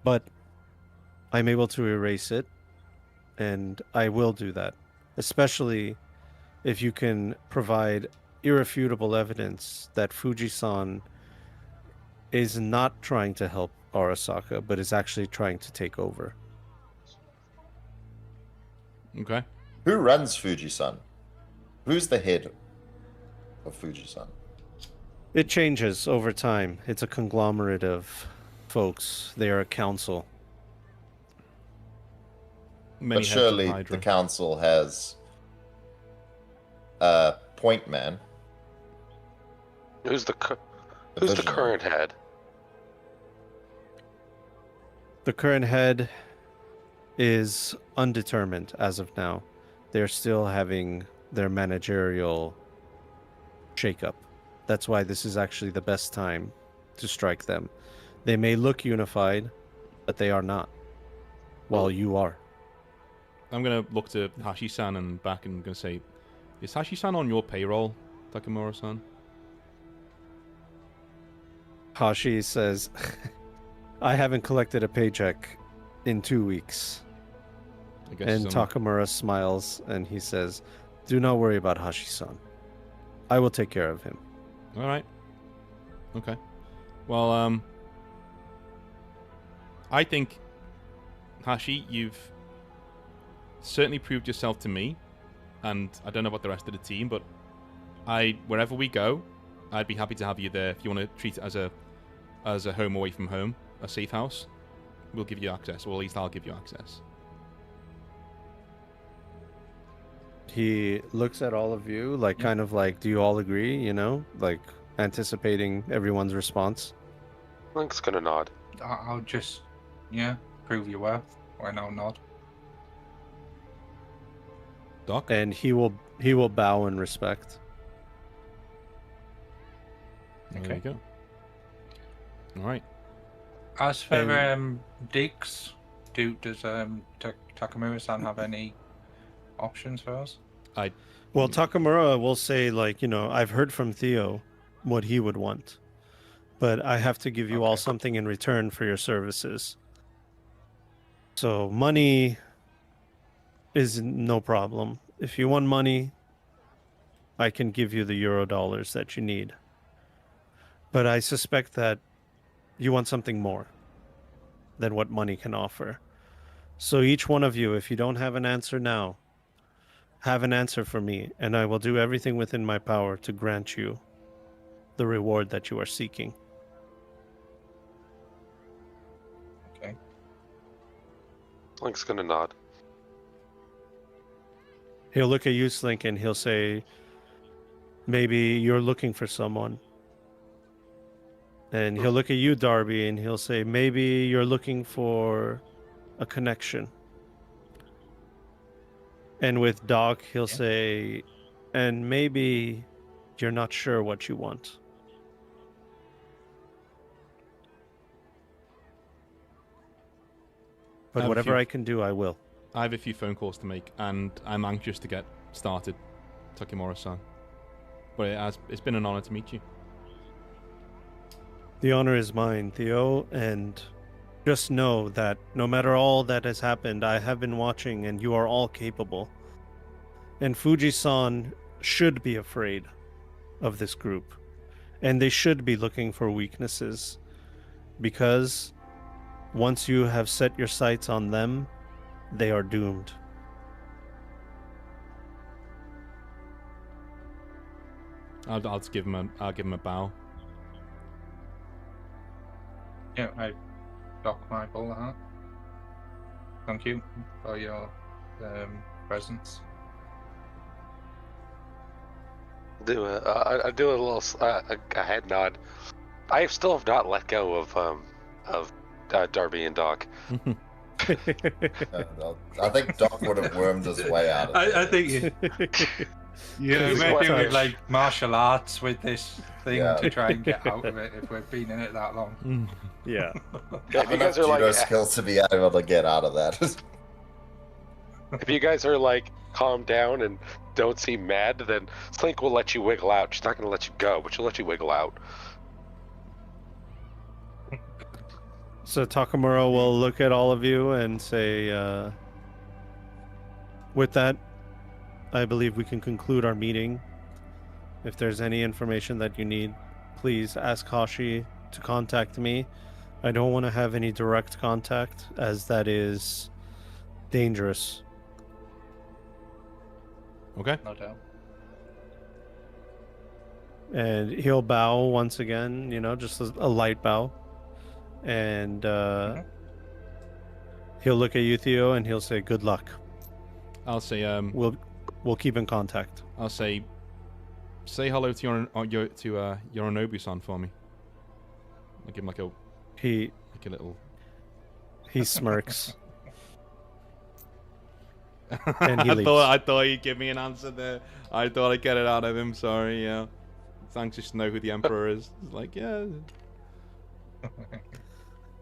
But I'm able to erase it. And I will do that. Especially if you can provide irrefutable evidence that Fujisan is not trying to help Arasaka, but is actually trying to take over. Okay? Who runs Fujisan? Who's the head of Fujisan? It changes over time. It's a conglomerate of folks. They are a council. Many But heads of surely Hydra. the council has a point man. Who's the a who's the visionary. current head? The current head is undetermined as of now. They're still having their managerial shakeup. That's why this is actually the best time to strike them. They may look unified, but they are not. While you are. I'm going to look to Hashi-san and back and going to say, is Hashi-san on your payroll, Takamura-san? Hashi says, I haven't collected a paycheck in 2 weeks. I guess And some- Takamura smiles and he says, do not worry about Hashi-san. I will take care of him. All right. Okay. Well, I think, Hashi, you've certainly proved yourself to me, and I don't know about the rest of the team, but wherever we go, I'd be happy to have you there. If you want to treat it as a home away from home, a safe house, we'll give you access, or at least I'll give you access. He looks at all of you, like, kind of like, do you all agree, you know? Like, anticipating everyone's response. Link's gonna nod. I'll just, yeah, prove your worth. Why not nod? Doc? And he will bow in respect. There Okay. you go. All right. As for And- digs, does Takamura-san have any options for us? Well, Takamura will say, like, you know, I've heard from Theo what he would want, but I have to give you all Okay. something in return for your services. So money is no problem. If you want money, I can give you the euro dollars that you need. But I suspect that you want something more than what money can offer. So each one of you, if you don't have an answer now, have an answer for me, and I will do everything within my power to grant you the reward that you are seeking. Okay. Link's gonna nod. He'll look at you, Slink, and he'll say, maybe you're looking for someone. And he'll look at you, Darby, and he'll say, maybe you're looking for a connection. And with Doc, he'll Yeah. say, and maybe you're not sure what you want. But Have whatever you- I can do, I will. I have a few phone calls to make, and I'm anxious to get started, Takemura-san. But it's been an honor to meet you. The honor is mine, Theo, and just know that no matter all that has happened, I have been watching and you are all capable. And Fuji-san should be afraid of this group. And they should be looking for weaknesses. Because once you have set your sights on them, they are doomed. I'll just give him a bow. Yeah, I dock my bowler hat. Thank you for your presence. I do a little a head nod. I still have not let go of Darby and Doc. I think Doc would have wormed his way out of it. I think Yeah, we're what- doing like martial arts with this thing Yeah. to try and get out of it if we've been in it that long. Yeah. If you guys are judo like, skills to be able to get out of that. if you guys are like calm down and don't seem mad, then Slink will let you wiggle out. She's not going to let you go, but she'll let you wiggle out. So Takamura will look at all of you and say, with that, I believe we can conclude our meeting. If there's any information that you need, please ask Hashi to contact me. I don't want to have any direct contact, as that is dangerous. Okay. No doubt. And he'll bow once again, you know, just a light bow. And he'll look at you, Theo, and he'll say, good luck. I'll say We'll keep in contact. I'll say hello to Yorinobu-san for me. I'll give him like a little. He smirks. And he leaves. I thought you'd give me an answer there. I thought I'd get it out of him. Sorry, yeah. It's anxious to know who the Emperor is. It's like, yeah.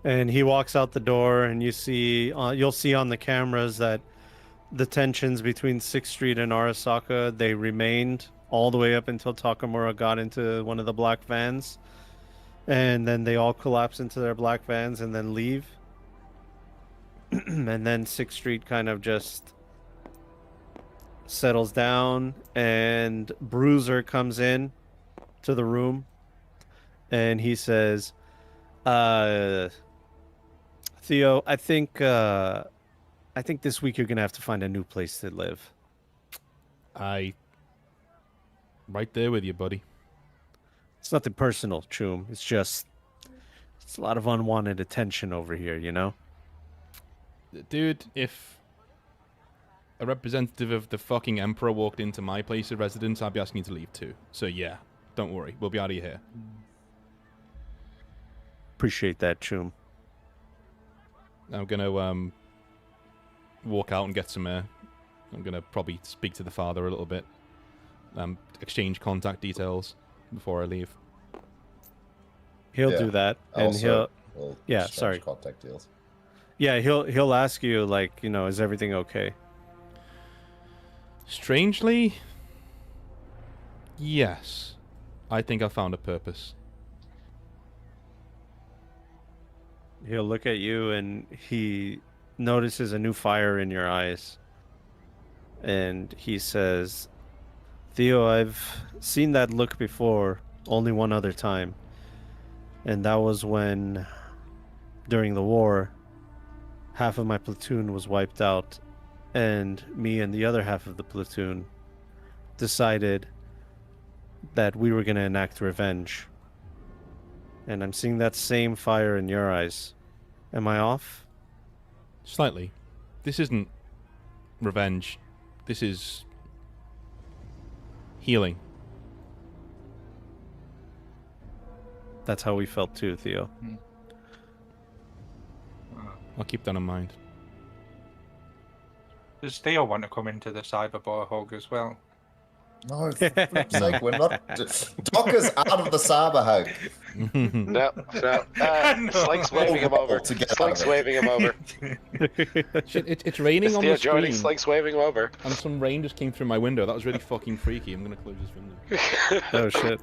And he walks out the door, and you'll see on the cameras that the tensions between 6th Street and Arasaka, they remained all the way up until Takamura got into one of the black vans. And then they all collapse into their black vans and then leave. And then 6th Street kind of just settles down, and Bruiser comes in to the room, and he says, Theo, I think this week you're gonna have to find a new place to live." Right there with you, buddy. It's nothing personal, Choom. It's a lot of unwanted attention over here, you know? Dude, if a representative of the fucking Emperor walked into my place of residence, I'd be asking you to leave too. So yeah, don't worry. We'll be out of your hair. Appreciate that, Choom. I'm gonna walk out and get some air. I'm gonna probably speak to the father a little bit. Exchange contact details before I leave. He'll do that, and Also, he'll we'll yeah, exchange sorry. contact deals. Yeah, he'll ask you, like, you know, is everything okay? Strangely, yes. I think I found a purpose. He'll look at you, and he notices a new fire in your eyes, and he says, "Theo, I've seen that look before, only one other time, and that was when, during the war, half of my platoon was wiped out, and me and the other half of the platoon decided that we were going to enact revenge. And I'm seeing that same fire in your eyes. Am I off?" Slightly. This isn't revenge. This is healing. That's how we felt too, Theo. I'll keep that in mind. Does Theo want to come into the Cyberboy hug as well? No, for flip's sake, we're not. Docker's out of the cyber hug. No. Slink's waving him over. Altogether. Slink's waving him over. Shit, it's raining It's on Theo the joining. screen, Slink's waving him over. and some rain just came through my window. That was really fucking freaky. I'm gonna close this window. Oh shit.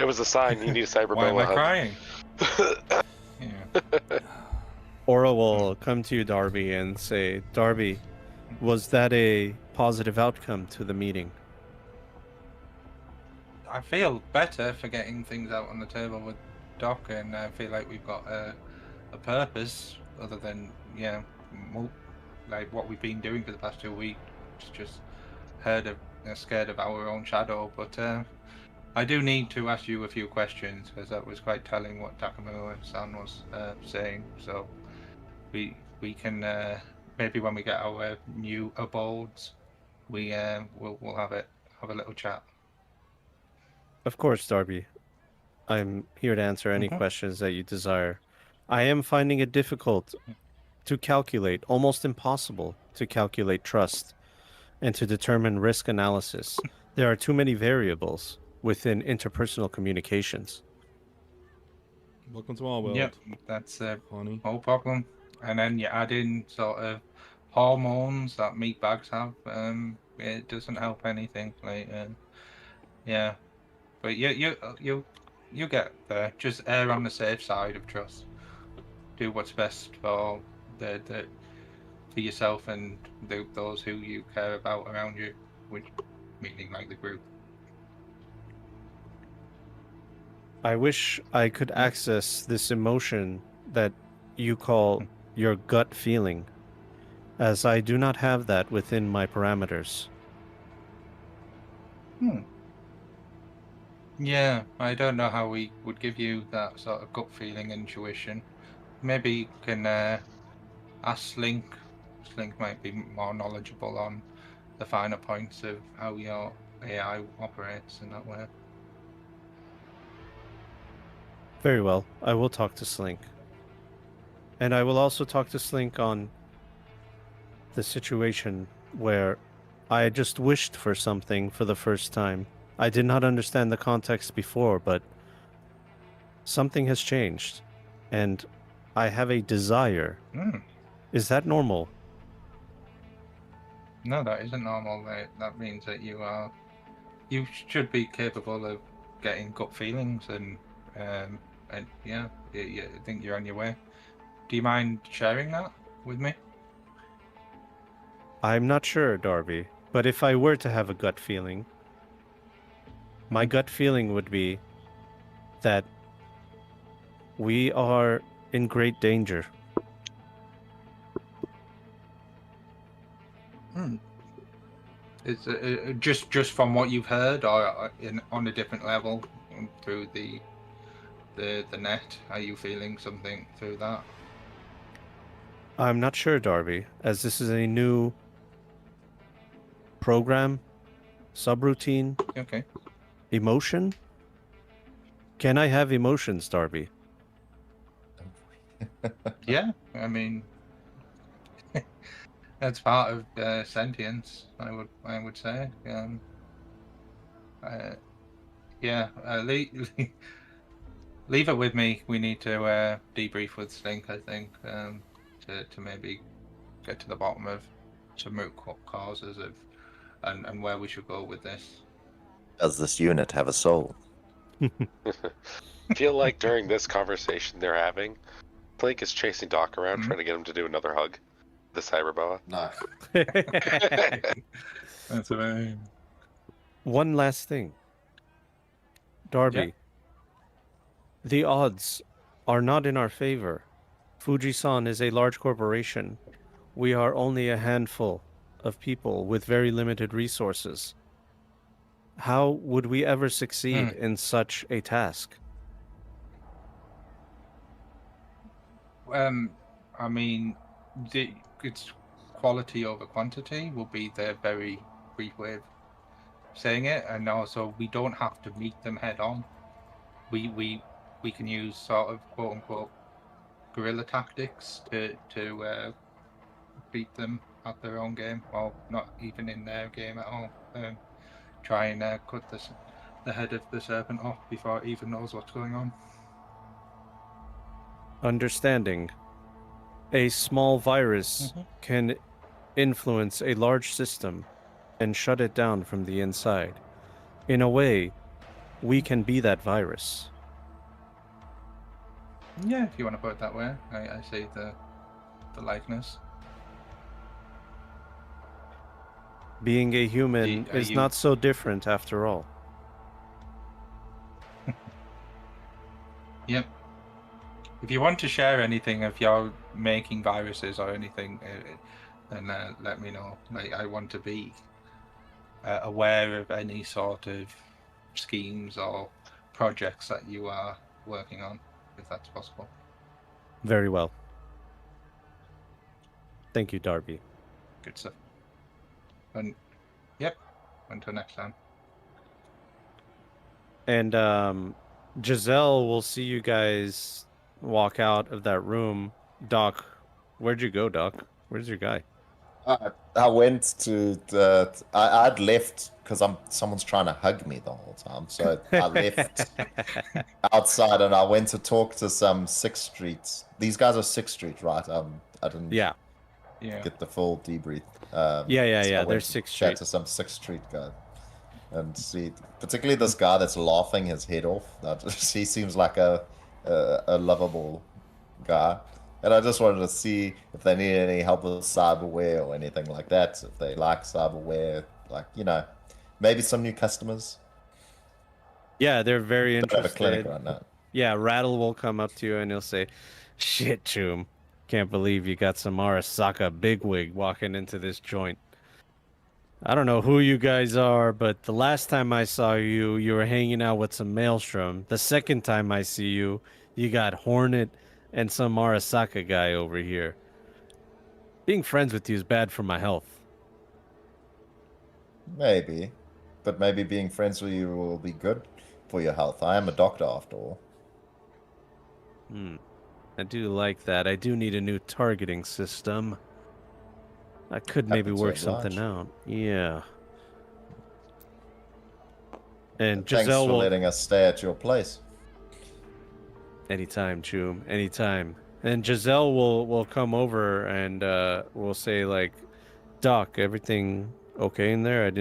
It was a sign. You need a Why am I cyberboa hug. crying? Yeah. Aura will come to you, Darby, and say, "Darby, was that a positive outcome to the meeting?" I feel better for getting things out on the table with Doc, and I feel like we've got a purpose other than like what we've been doing for the past 2 weeks. Just scared of our own shadow. But I do need to ask you a few questions, because that was quite telling what Takamura-san was saying. So we can maybe when we get our new abodes, we'll have a little chat. Of course, Darby. I'm here to answer any questions that you desire. I am finding it difficult to calculate, almost impossible to calculate trust and to determine risk analysis. There are too many variables within interpersonal communications. Welcome to our world. Yep, that's honey. no problem. And then you add in sort of hormones that meat bags have. It doesn't help anything. Like, yeah. But you get there. Just err on the safe side of trust. Do what's best for for yourself and those who you care about around you, which meaning like the group. I wish I could access this emotion that you call your gut feeling, as I do not have that within my parameters. Yeah, I don't know how we would give you that sort of gut feeling intuition. Maybe you can ask Slink. Slink might be more knowledgeable on the finer points of how your AI operates in that way. Very well. I will talk to Slink. And I will also talk to Slink on the situation where I just wished for something for the first time. I did not understand the context before, but something has changed. And I have a desire. Is that normal? No, that isn't normal. That means that you should be capable of getting gut feelings and yeah, I think you're on your way. Do you mind sharing that with me? I'm not sure, Darby. But if I were to have a gut feeling, my gut feeling would be that we are in great danger. Is just from what you've heard, or on a different level through the net? Are you feeling something through that? I'm not sure, Darby, as this is a new program, subroutine, Okay. emotion. Can I have emotions, Darby? Yeah, I mean, that's part of sentience. I would say. Yeah. Leave it with me. We need to debrief with Slink, I think, to maybe get to the bottom of some root causes of and where we should go with this. Does this unit have a soul? Feel like during this conversation they're having, Blake is chasing Doc around, trying to get him to do another hug. The cyberboa. No. That's right. One last thing. Darby, Yeah. the odds are not in our favor. Fujisan is a large corporation. We are only a handful of people with very limited resources. How would we ever succeed in such a task? I mean, it's quality over quantity will be the very brief way of saying it, and also we don't have to meet them head on. We can use sort of quote unquote guerrilla tactics to beat them at their own game, or not even in their game at all. Try and cut the head of the serpent off before it even knows what's going on. Understanding. A small virus can influence a large system and shut it down from the inside. In a way, we can be that virus. Yeah, if you want to put it that way, I see the likeness. Being a human is not so different after all. Yep. If you want to share anything, if you're making viruses or anything, then let me know. Like, I want to be aware of any sort of schemes or projects that you are working on, if that's possible. Very well. Thank you, Darby. Good stuff. And yep, until next time. And Giselle will see you guys walk out of that room. Doc, where'd you go, Doc? Where's your guy? I went to I'd left because someone's trying to hug me the whole time, so I left outside and I went to talk to some 6th Street. These guys are 6th Street, right? I didn't get the full debrief. So they're 6th Street. Chat to some 6th Street guy and see, particularly this guy that's laughing his head off. He seems like a lovable guy. And I just wanted to see if they need any help with cyberware or anything like that. If they like cyberware, like, maybe some new customers. Yeah, they're very Don't have a interested. clinic right now. Yeah, Rattle will come up to you and he'll say, "Shit, Choom, can't believe you got some Arasaka bigwig walking into this joint. I don't know who you guys are, but the last time I saw you, you were hanging out with some Maelstrom. The second time I see you, you got Hornet and some Arasaka guy over here. Being friends with you is bad for my health." Maybe. But maybe being friends with you will be good for your health. I am a doctor after all. I do like that. I do need a new targeting system. I could maybe Happens work at something large. out. Yeah. And Thanks Giselle for will... letting us stay at your place. Anytime, Choom. Anytime. And Giselle will come over and will say, like, "Doc, everything okay in there?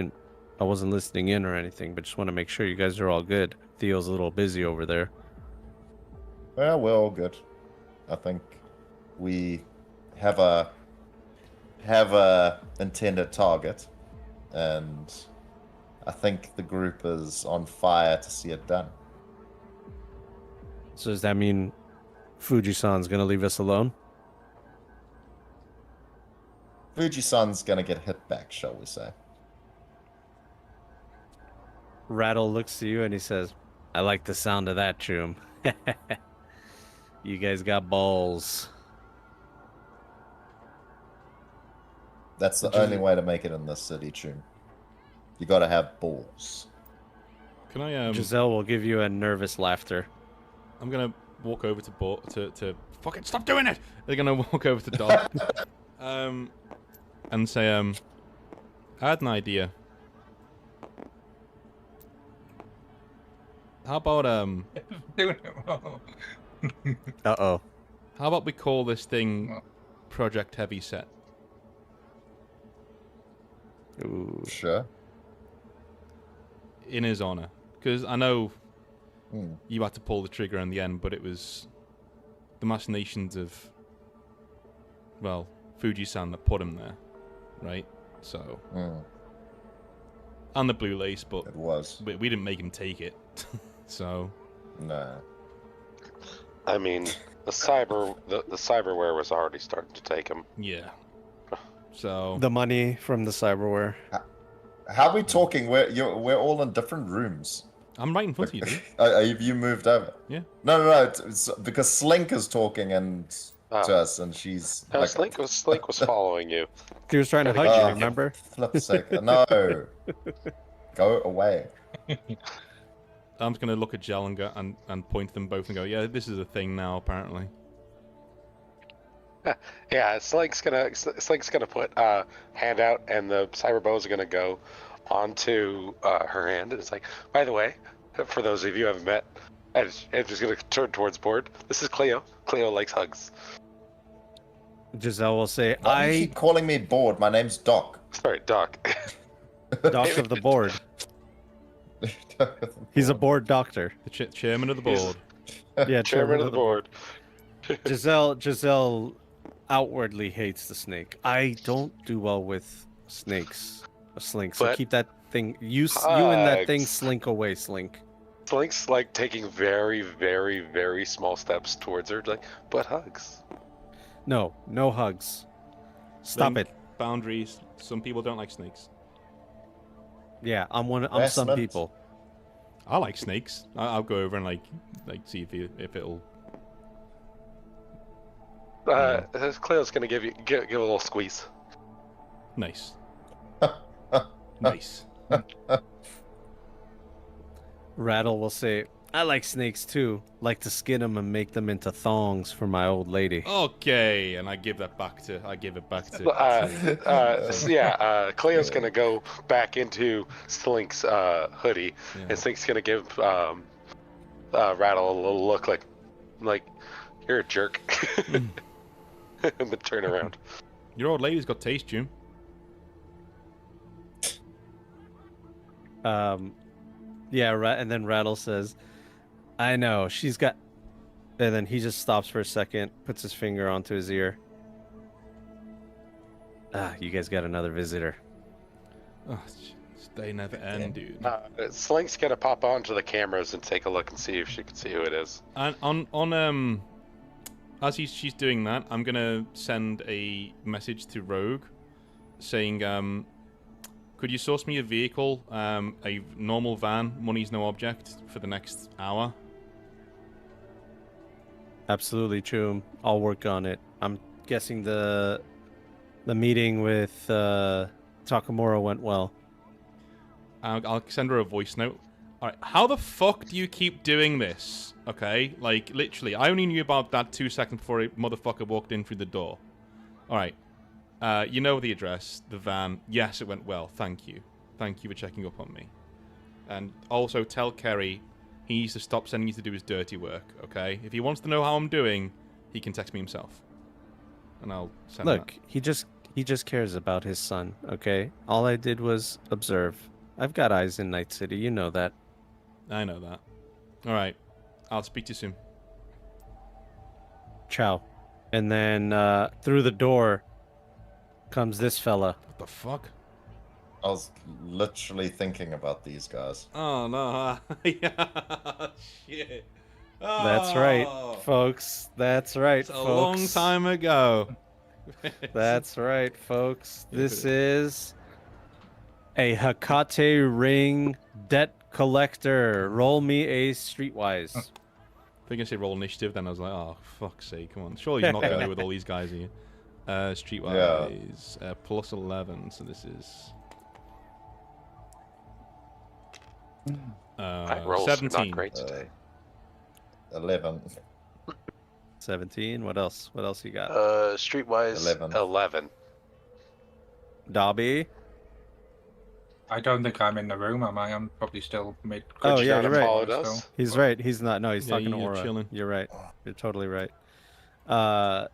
I wasn't listening in or anything, but just want to make sure you guys are all good. Theo's a little busy over there." Well, we're all good. I think we have a intended target. and I think the group is on fire to see it done. So does that mean Fuji-san's gonna leave us alone? Fuji-san's gonna get hit back, shall we say. Rattle looks to you and he says, I like the sound of that, Choom. You guys got balls. That's the only way to make it in this city, Tune. You gotta have balls. Can I Giselle will give you a nervous laughter. I'm gonna walk over to fucking stop doing it. They're gonna walk over to Doc, and say, I had an idea. How about Doing it wrong. Uh-oh. how about we call this thing Project Heavy Set? Ooh. Sure. In his honor, because I know Hmm. you had to pull the trigger in the end, but it was the machinations of, well, Fuji-san that put him there, right? So, Hmm. and the blue lace, but It was. we didn't make him take it. So, No. I mean, the cyberware was already starting to take him. yeah. So, The money from the cyberware. How are we talking? We're all in different rooms. I'm right in front of you, dude. Have you moved over? Yeah. No. It's because Slink is talking and to us, and she's No, like, Slink was following you. He was trying to hug Oh, you, remember? flip sake. No. Go away. I'm just gonna look at Gel and go and point to them both and go, yeah, this is a thing now, apparently. Yeah, Slink's gonna put hand out, and the cyber bows are gonna go onto her hand, and it's like, by the way, for those of you who haven't met, and just gonna turn towards Board. This is Cleo. Cleo likes hugs. Giselle will say, Why do you keep calling me bored? My name's Doc. Sorry, Doc. Doc of the board. He's a board doctor. The chairman of the board. Yeah, Chairman of the board. Giselle outwardly hates the snake. I don't do well with snakes. A slink. So But keep that thing. You and that thing hugs. slink away, slink. Slink's like taking very, very, very small steps towards her, like, but hugs. No hugs. Stop Slink, it. Boundaries. Some people don't like snakes. Yeah, I'm some Harassment. people. I like snakes. I'll go over and like see if it'll. Cleo's gonna give a little squeeze. Nice. Nice. Rattle will say, I like snakes too. Like to skin them and make them into thongs for my old lady. Okay, and I give it back to. Cleo's gonna go back into Slink's hoodie, Yeah. and Slink's gonna give Rattle a little look like you're a jerk, and then turn around. Your old lady's got taste, Jim. Yeah, and then Rattle says, I know, she's got... And then he just stops for a second, puts his finger onto his ear. Ah, you guys got another visitor. Oh, they never end, dude. Slink's gonna pop onto the cameras and take a look and see if she can see who it is. And on as she's doing that, I'm gonna send a message to Rogue, saying, could you source me a vehicle, a normal van, money's no object, for the next hour? Absolutely, Choom. I'll work on it. I'm guessing the meeting with Takamura went well. I'll send her a voice note. Alright, how the fuck do you keep doing this? Okay, like, literally, I only knew about that 2 seconds before a motherfucker walked in through the door. Alright, you know the address, the van. Yes, it went well, thank you. Thank you for checking up on me. And also tell Kerry he needs to stop sending you to do his dirty work, okay? If he wants to know how I'm doing, he can text me himself. And I'll send Look, he just cares about his son, okay? All I did was observe. I've got eyes in Night City, you know that. that. I know that. Alright, I'll speak to you soon. Ciao. And then through the door comes this fella. What the fuck? I was literally thinking about these guys. Oh no! Yeah, shit. That's right, Oh, folks. That's right, it's a folks. long time ago. That's right, folks. Yeah, This but- is a Hecate Ring debt collector. Roll me a streetwise. If you're gonna say roll initiative, then I was like, oh fuck's sake, come on! Surely he's not gonna with all these guys here. Streetwise, plus 11. So this is My rolls are 17. not great today. 11. 17. What else? What else you got? Streetwise 11. Dobby. I don't think I'm in the room, am I? I'm probably still mid. Oh, yeah, Should you're have right. followed us. He's right. He's not. No, he's Yeah, talking to you're Aura. chilling. You're right. You're totally right.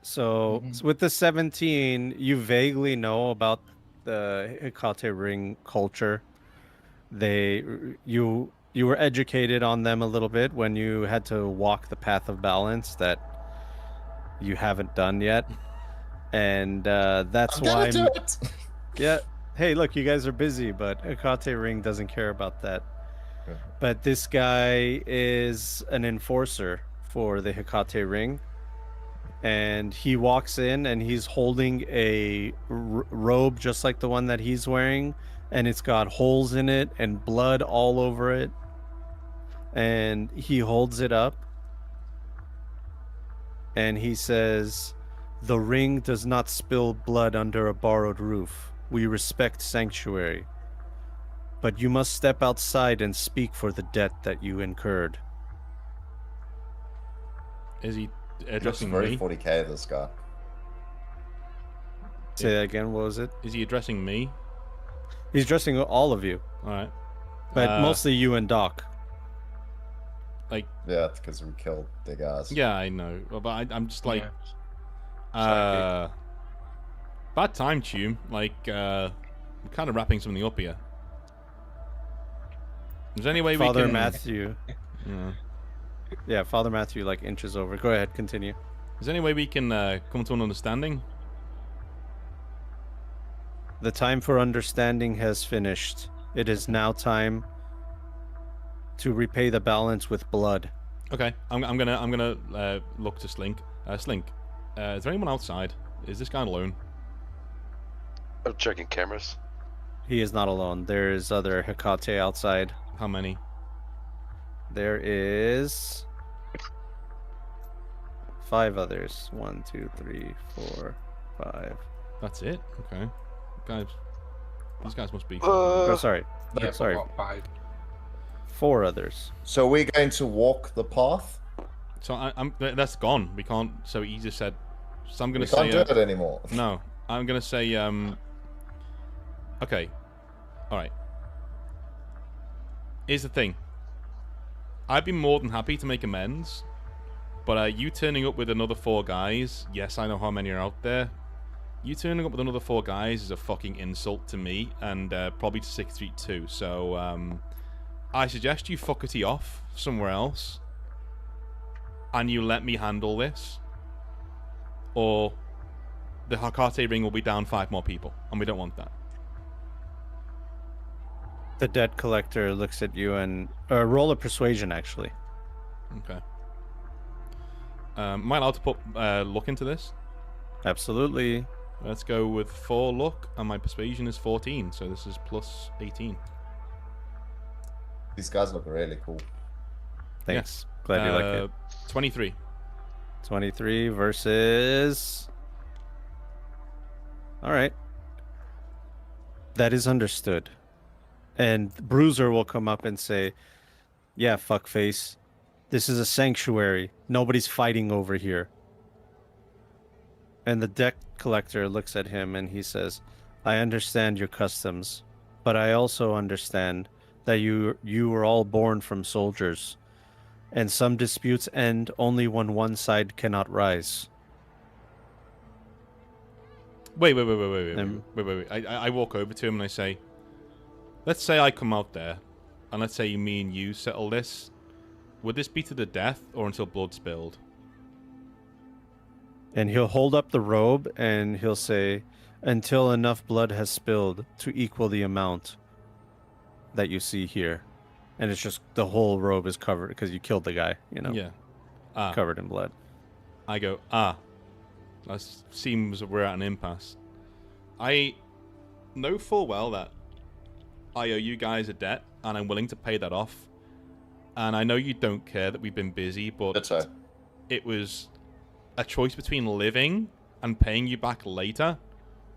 So with the 17, you vaguely know about the Hecate Ring culture. You were educated on them a little bit when you had to walk the path of balance that you haven't done yet, and that's I'm why. gonna do it! Yeah. Hey, look, you guys are busy, but Hecate Ring doesn't care about that. Yeah. But this guy is an enforcer for the Hecate Ring. And he walks in and he's holding a robe just like the one that he's wearing. And it's got holes in it and blood all over it. And he holds it up. And he says, "The ring does not spill blood under a borrowed roof. We respect sanctuary. But you must step outside and speak for the debt that you incurred." Is he He looks addressing very me? 40k, this guy. Say that again. What was it? Is he addressing me? He's addressing all of you, All right. but mostly you and Doc. Yeah, because we killed the guys. Yeah, I know, but I'm just like, Yeah. bad time, Tune. Like, we're kind of wrapping something up here. Is there any way Father we can? Matthew. Yeah. Yeah, Father Matthew like inches over. Go ahead, continue. Is there any way we can come to an understanding? The time for understanding has finished. It is now time to repay the balance with blood. Okay, I'm gonna look to Slink. Slink, is there anyone outside? Is this guy alone? I'm checking cameras. He is not alone. There's other Hecate outside. How many? There is 5 others. 1, 2, 3, 4, 5. That's it. Okay, guys, these guys must be. Oh, sorry. Yeah, Sorry. what, 5? 4 others. So we're going to walk the path? So that's gone. We can't. So he just said. So I'm gonna We say. can't do it anymore. No, I'm gonna say. Okay. All right. Here's the thing. I'd be more than happy to make amends, but you turning up with another 4 guys. Yes, I know how many are out there. You turning up with another 4 guys is a fucking insult to me and probably to 6th Street too. So I suggest you fuckety off somewhere else, and you let me handle this, or the Hecate Ring will be down 5 more people, and we don't want that. The debt collector looks at you and roll a persuasion, actually. Okay. Am I allowed to put luck into this? Absolutely. Let's go with 4 luck, and my persuasion is 14, so this is plus 18. These guys look really cool. Thanks. Glad you like it. 23. 23 versus. All right. That is understood. And Bruiser will come up and say, "Yeah, fuckface. This is a sanctuary. Nobody's fighting over here." And the debt collector looks at him and he says, "I understand your customs, but I also understand that you were all born from soldiers, and some disputes end only when one side cannot rise." Wait. Um, I walk over to him and I say, let's say I come out there, and let's say me and you settle this. Would this be to the death or until blood spilled? And he'll hold up the robe and he'll say, until enough blood has spilled to equal the amount that you see here. And it's just the whole robe is covered because you killed the guy, Yeah. covered in blood. I go, that seems we're at an impasse. I know full well that I owe you guys a debt, and I'm willing to pay that off. And I know you don't care that we've been busy, but That's right. it was a choice between living and paying you back later,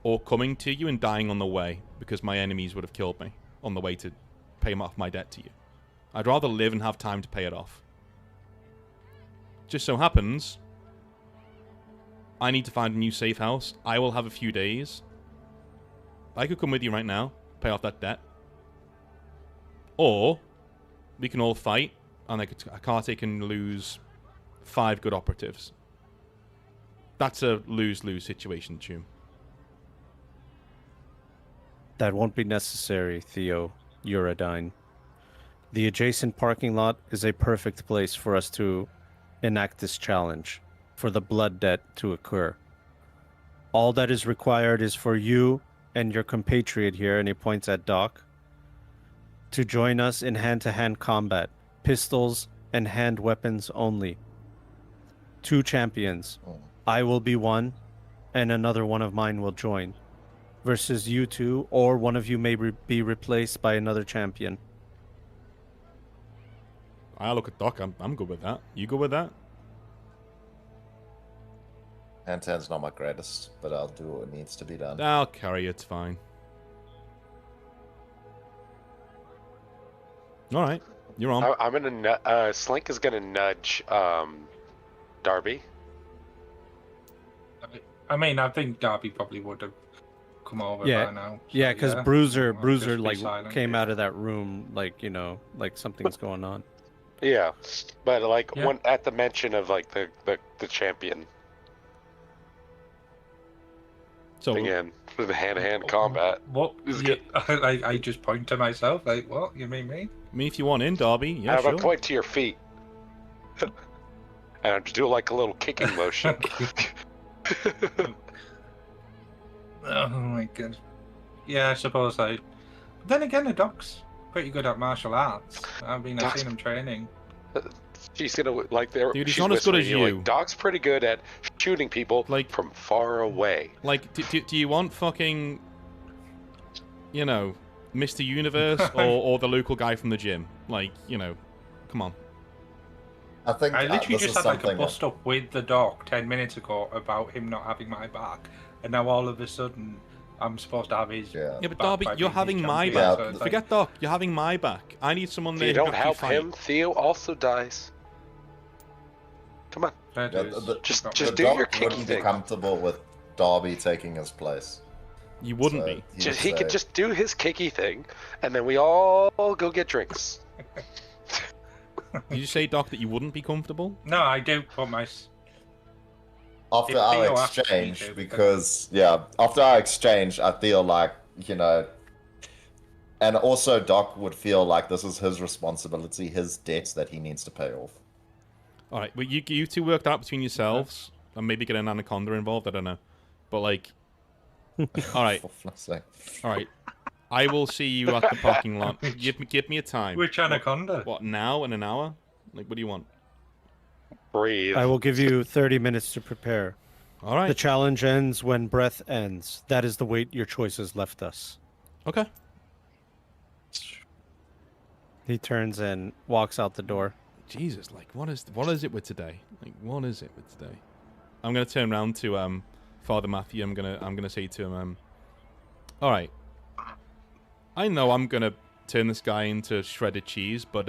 or coming to you and dying on the way, because my enemies would have killed me on the way to pay off my debt to you. I'd rather live and have time to pay it off. Just so happens, I need to find a new safe house. I will have a few days. I could come with you right now, pay off that debt. Or we can all fight, and Akate can lose 5 good operatives. That's a lose-lose situation, Chum. That won't be necessary, Theo Uradine. The adjacent parking lot is a perfect place for us to enact this challenge, for the blood debt to occur. All that is required is for you and your compatriot here, and he points at Doc, to join us in hand-to-hand combat, pistols and hand weapons only. 2 champions. I will be one, and another one of mine will join. Versus you two, or one of you may be replaced by another champion. I look at Doc. I'm good with that. You good with that? Hand-to-hand's not my greatest, but I'll do what needs to be done. I'll carry it. It's fine. All right, you're on. I'm gonna. Slink is gonna nudge Darby. I mean, I think Darby probably would have come over by now. So, Yeah, because Bruiser I'll just be like silent. came out of that room like like something's going on. Yeah, but like Yeah. when at the mention of like the champion So again for the hand-to-hand combat. What? This is You- good. I just point to myself like, what? You mean me? I mean, if you want in, Darby, yeah, Have sure. a point to your feet, and I'm just doing like a little kicking motion. Oh my god. Yeah, I suppose I. But then again, the Doc's pretty good at martial arts. I mean, I've Doc's- seen him training. She's gonna like there. Dude, he's she's not as good whispering as to you. you. Like, Doc's pretty good at shooting people Like- from far away. Like, do you want fucking, Mr. Universe or the local guy from the gym? Like, come on. I think I literally this just is had like a something bust up with the Doc 10 minutes ago about him not having my back, and now all of a sudden I'm supposed to have his. Yeah. Yeah, but back Darby, by you're being his having my champion, back. Yeah, so it's Forget Doc, you're having my back. I need someone If there you who don't can help fight. him, Theo also dies. Come on. That Yeah, is- Just the do your Doc kicky wouldn't be thing. comfortable with Darby taking his place. You wouldn't So be. Just, would he could say- just do his kicky thing, and then we all go get drinks. Did you say, Doc, that you wouldn't be comfortable? No, I do put my. After If our Theo asked me exchange, to, because after our exchange, I feel like and also Doc would feel like this is his responsibility, his debts that he needs to pay off. All right, well, you two worked out between yourselves, and maybe get an anaconda involved. I don't know, but like, all right, For flip's sake. all right. I will see you at the parking lot. Give me a time. Which anaconda? What, now in an hour? Like, what do you want? Breathe. I will give you 30 minutes to prepare. All The right. challenge ends when breath ends. That is the weight your choices left us. Okay. He turns and walks out the door. Jesus, like, what is it with today? Like, what is it with today? I'm gonna turn around to Father Matthew. I'm gonna say to him, all right. I know I'm gonna turn this guy into shredded cheese, but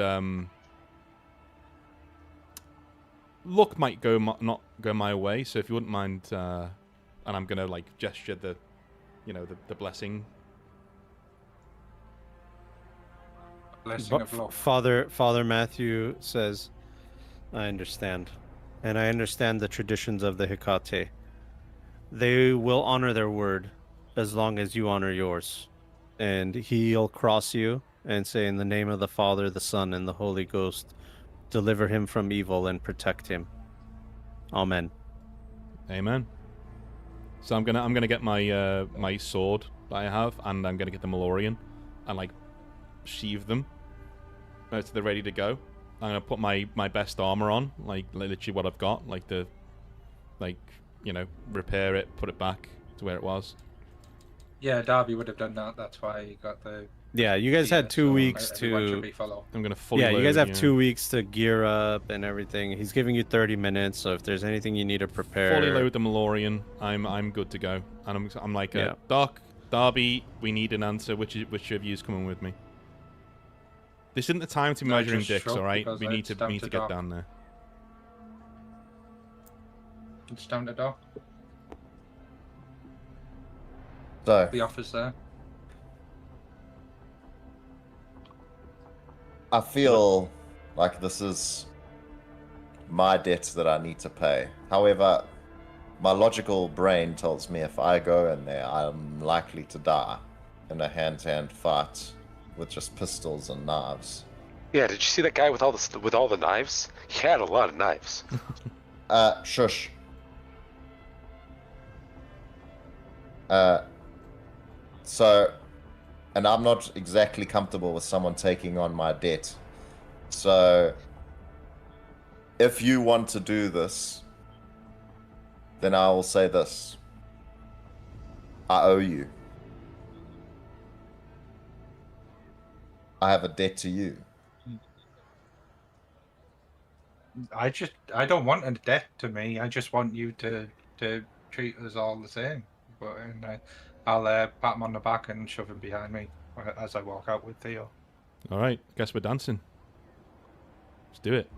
luck might not go my way. So if you wouldn't mind, and I'm gonna like gesture the blessing. Blessing of luck. Father Matthew says, I understand. And I understand the traditions of the Hecate. They will honor their word as long as you honor yours. And he'll cross you and say, in the name of the Father, the Son, and the Holy Ghost, deliver him from evil and protect him. Amen. Amen. So I'm gonna get my my sword that I have, and I'm gonna get the Malorian, and like sheathe them so they're ready to go. I'm gonna put my best armor on, like literally what I've got, like repair it, put it back to where it was. Yeah, Darby would have done that. That's why he got the. Yeah, you guys had 2 weeks everyone should to. be follow. I'm gonna fully. Yeah, you guys load, have 2 weeks to gear up and everything. He's giving you 30 minutes, so if there's anything you need to prepare. Fully load the Malorian. I'm good to go, and I'm like, Doc, Darby, we need an answer. Which of you is coming with me? This isn't the time to be measuring dicks, all right? We need to get down there. It's down the dock. So, The office there. I feel like this is my debt that I need to pay. However, my logical brain tells me if I go in there, I'm likely to die in a hand-to-hand fight with just pistols and knives. Yeah, did you see that guy with all the knives? He had a lot of knives. Shush. So, and I'm not exactly comfortable with someone taking on my debt. So, if you want to do this, then I will say this. I owe you. I have a debt to you. I don't want a debt to me. I just want you to treat us all the same. But I'll pat him on the back and shove him behind me as I walk out with Theo. All right, guess we're dancing. Let's do it.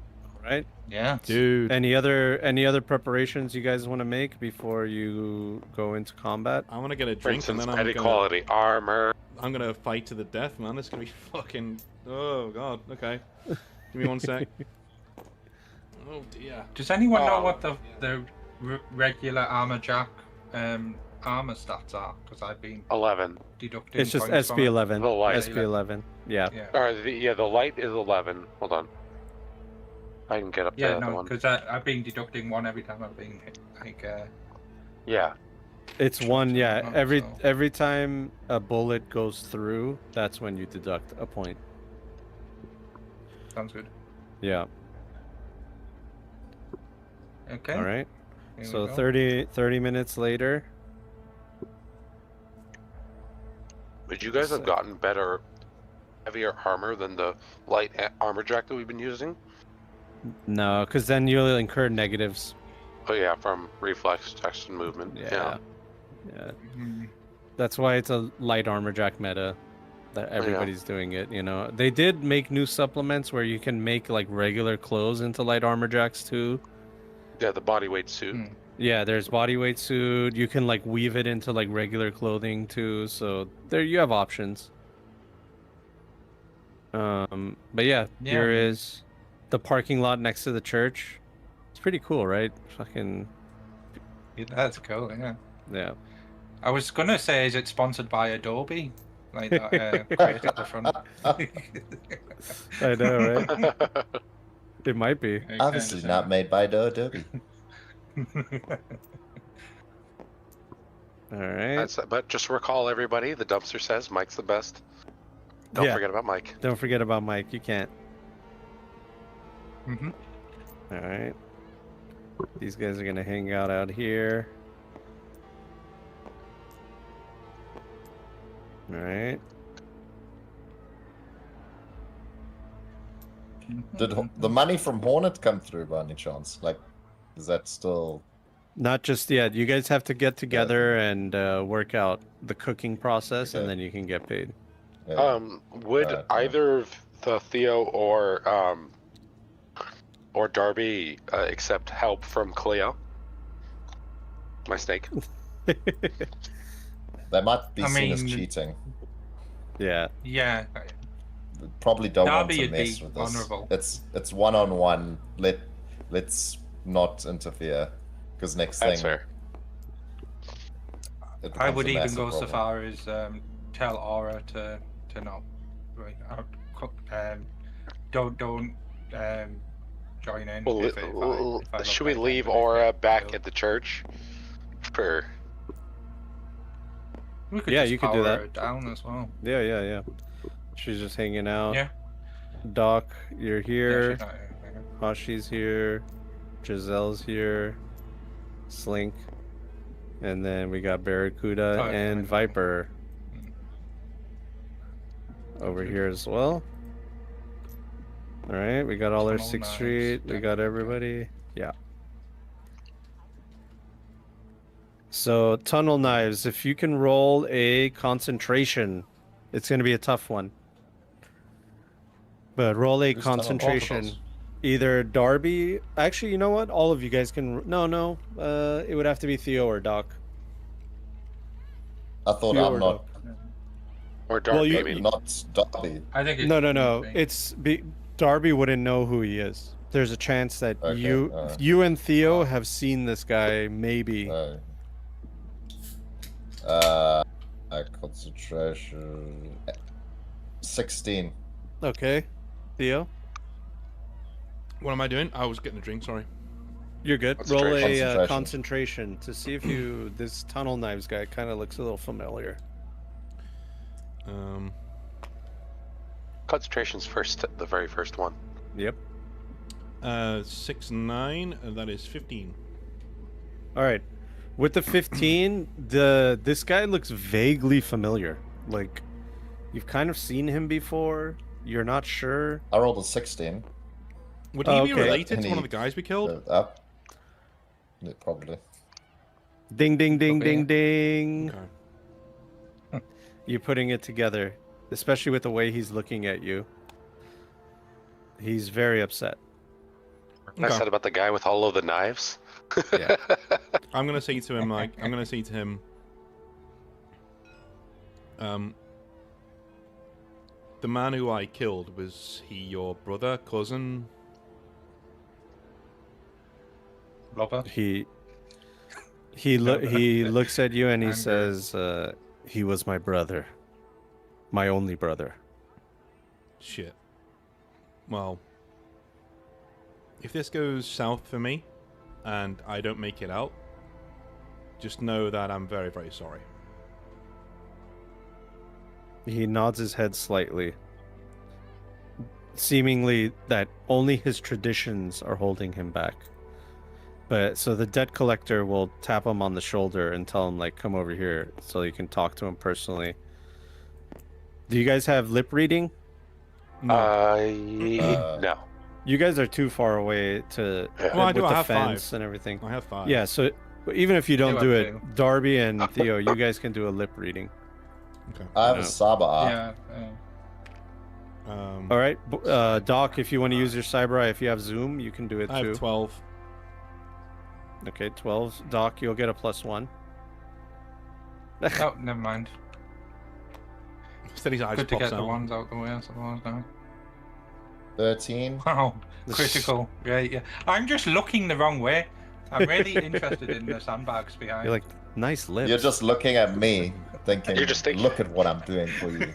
Right? Yeah, Dude. Any other preparations you guys want to make before you go into combat? I want to get a For drink, instance, and then better quality armor. I'm gonna fight to the death, man. This is gonna be fucking. Oh god. Okay. Give me one sec. Oh dear. Does anyone know what the regular armor jack armor stats are? Because I've been 11. deducting. It's just points from it. SP11. The light. SP11. Yeah. Yeah. The light is 11. Hold on. I can get up Yeah, the other no, one. because I've been deducting one every time I've been hit. Yeah. It's one. Yeah. Oh, Every so- every time a bullet goes through, that's when you deduct a point. Sounds good. Yeah. Okay. All right. here So we go. 30 minutes later. Would you guys have gotten better, heavier armor than the light armor jack that we've been using? No, because then you'll incur negatives. Oh yeah, from reflex, action, movement. Yeah. Yeah. Mhm. That's why it's a light armor jack meta that everybody's doing it, you know. They did make new supplements where you can make like regular clothes into light armor jacks too. Yeah, the body weight suit. Hmm. Yeah, there's bodyweight suit. You can like weave it into like regular clothing too. So there you have options. But yeah, Yeah. here is the parking lot next to the church. It's pretty cool, right? Fucking Yeah, that's cool. Yeah. yeah. I was gonna say, is it sponsored by Adobe? Like that crate at the front. I know, right? It might be. It Obviously kinda not made by Adobe. All right. But just recall, everybody, the dumpster says Mike's the best. Don't Yeah. forget about Mike. Don't forget about Mike. You can't. hmm All right. These guys are gonna hang out here. All right. Did the money from Hornet come through by any chance? Like, is that still? Not just yet. You guys have to get together and work out the cooking process, and Okay. then you can get paid. Would Right, either the Theo or Darby accept help from Cleo? My snake. They might be I seen as mean- cheating. Yeah. Yeah. We probably don't want Darby to would mess be with this. honourable. It's one-on-one. Let's not interfere, because next That's thing fair. it I becomes would a even massive go so problem. far as tell Aura to not don't join in. Well, if I look should we like leave that, Aura if I back feel- at the church for We could Yeah, just you could power do that. her down as well. Yeah. She's just hanging out. Yeah. Doc, you're Yeah, here. she's not here. Hashi's here. Giselle's here. Slink. And then we got Barracuda Oh, yeah, and I know. Viper Mm. over here as well. All right, we got all our Tunnel 6th knives, Street. We got definitely. everybody. Yeah. So, tunnel knives. If you can roll a concentration, it's going to be a tough one. But roll a Who's tunnel? Both of concentration. us. Either Darby. Actually, you know what? All of you guys can. No. It would have to be Theo or Doc. I thought Theo I'm or not. Doc. Or Darby, Well, you- I mean. Not Dobby. I think it's No. moving. Darby wouldn't know who he is. There's a chance that Okay, you and Theo have seen this guy. Maybe. Concentration. 16. Okay. Theo, What am I doing? I was getting a drink. Sorry. you're good. Roll a Concentration. concentration to see if you. This tunnel knives guy kind of looks a little familiar. Concentration's first, the very first one. Yep. 6, 9. That is 15. All right. With the 15, this guy looks vaguely familiar. Like you've kind of seen him before. You're not sure. I rolled a 16. Would he be Okay. related to one Any- of the guys we killed? Up. Yeah, probably. Ding, ding, ding, Okay. ding, ding. Okay. You're putting it together, especially with the way he's looking at you. He's very upset. I Okay. said about the guy with all of the knives. Yeah. I'm gonna say to him the man who I killed, was he your brother, cousin? Robert. He No, he looks at you and he Anger. says, "He was my brother, my only brother." Shit. Well, if this goes south for me, and I don't make it out, just know that I'm very, very sorry. He nods his head slightly, seemingly that only his traditions are holding him back. But so the debt collector will tap him on the shoulder and tell him, like, come over here so you can talk to him personally. Do you guys have lip reading? No. You guys are too far away to Yeah. Well, I with do. the I have fence 5. and everything. I have 5. Yeah, so even if you don't do do have it, 2. Darby and Theo, you guys can do a lip reading. Okay. I have No. a Saba art. Yeah. All right, Doc, if you want to use your cyber eye, if you have Zoom, you can do it I too. have 12. Okay, 12. Doc, you'll get a +1. Oh, never mind. Steady's eyes Good to pops get the out. ones out the way, I suppose, now. 13. Wow, critical. Great, yeah. I'm just looking the wrong way. I'm really interested in the sandbags behind. You're like, nice lips. You're just looking at me, thinking, You're just thinking- look at what I'm doing for you.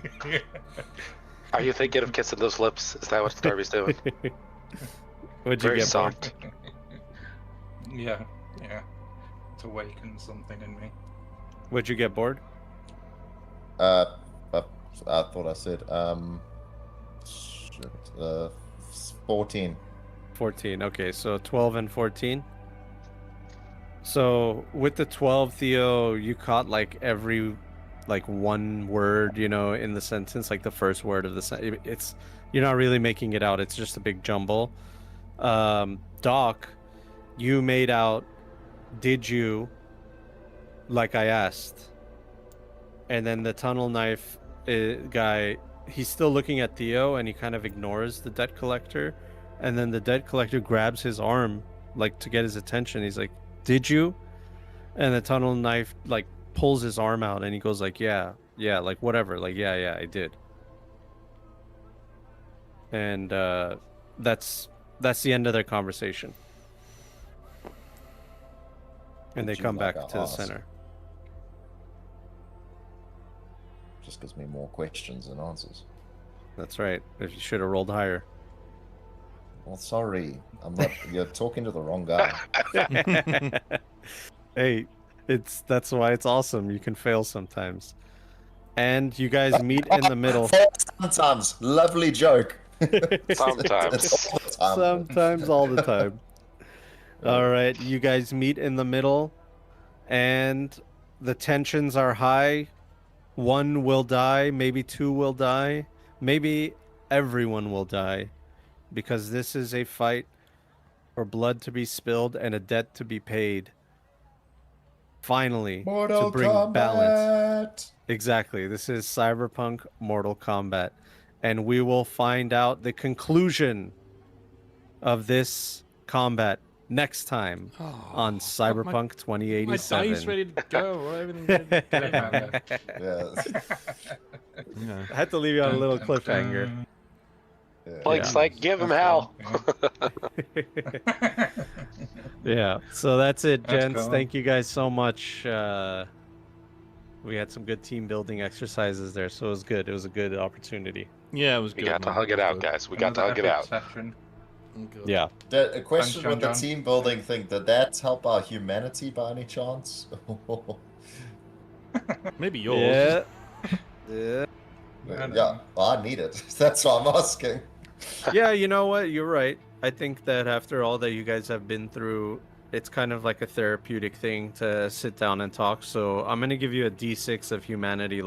Are you thinking of kissing those lips? Is that what Darby's doing? What'd you Very get, Bart? soft. yeah. To awaken something in me. What'd you get, Board? I thought I said, shit, 14. 14. Okay, so 12 and 14. So with the 12, Theo, you caught like every one word, in the sentence, like the first word of the sentence. It's you're not really making it out. It's just a big jumble. Doc, you made out, did you, like I asked. And then the tunnel knife guy, he's still looking at Theo and he kind of ignores the debt collector. And then the debt collector grabs his arm, like, to get his attention. He's like, did you? And the tunnel knife, like, pulls his arm out and he goes like, yeah, like, whatever. Like, yeah, I did. And that's the end of their conversation. And they Would you come like back to to the ask? center. Just gives me more questions than answers. That's right. If you should have rolled higher. Well, sorry. I'm not. You're talking to the wrong guy. Hey, That's why it's awesome. You can fail sometimes. And you guys meet in the middle. Sometimes. Lovely joke. Sometimes. It's all the time. Sometimes, all the time. All right, you guys meet in the middle, and the tensions are high. One will die, maybe two will die, maybe everyone will die, because this is a fight for blood to be spilled and a debt to be paid. Finally, Mortal to bring Kombat. balance. Exactly. This is Cyberpunk Mortal Kombat. And we will find out the conclusion of this combat next time on Cyberpunk My 2087. dice ready to go. Everything ready to go. Yeah. Yeah. I had to leave you on a little cliffhanger. Blake's Yeah. like, give him hell. Yeah. So that's it, That's gents. cool. Thank you guys so much. We had some good team building exercises there, so it was good. It was a good opportunity. Yeah, it was We good. got to man. hug it out, guys. We got to hug it out. Session. Good. Yeah. A question Thanks, with the John. team building thing. Did that help our humanity by any chance? Maybe yours. Yeah. Yeah, well, I need it. That's what I'm asking. Yeah, you know what? You're right. I think that after all that you guys have been through, it's kind of like a therapeutic thing to sit down and talk. So I'm gonna give you a D6 of humanity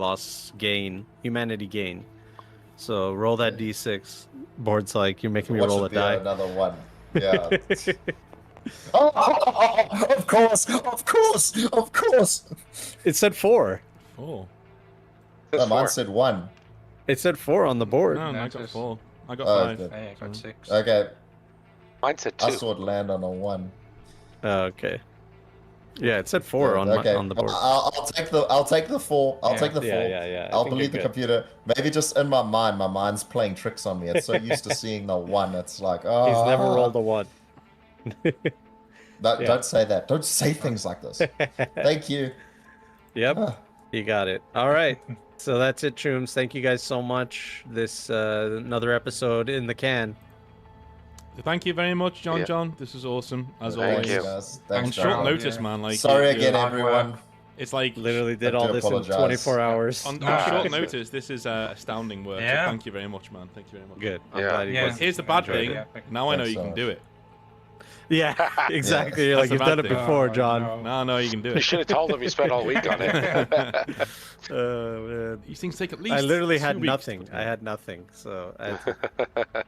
gain. So roll that D6. Board's like, you're making me What roll a should be die. another one? Yeah. Oh, of course. It said 4. Four. No, mine said 1. It said 4 on the board. No, I That's got just- 4. I got Oh, 5. good. Hey, I got 6. Okay, Mine said I 2. saw it land on a 1. Okay. Yeah, it said 4 on okay. on the board. I'll take the 4. I'll Yeah. take the 4. Yeah. I I'll think believe the you're good. computer. Maybe just in my mind's playing tricks on me. It's so used to seeing the 1. It's like, oh. He's never rolled a 1. No, Yeah. Don't say that. Don't say things like this. Thank you. Yep. Ah. You got it. All right. So that's it, Trooms. Thank you guys so much. This another episode in the can. Thank you very much, John. Yeah. John, this is awesome as Thank always. you. Guys. On Thanks, short John. notice, Yeah. man. Like Sorry you're- again, hard everyone. work. It's like Literally did I all do this in apologize. 24 hours. on No. short notice. This is astounding work. Yeah. So thank you very much, man. Thank you very much. Good. I'm Yeah. glad you Yeah. guys. Here's the bad Enjoyed thing. it. Now I know Thanks you so can much. do it. Yeah, exactly. You're That's like, the you've bad done it thing. before, Oh, John. No, no, you can do You it. should have told him you spent all week on it. Man. These things take at least. I literally 2 had weeks. nothing. I had nothing. So I had to-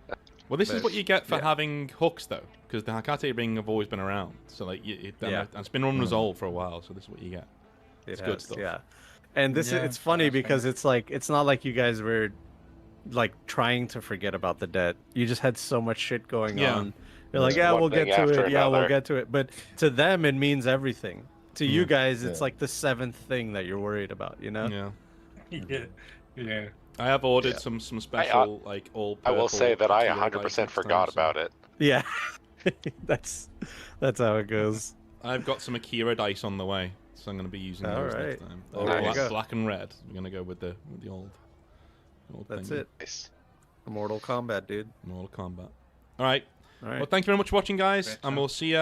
Well, this is But- what you get for yeah. having hooks, though, because the Hakate ring have always been around. So like, Yeah. and it's been unresolved for a while. So this is what you get. it good has, stuff. Yeah. And this Yeah, it's funny that's because fair. it's like it's not like you guys were like trying to forget about the debt. You just had so much shit going Yeah. on. You're like, Just yeah, one we'll get thing to after it. Yeah, we'll another. get to it. But to them, it means everything. To you Yeah. guys, it's Yeah. like the 7th thing that you're worried about. You know? Yeah. Yeah. I have ordered Yeah. some special like all. I will say that I 100% percent forgot about it. Yeah. that's how it goes. I've got some Akira dice on the way, so I'm going to be using All those right. next time. Well, there you black, go. black and red. We're going to go with the old That's thing. it. Nice. Mortal Kombat, dude. Mortal Kombat. All right. All right. Well, thank you very much for watching, guys, Great and job. we'll see you